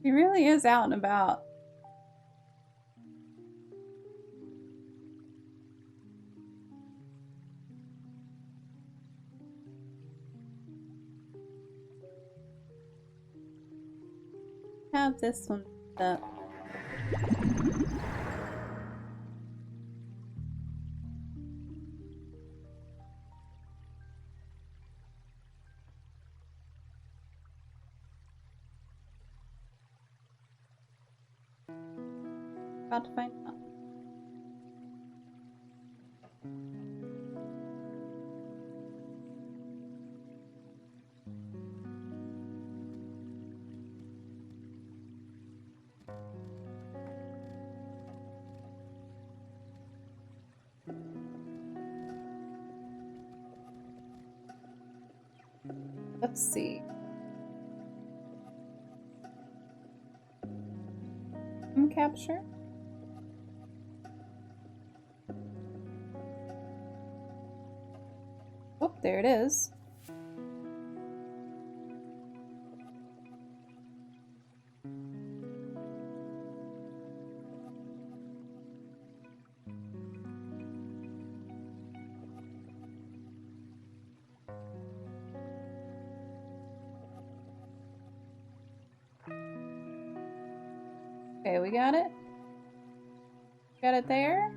He really is out and about. Have this one up. About to find out. Let's see. Capture. Oh, there it is. Okay, we got it. Got it there.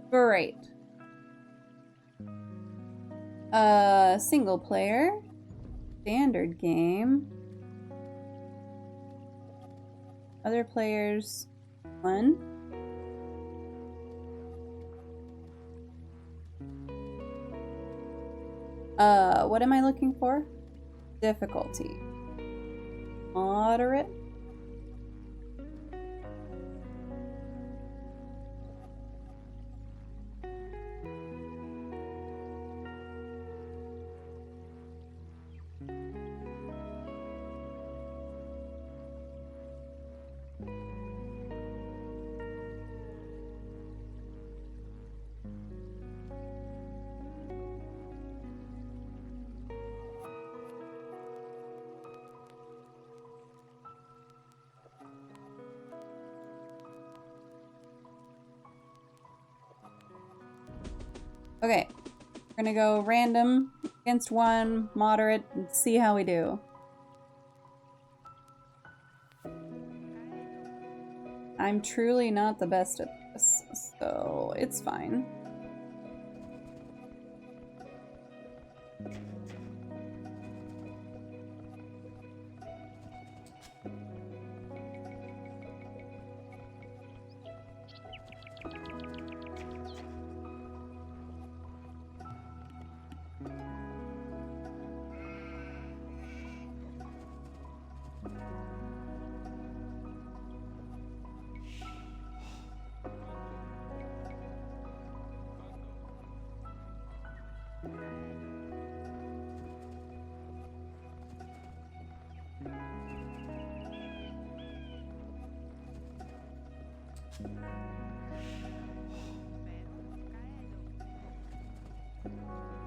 Great. Single player. Standard game. Other players. 1. What am I looking for? Difficulty. Moderate. Okay, we're gonna go random against 1, moderate, and see how we do. I'm truly not the best at this, so it's fine.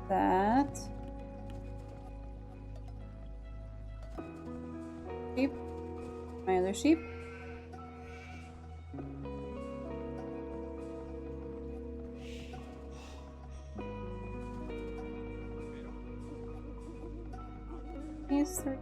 That. Sheep. My other sheep. These 3.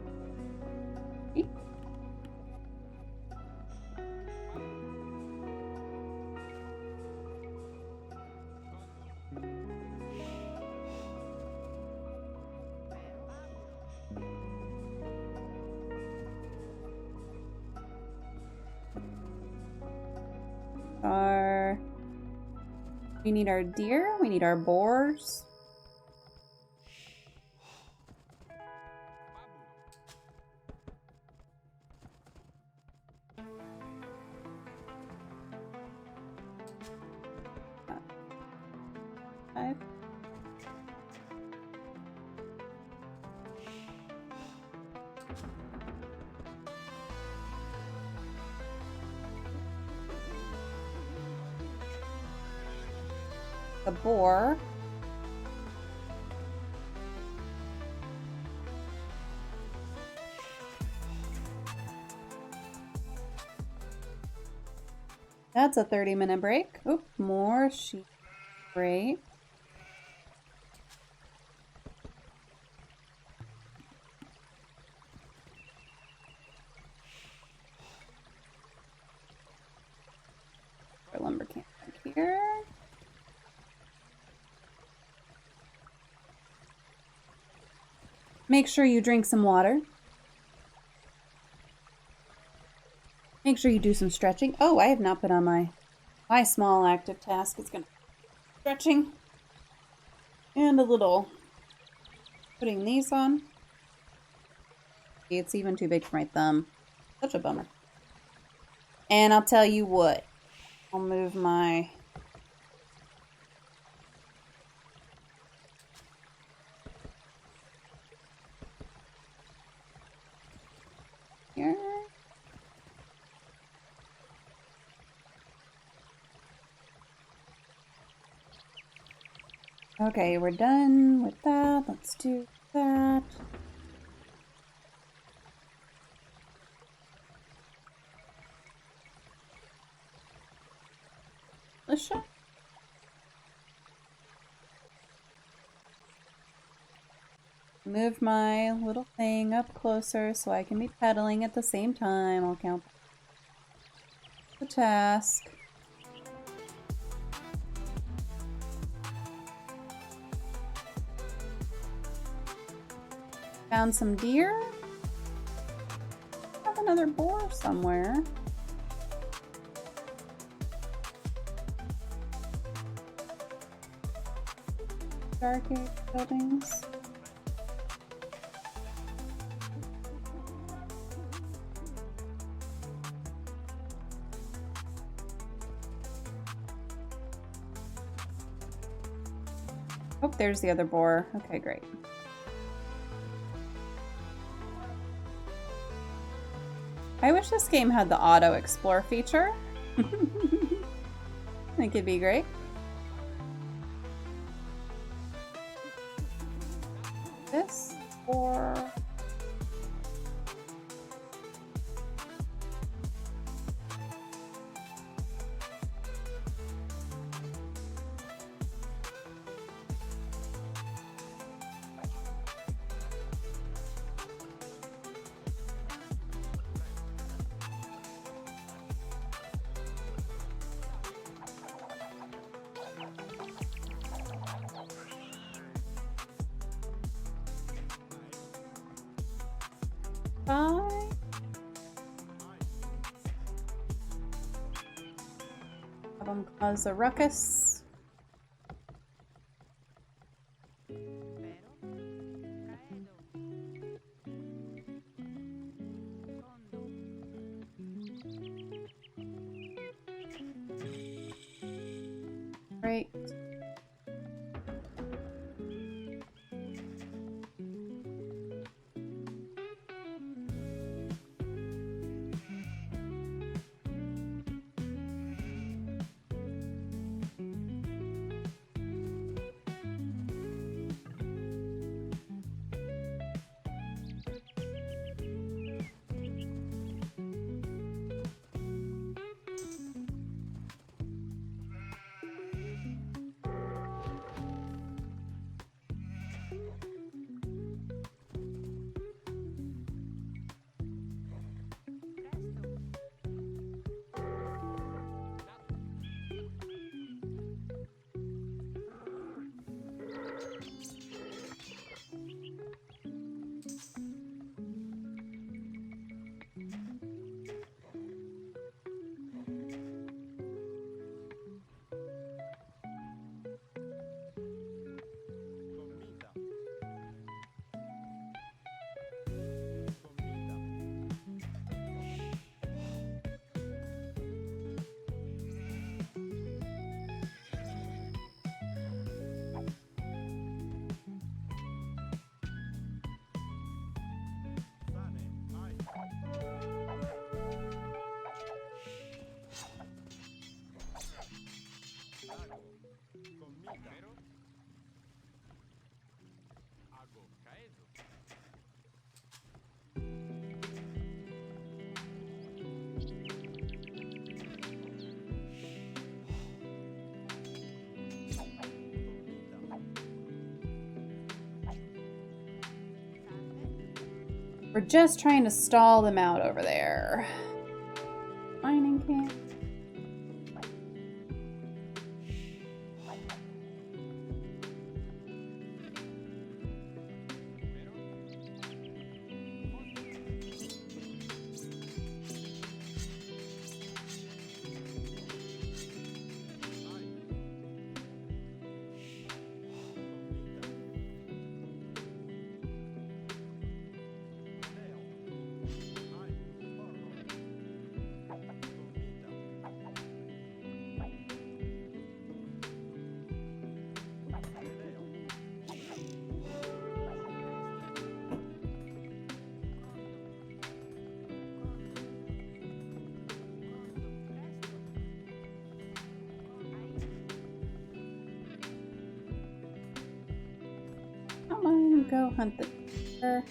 We need our deer, we need our boars. Five. The boar. That's a 30-minute break. Oop, more sheep. Great. Our lumber camp back here. Make sure you drink some water. Make sure you do some stretching. Oh, I have not put on my small active task. It's gonna stretching and a little putting these on. It's even too big for my thumb. Such a bummer. And I'll tell you what. I'll move my here. Okay, we're done with that. Let's do that. Let's show. Move my little thing up closer so I can be pedaling at the same time. I'll count the task. Found some deer. Have another boar somewhere. Dark age buildings. Oh, there's the other boar. Okay, great. I wish this game had the auto explore feature. I think it'd be great. This or five. Have them cause a ruckus. Great. We're just trying to stall them out over there. Mining camp. Come on, go hunt the deer.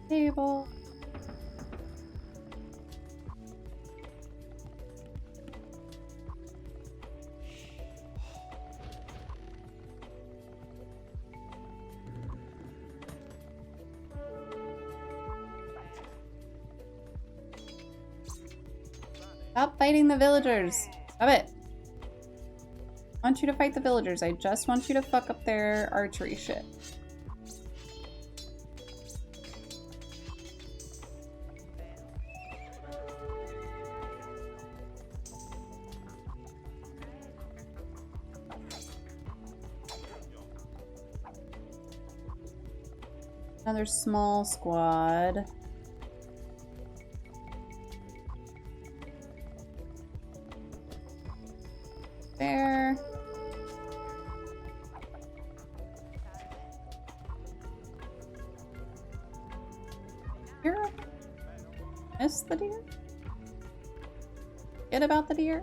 Table. Stop fighting the villagers. Stop it. I want you to fight the villagers. I just want you to fuck up their archery shit. Another small squad. There. Here. Miss the deer? Forget about the deer?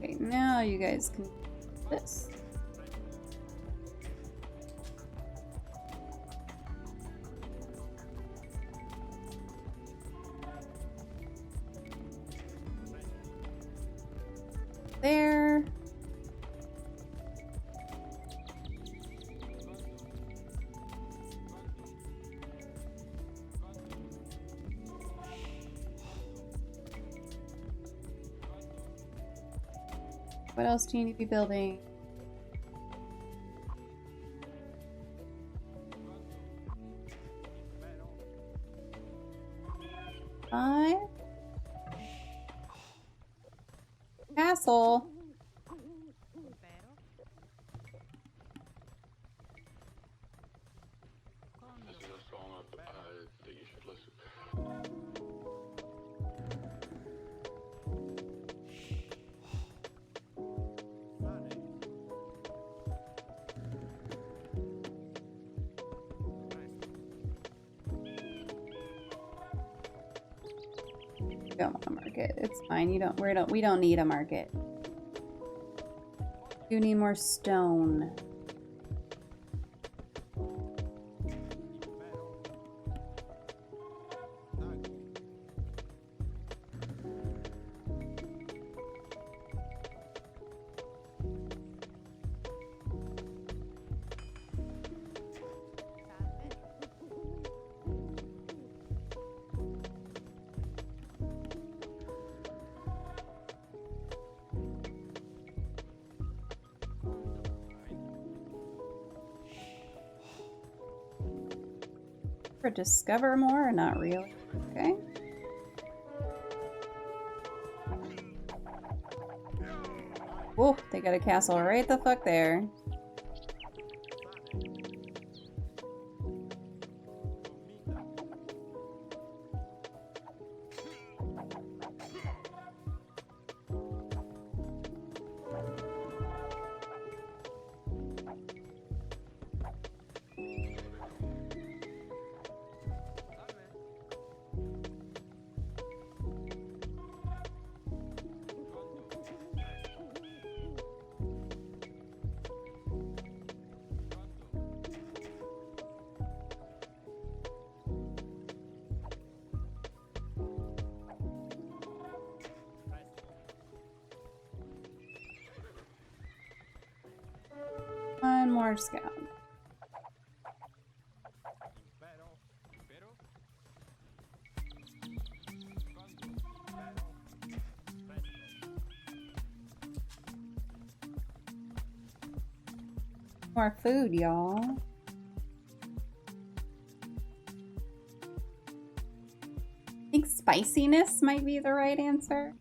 Okay, now you guys can do this. There. What else do you need to be building? Five. Castle. We don't want a market. It's fine. We don't need a market. You need more stone. For discover more or not really? Okay. Oh, they got a castle right the fuck there. One more scout. More food, y'all. I think spiciness might be the right answer.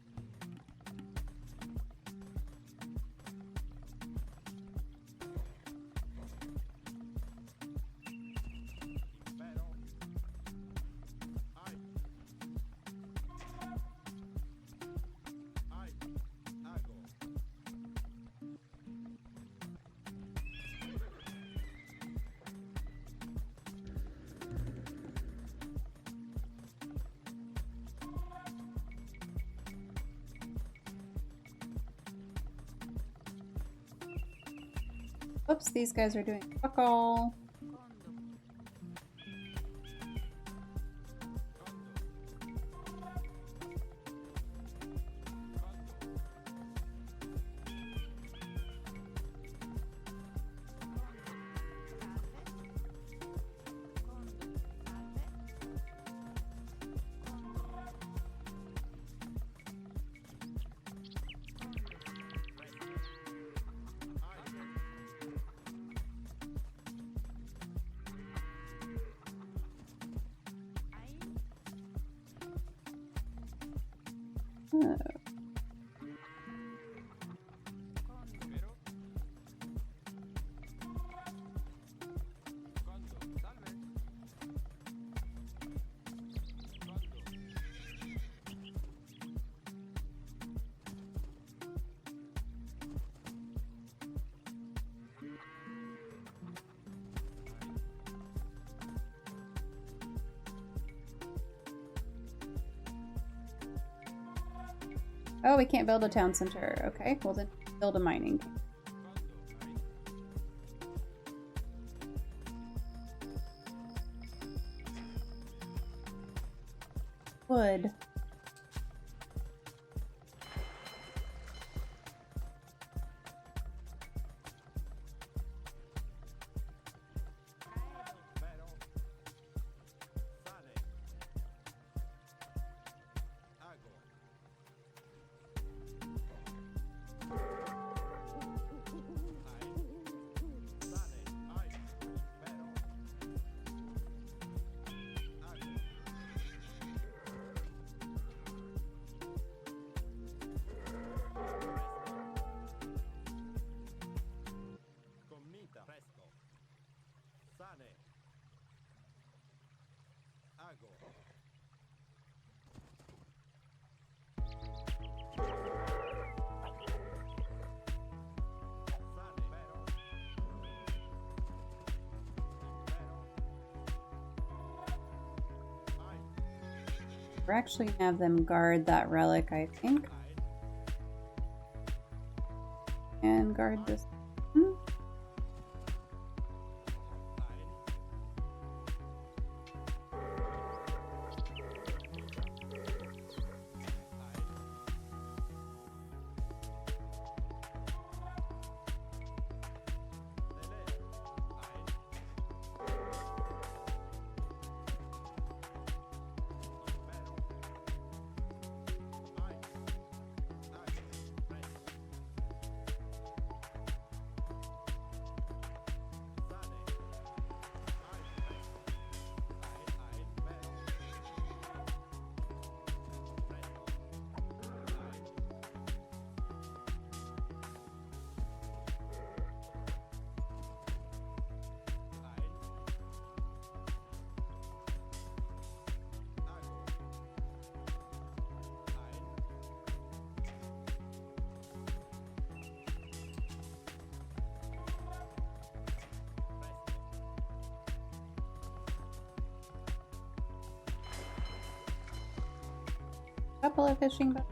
Oops, these guys are doing fuck all. Oh. Oh, we can't build a town center. Okay, well then build a mining. Wood. We're actually gonna have them guard that relic, I think. And guard this. Couple of fishing boats.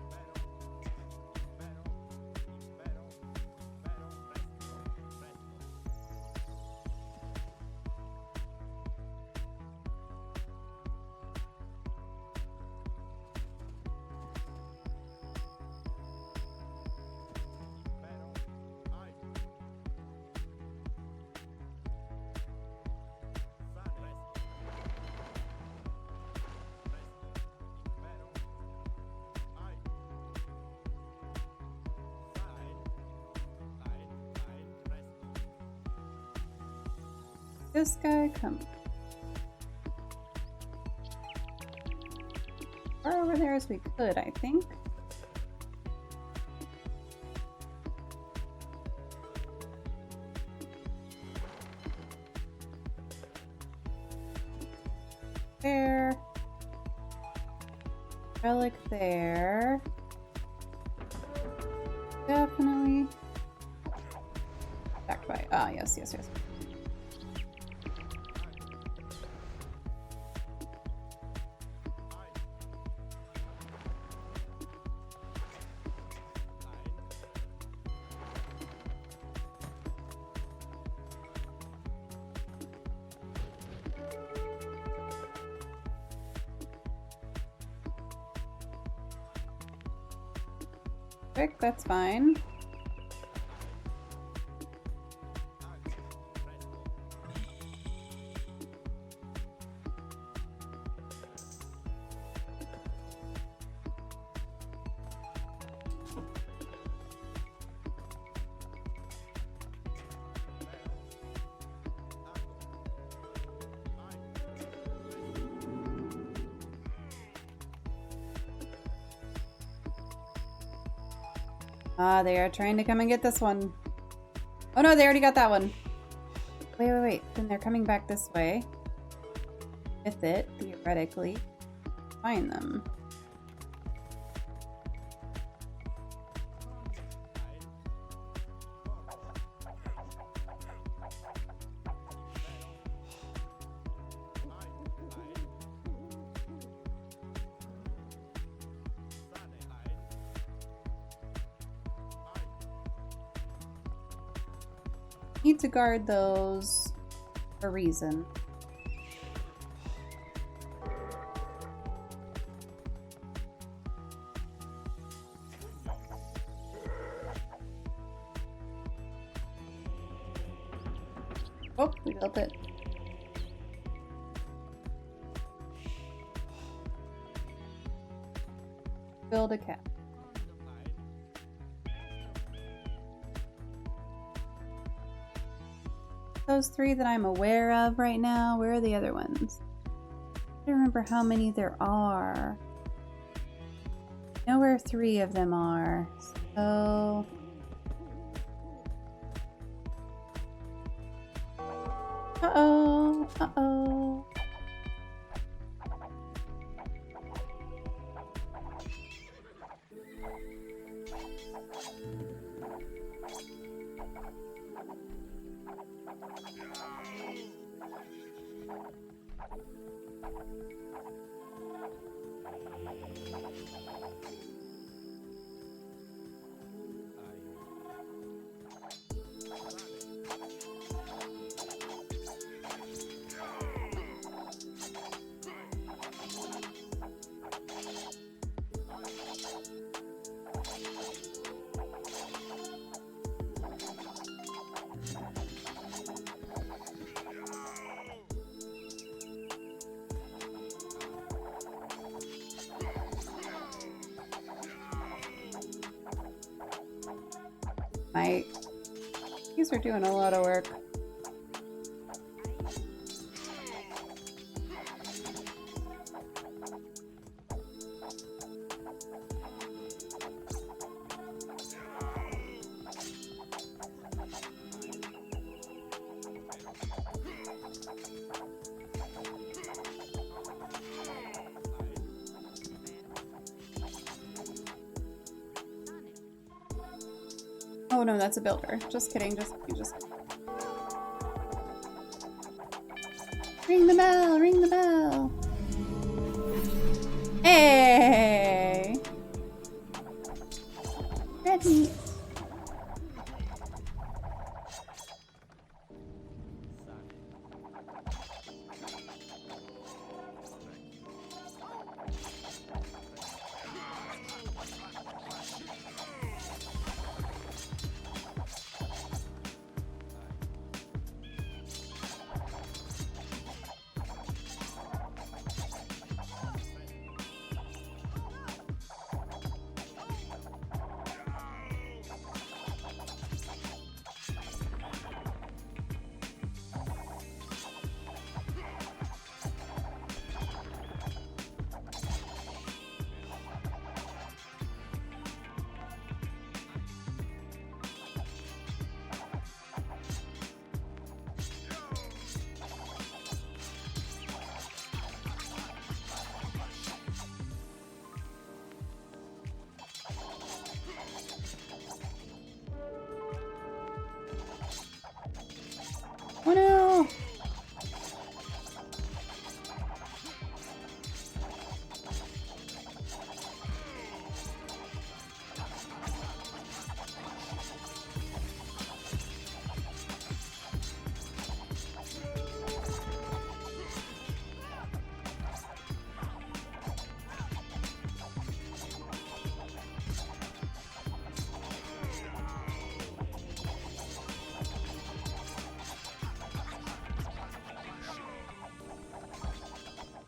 This guy come far over there as we could, I think. There. Relic there. Definitely. Backed by. Ah, yes, yes, yes. That's fine. Ah, they are trying to come and get this one. Oh no, they already got that one. Wait, wait, wait. Then they're coming back this way. With it, theoretically. Find them. Need to guard those for a reason. Oh, we built it. Build a cap. Those three that I'm aware of right now. Where are the other ones? I don't remember how many there are. I know where three of them are. So uh-oh, uh-oh. These are doing a lot of work. Oh no, that's a builder. Just kidding, just ring the bell, ring the bell. Hey!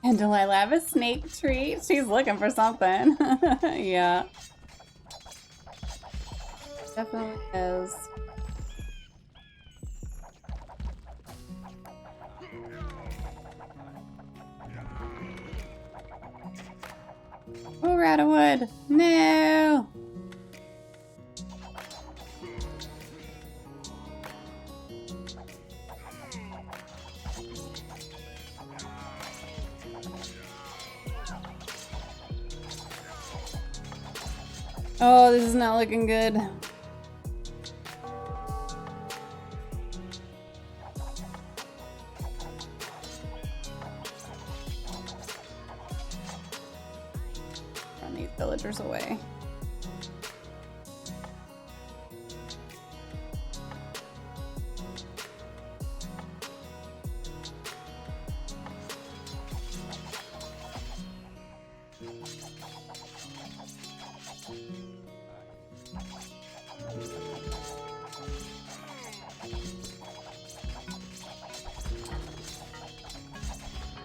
And Delilah have a snake treat. She's looking for something. Yeah. Definitely is. Oh, we're out of wood. No. Oh, this is not looking good. Run these villagers away.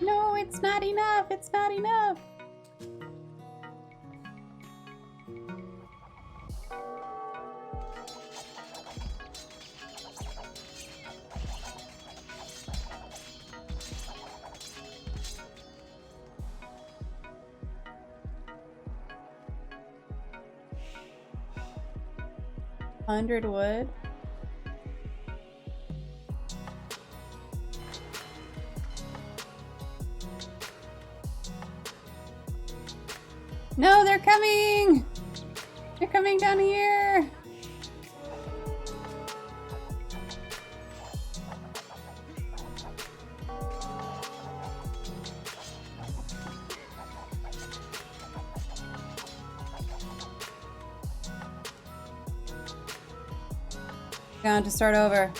No, it's not enough. It's not enough. $100 wood. No, they're coming! They're coming down here! Going to start over.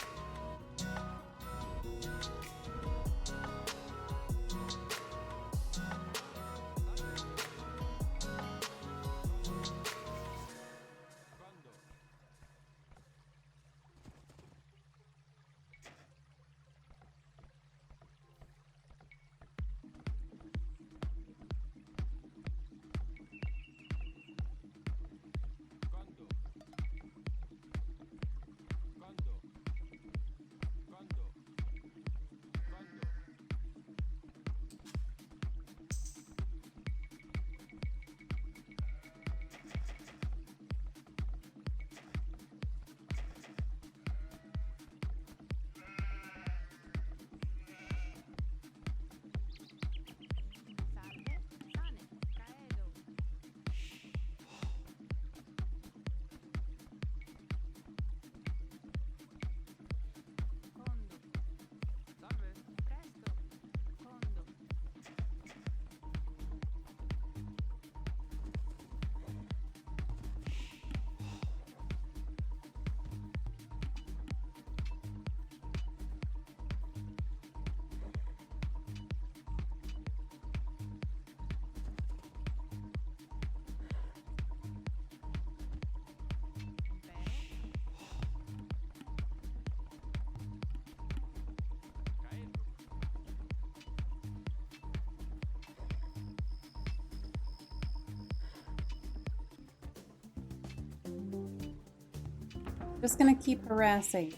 Just gonna keep harassing.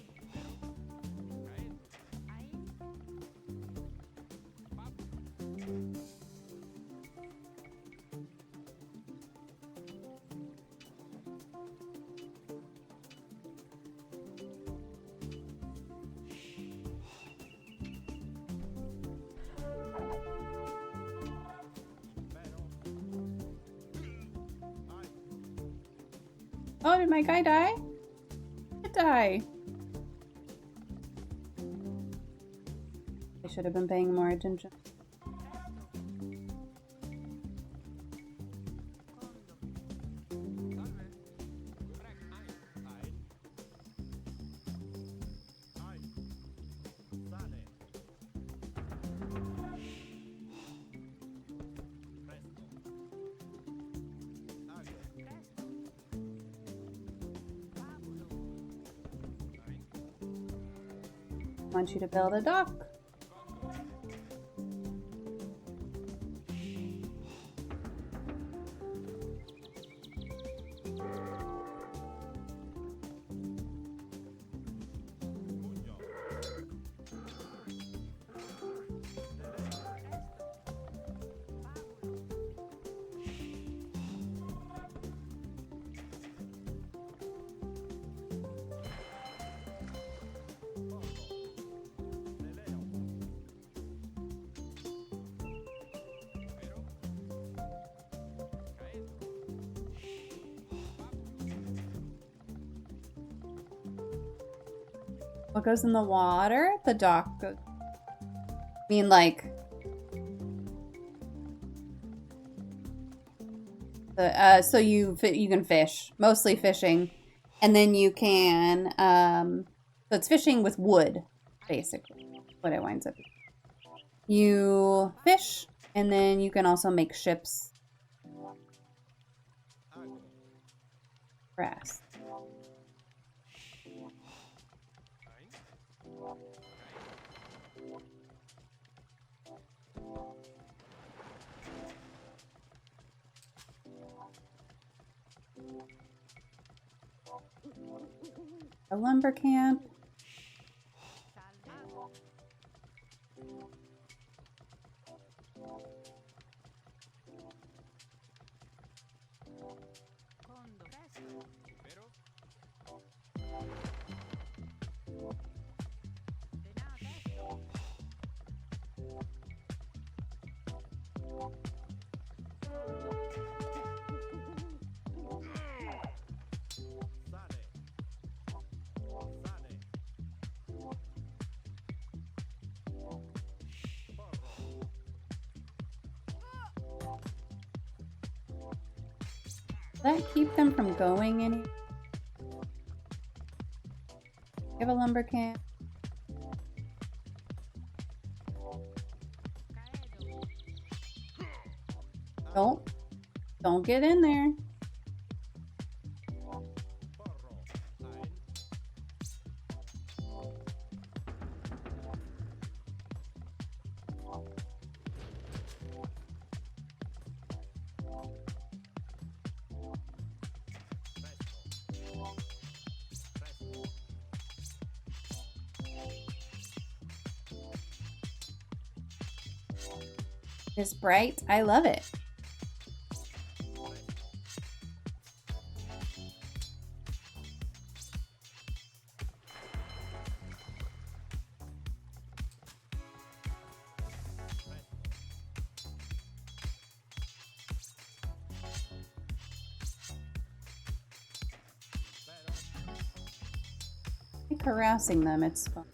Oh, did my guy die? He die. I should have been paying more attention. I want you to build a dock. What goes in the water? The dock goes. I mean, like the so you can fish, mostly fishing, and then you can so it's fishing with wood, basically. What it winds up being. You fish, and then you can also make ships. Grass. A lumber camp. Does that keep them from going any? You have a lumber camp. Don't get in there. It's bright. I love it. I like harassing them. It's fun.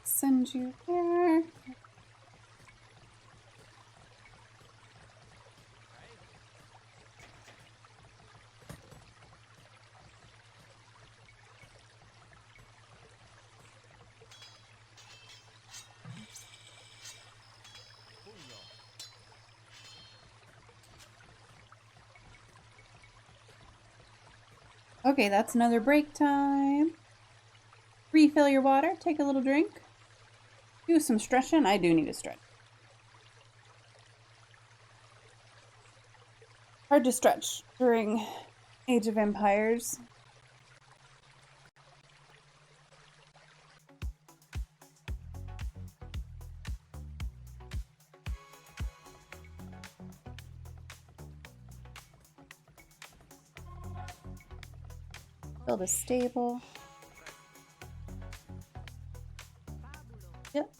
Send you there. Okay, that's another break time. Refill your water, take a little drink. Do some stretching. I do need a stretch. Hard to stretch during Age of Empires. Build a stable. Yep.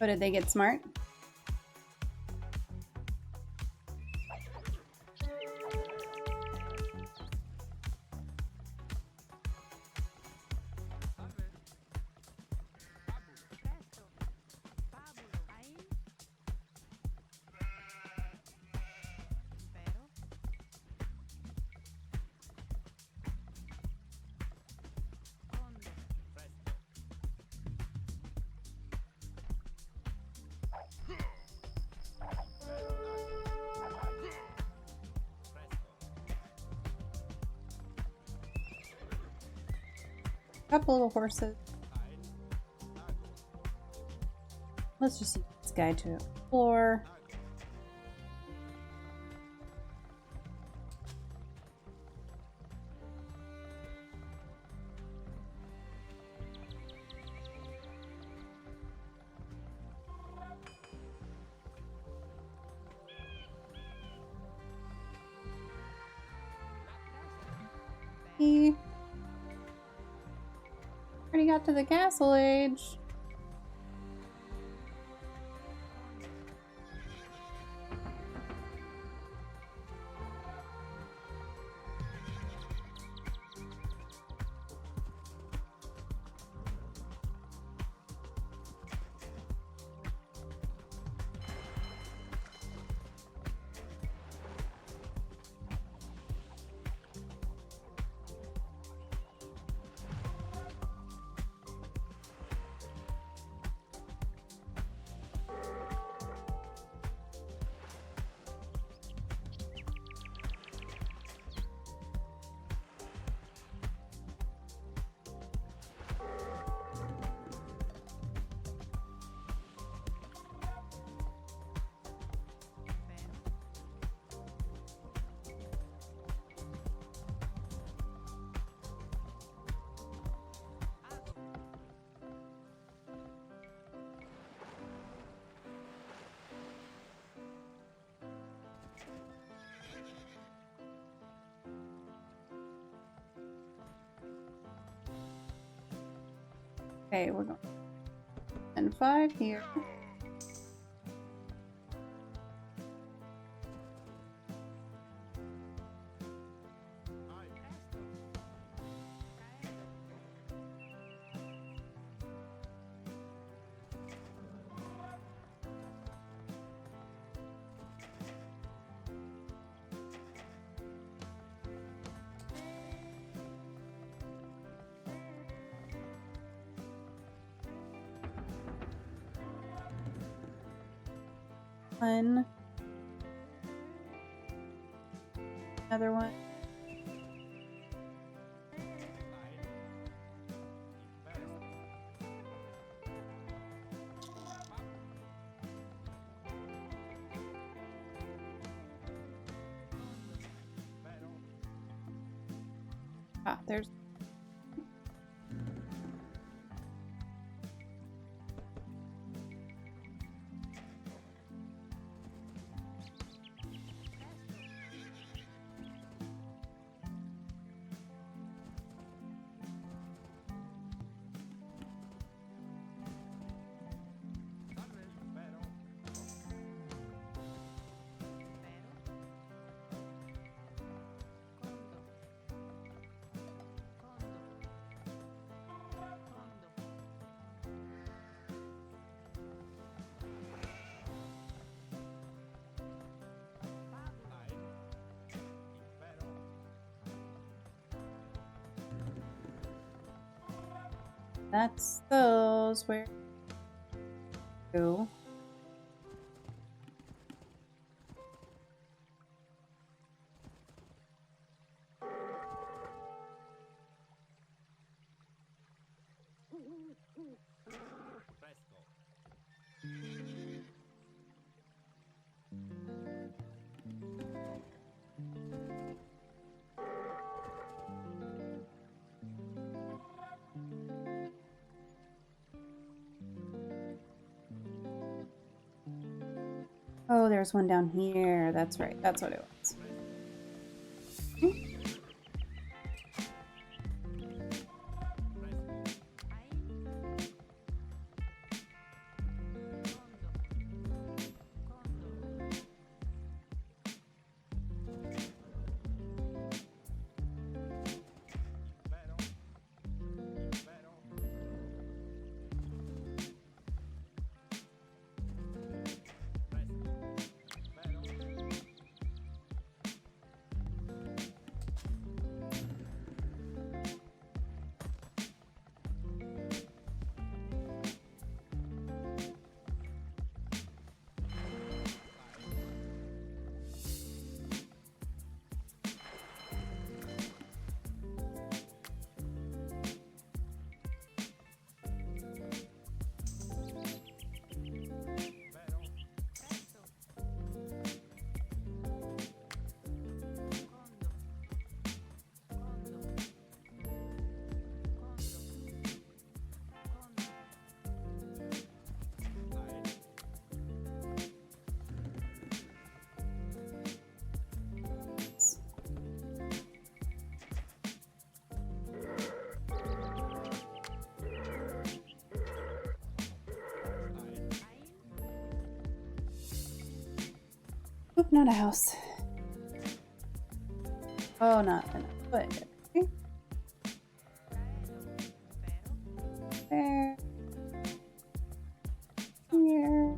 Oh, did they get smart? Couple of horses. Let's just use this guy to explore. He already got to the castle age. Okay, we're going. And 5 here. One. Another one. Ah, there's. That's those. Where? Go. Oh, there's one down here. That's right. That's what it was. not a house. Oh, not enough. But okay. There. Here.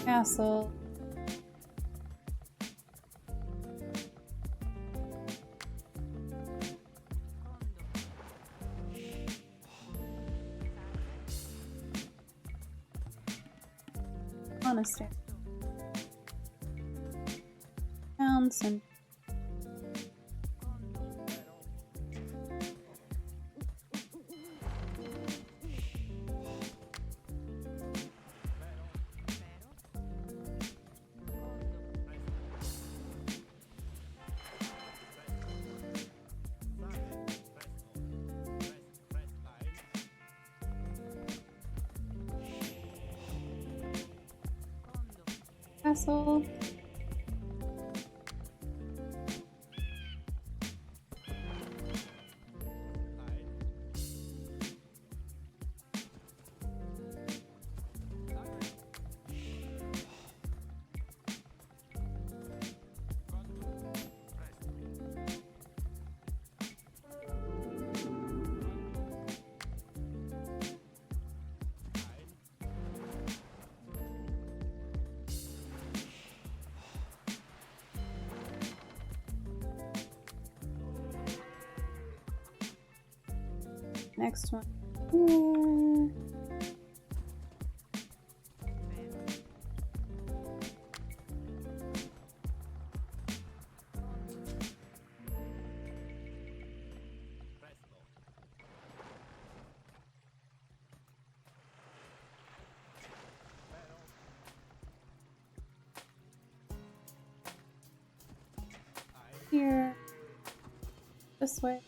Castle. Monastery. Townsend. Castle. Next one here. Here. This way.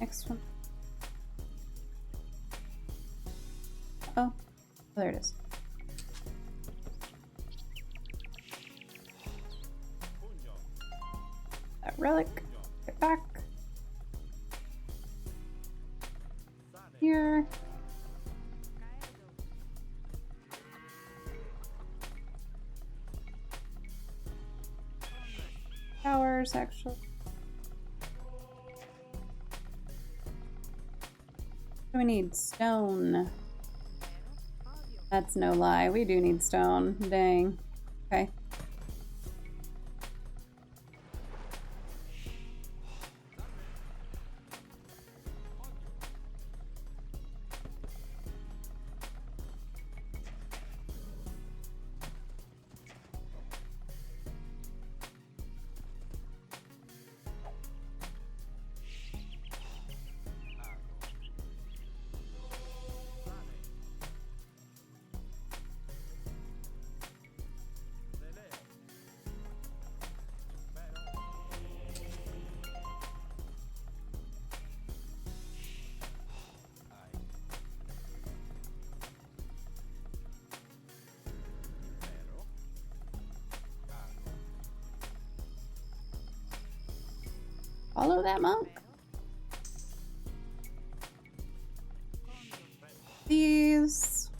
Next one. Oh, there it is. That relic. Get back. Here. Towers, actually. We need stone. That's no lie. We do need stone. Dang. Okay. Follow that monk. These.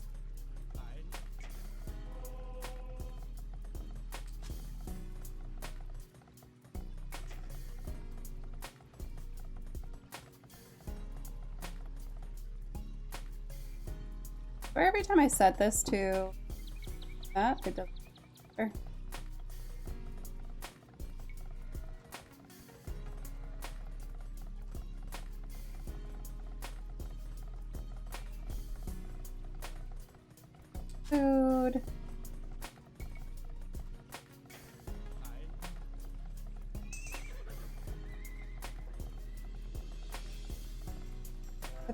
Or every time I set this to that, it doesn't matter. Food.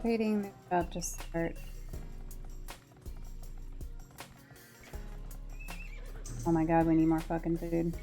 Anticipating about to start. Oh my god, we need more fucking food.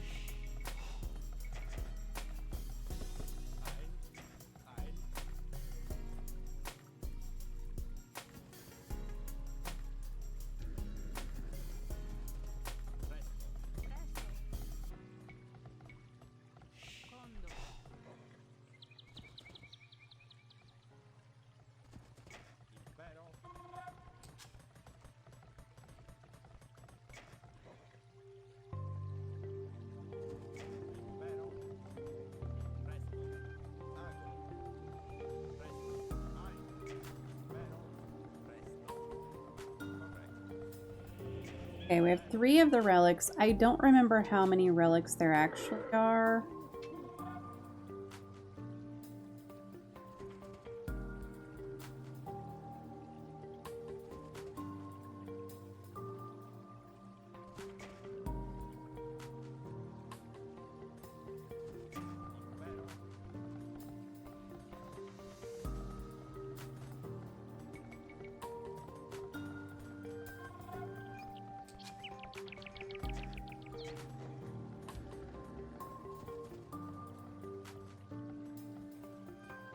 Okay, we have 3 of the relics. I don't remember how many relics there actually are.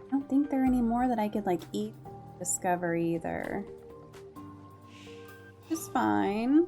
I don't think there are any more that I could like eat, discover either. It's fine.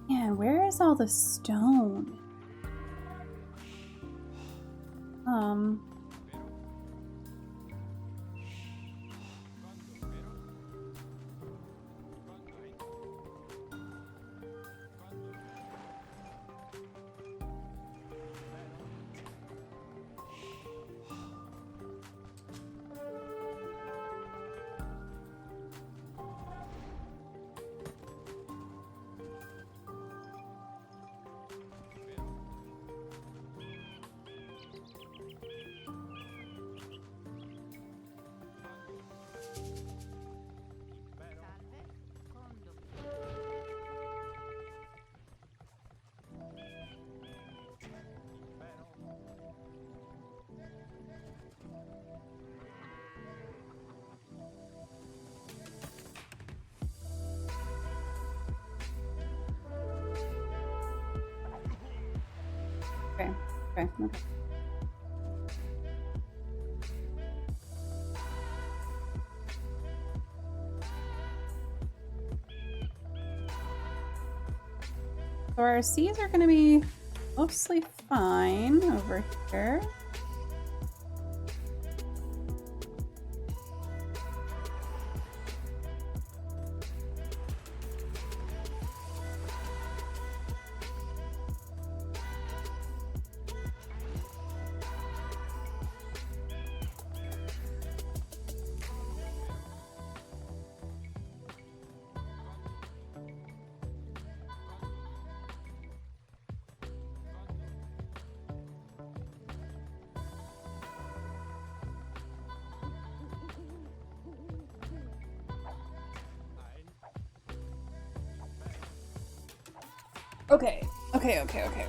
Man, where is all the stone? Um. Okay. Okay. Okay. So our C's are going to be mostly fine over here. Okay. Okay. Okay. Okay.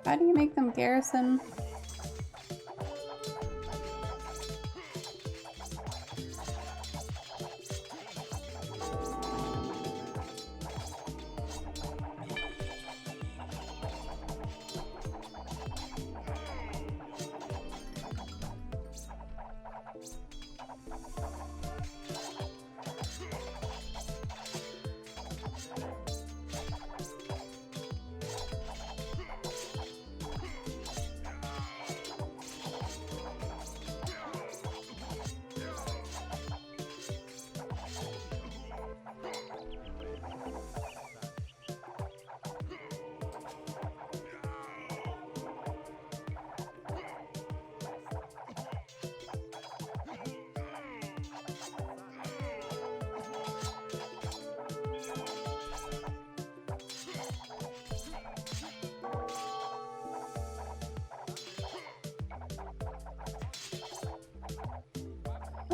How do you make them garrison?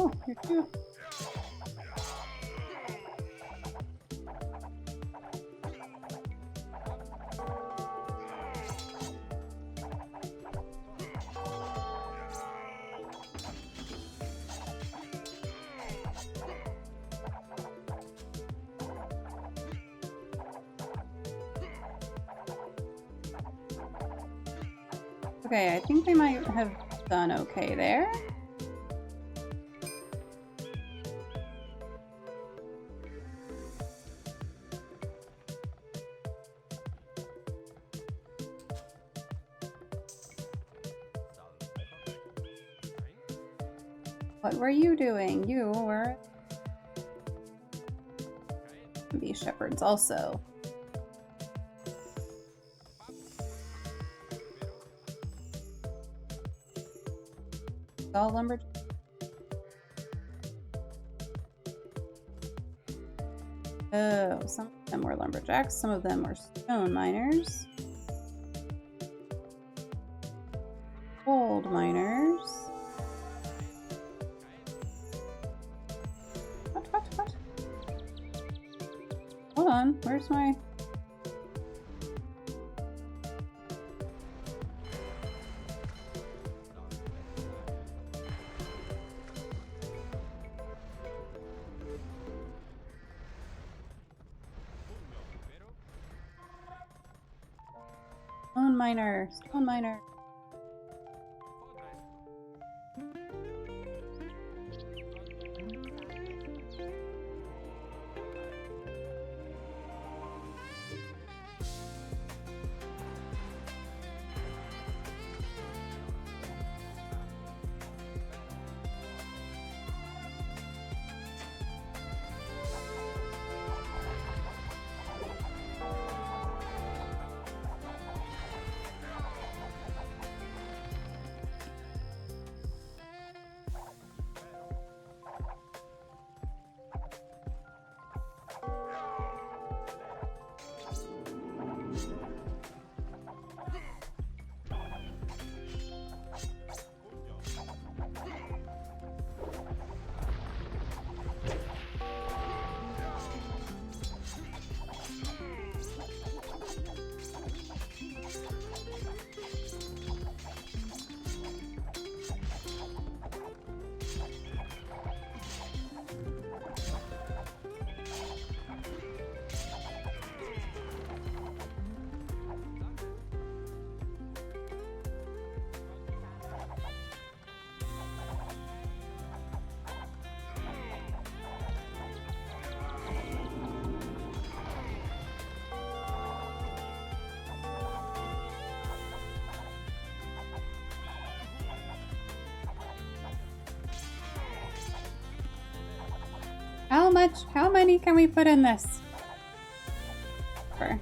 Oh, you're cute. Okay, I think they might have done okay there. What were you doing? You were be shepherds also. All lumberjacks. Oh, some of them were lumberjacks, some of them were stone miners. Gold miners. What? Hold on, where's my... Stone miner. How many can we put in this? For?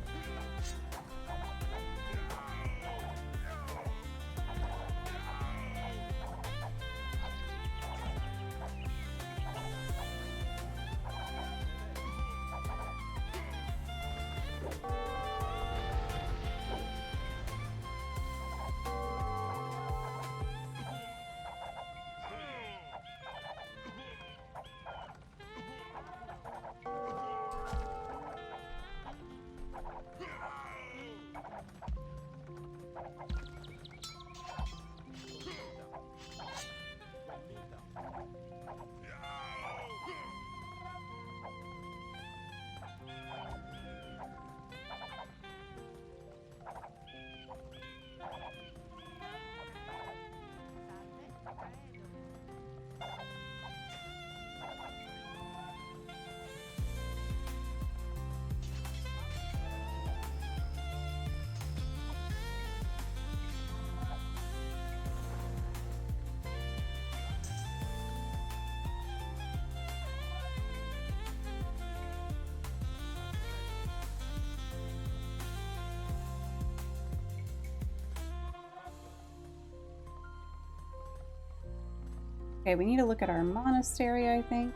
Okay, we need to look at our monastery, I think.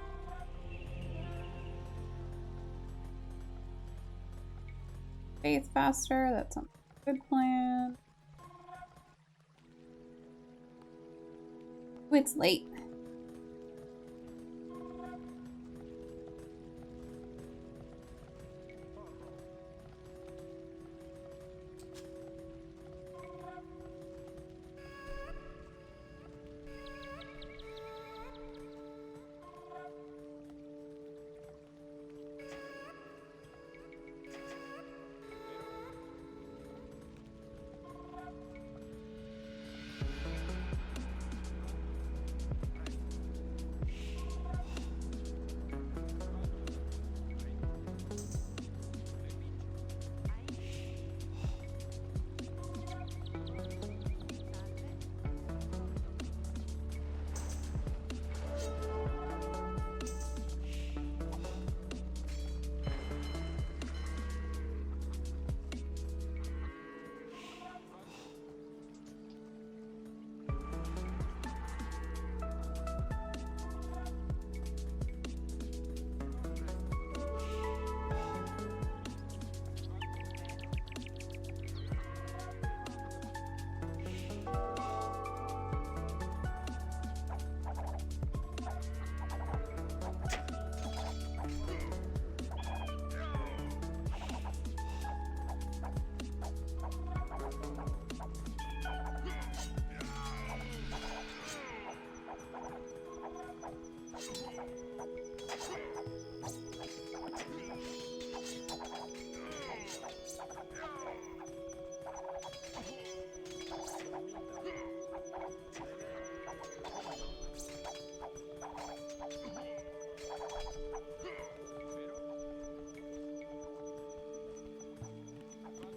Faith faster, that's a good plan. Ooh, it's late.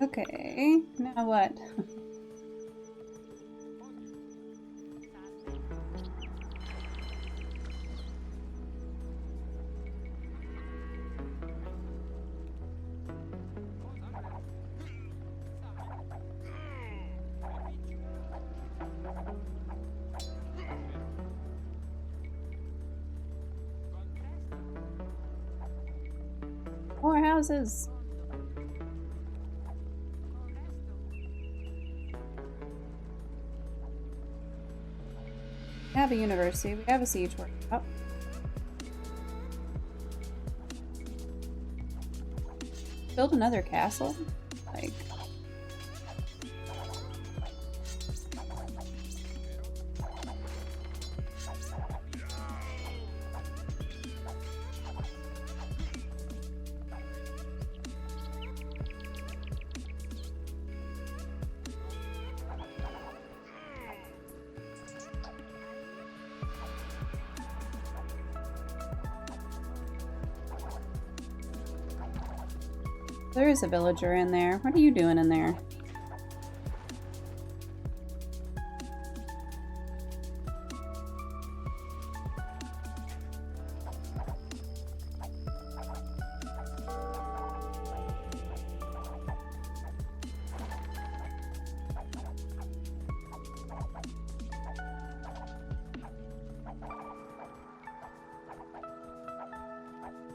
Okay, now what? More houses. We have a university. We have a siege workshop. Build another castle? Like... There is a villager in there. What are you doing in there?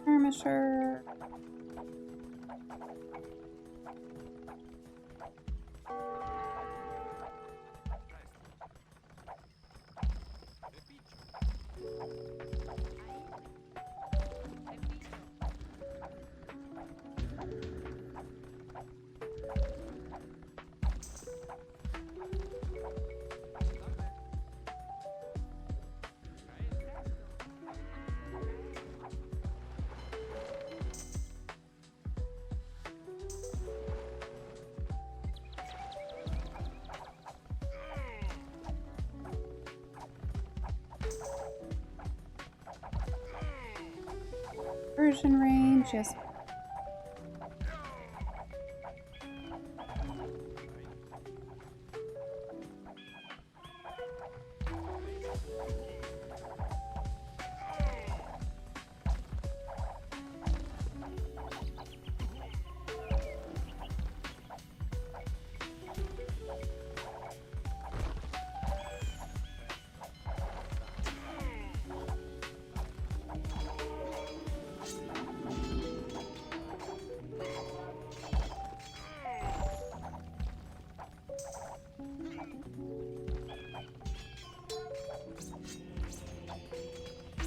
Skirmisher. Version range, yes.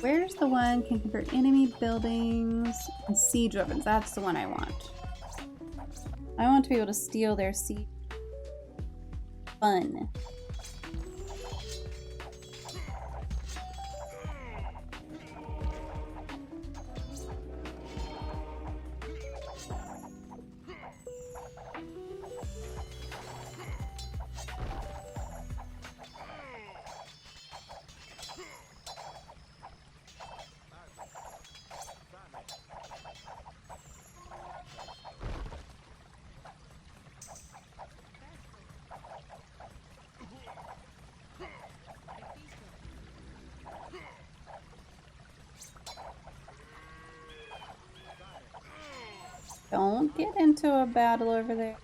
Where's the one can convert enemy buildings and siege weapons? That's the one I want. I want to be able to steal their siege. Fun. Don't get into a battle over there.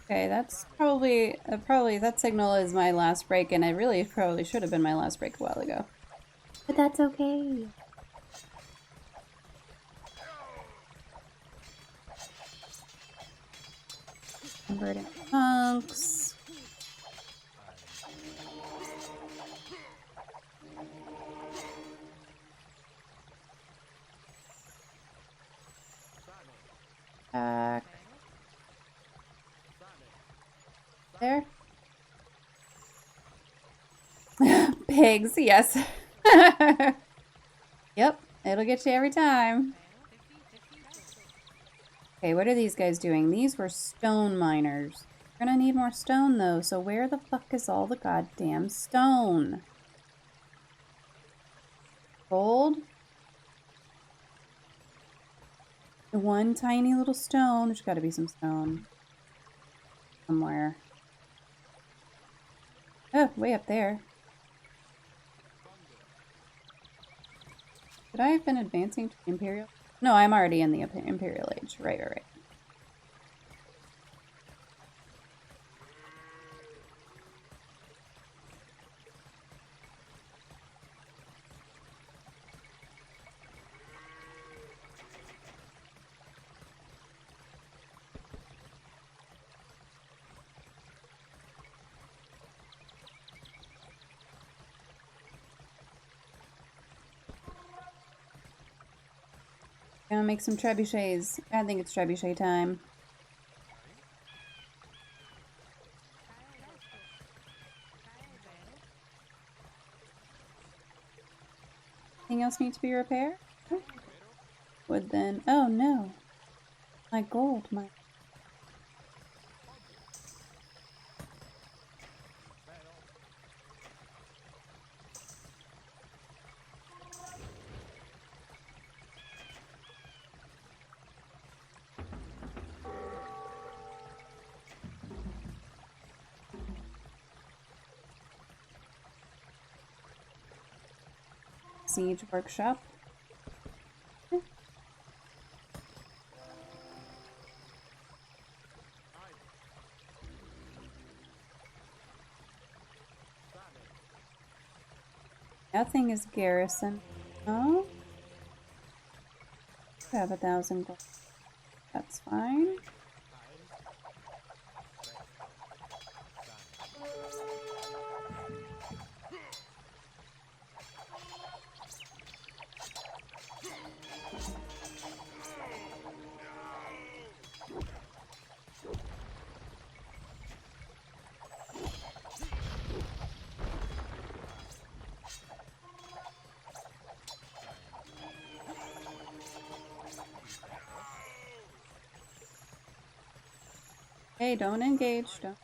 Okay, that's probably that signal is my last break, and it really probably should have been my last break a while ago. But that's okay. Converting punks. Back. There. Pigs, yes. Yep, it'll get you every time. Okay, what are these guys doing? These were stone miners. We're gonna need more stone though, so where the fuck is all the goddamn stone? Gold? The one tiny little stone. There's gotta be some stone. Somewhere. Oh, way up there. Could I have been advancing to the Imperial? No, I'm already in the Imperial Age. Right, right, right. Gonna make some trebuchets. I think it's trebuchet time. Anything else need to be repaired? Would then. Oh no. My gold. My. Siege workshop. Nothing is garrison. Oh? I have 1,000 gold. That's fine. Hey, don't engage. Don't.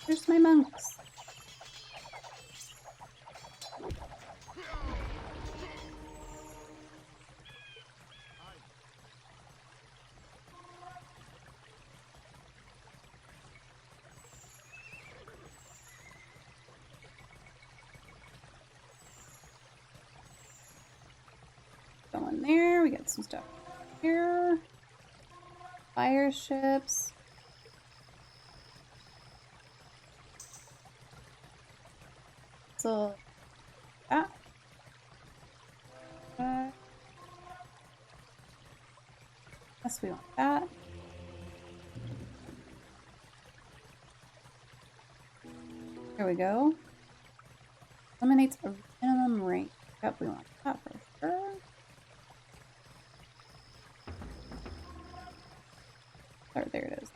There's my monks. Go in there. We got some stuff here. Fire ships. So, ah. Yes, we want that. Here we go. Eliminates a minimum rank. Yep, we want that for sure. Oh, there it is.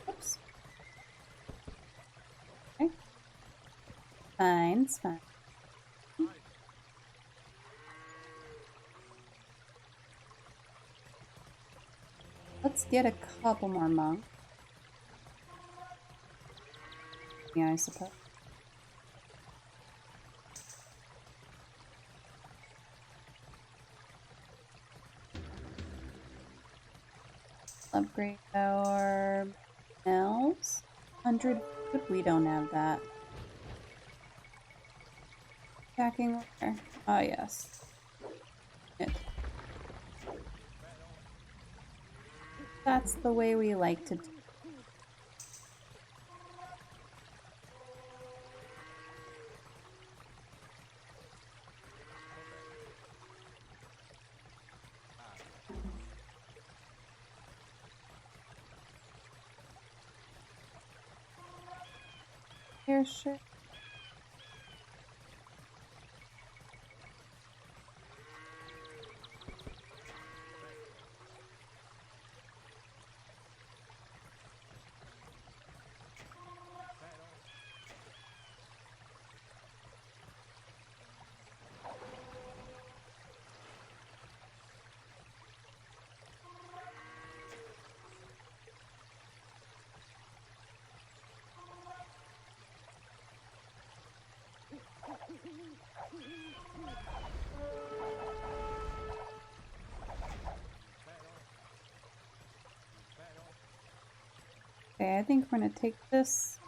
Oops. Okay. Fine, it's fine. Let's get a couple more monks. Yeah, I suppose. Upgrade our mills. 100 food. We don't have that. Attacking where? Oh, yes. That's the way we like to do. Airship. Okay, I think we're gonna take this.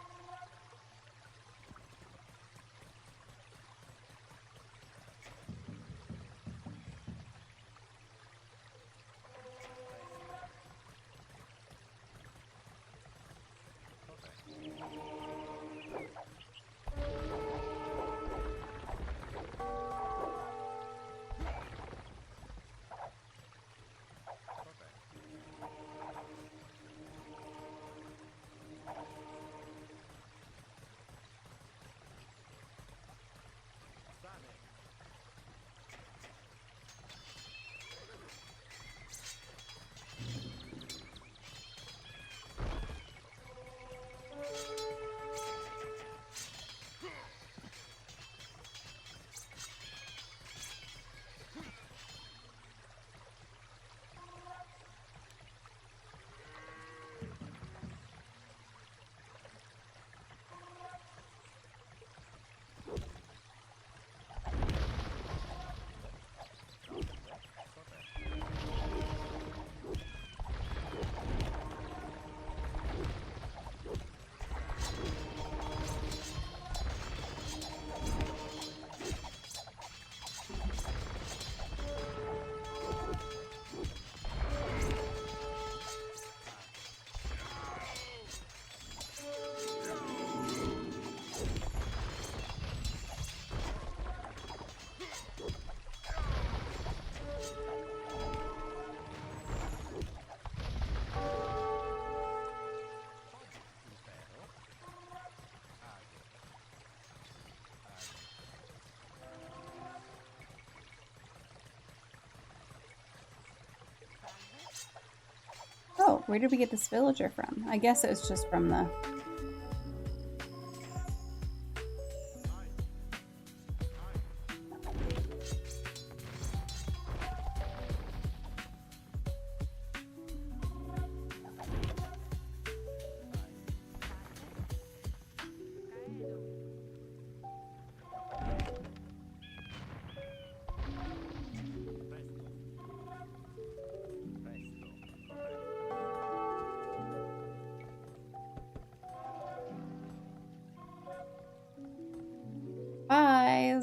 Oh, where did we get this villager from? I guess it was just from the...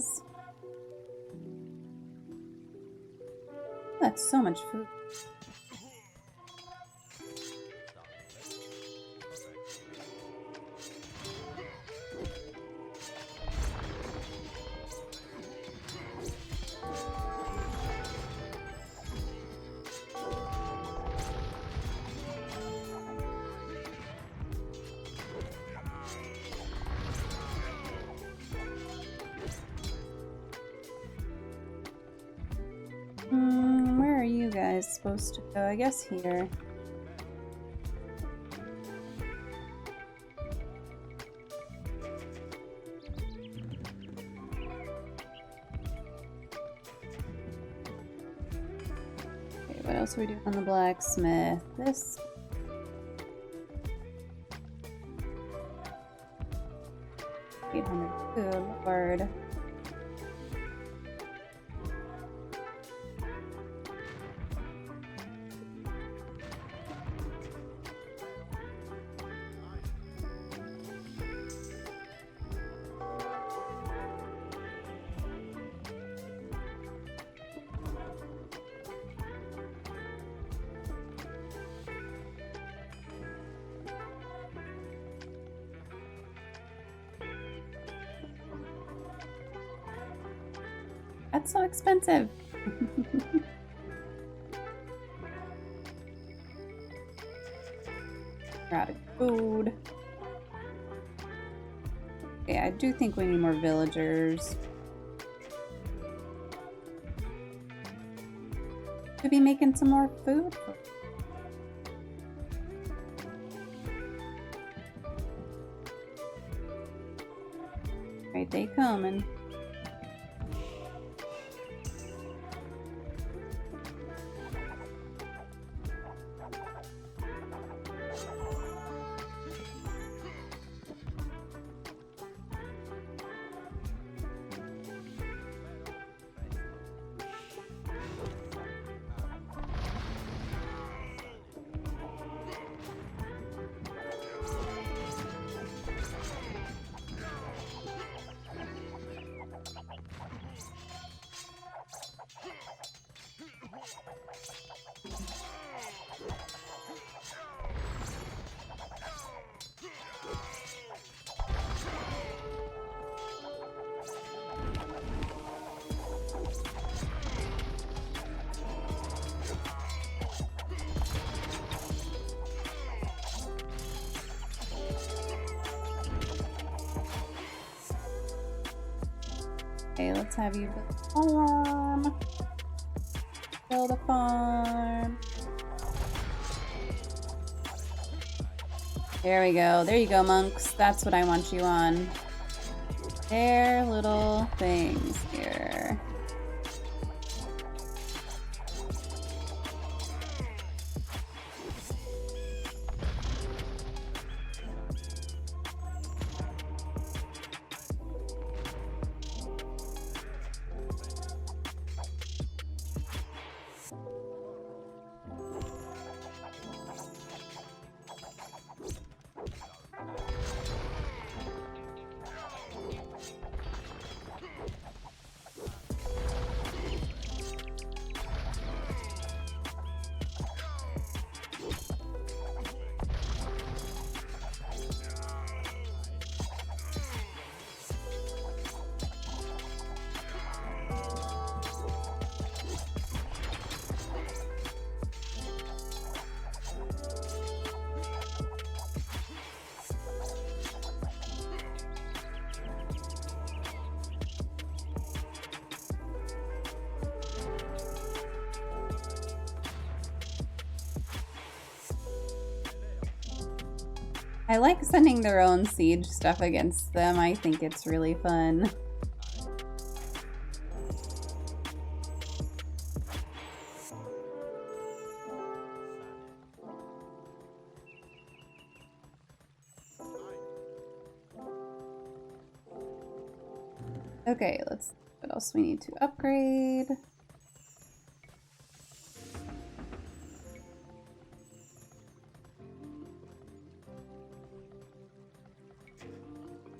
guys. That's so much food. Where are you guys supposed to go? I guess here. Okay, what else are we doing on the blacksmith? This. 800 food, Lord. That's so expensive. We're out of food. Okay, I do think we need more villagers. Could be making some more food. Right, they coming. Okay, let's have you build a farm. Build a farm. There we go. There you go, monks. That's what I want you on. Their little things here. I like sending their own siege stuff against them. I think it's really fun. Okay, let's see what else we need to upgrade.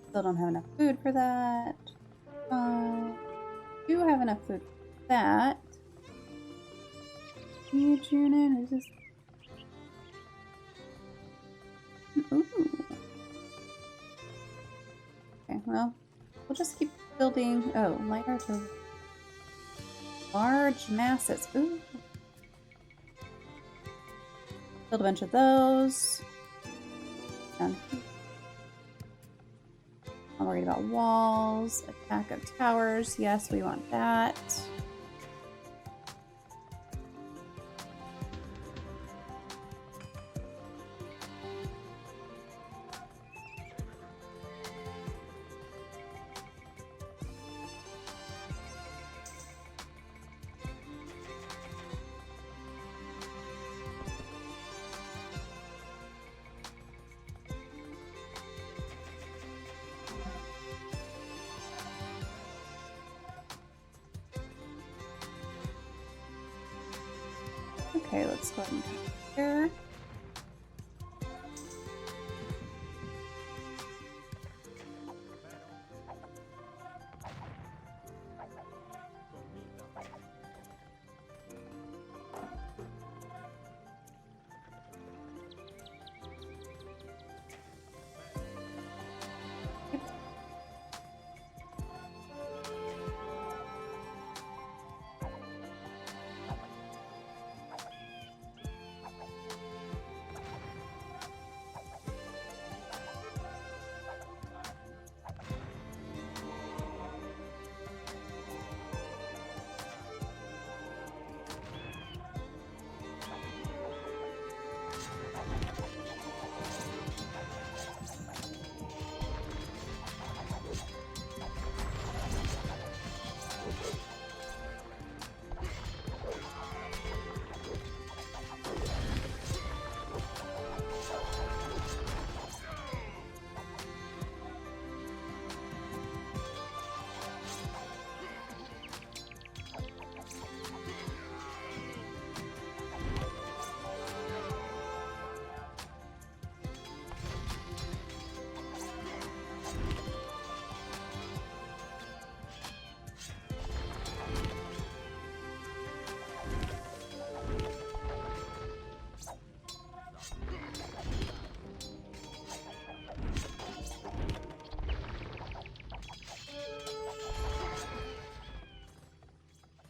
Still don't have enough food for that. have enough food for that. Can you tune in? Is this... Ooh. Okay, well, we'll just keep building. Oh, light artillery. Large masses. Ooh. Build a bunch of those. Down here. I'm worried about walls. Attack of towers. Yes, we want that. Okay, let's go ahead and come here.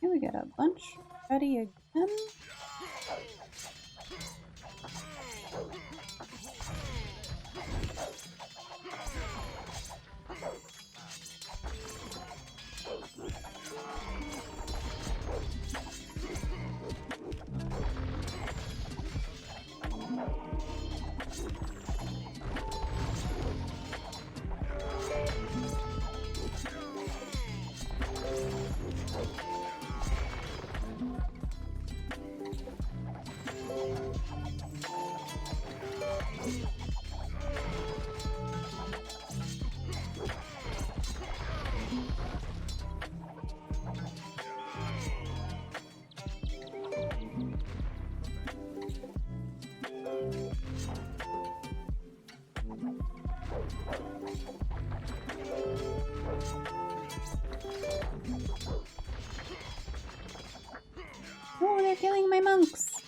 Here we get a bunch ready again. Oh, they're killing my monks!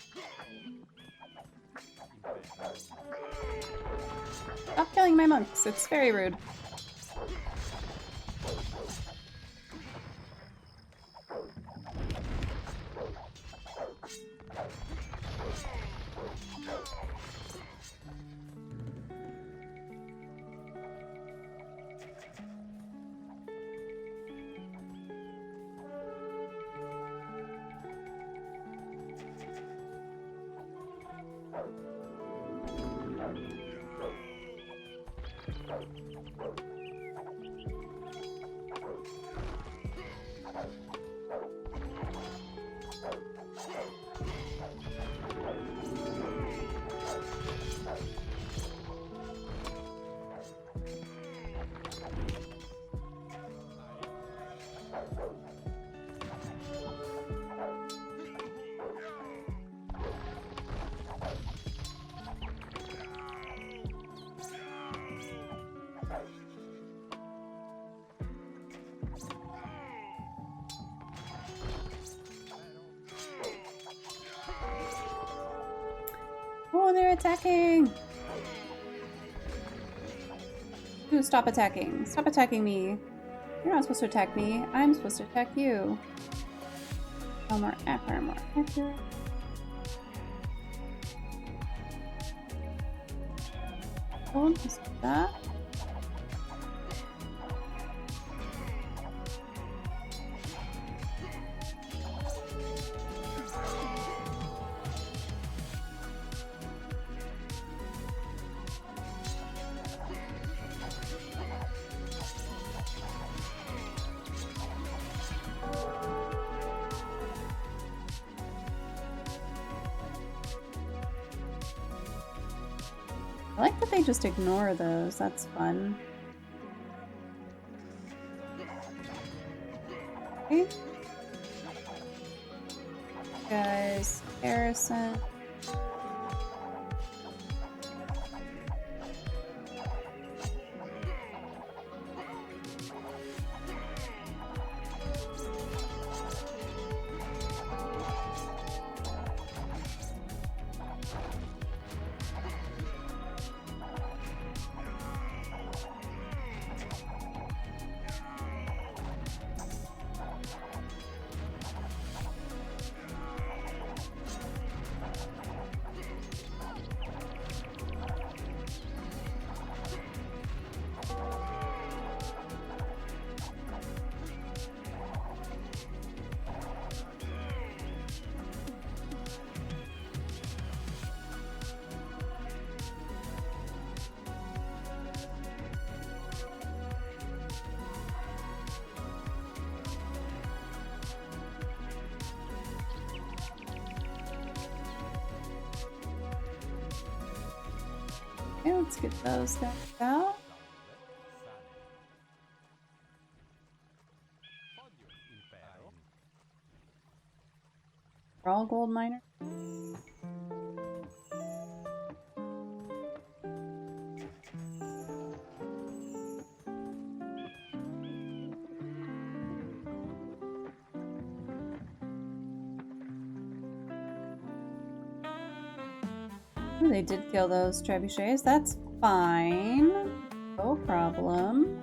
Stop killing my monks, it's very rude. attacking? Ooh, stop attacking. Stop attacking me. You're not supposed to attack me. I'm supposed to attack you. Oh, more accurate. Oh, just that. I like that they just ignore those. That's fun. Okay. Guys, Harrison. Okay, let's get those guys out. We're all gold miners. Ooh, they did kill those trebuchets. That's fine. No problem.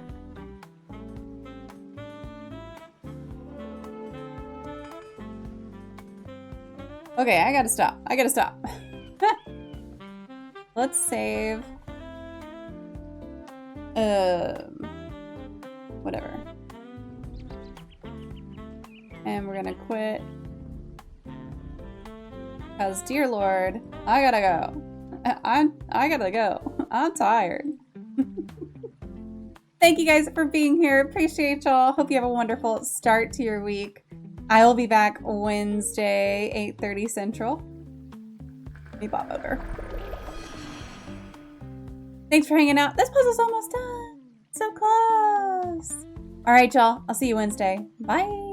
Okay, I gotta stop. I gotta stop. Let's save. Whatever. And we're gonna quit. Because, dear Lord, I gotta go. I gotta go. I'm tired. Thank you guys for being here. Appreciate y'all. Hope you have a wonderful start to your week. I will be back Wednesday, 8:30 Central. Let me pop over. Thanks for hanging out. This puzzle's almost done. So close. All right, y'all. I'll see you Wednesday. Bye.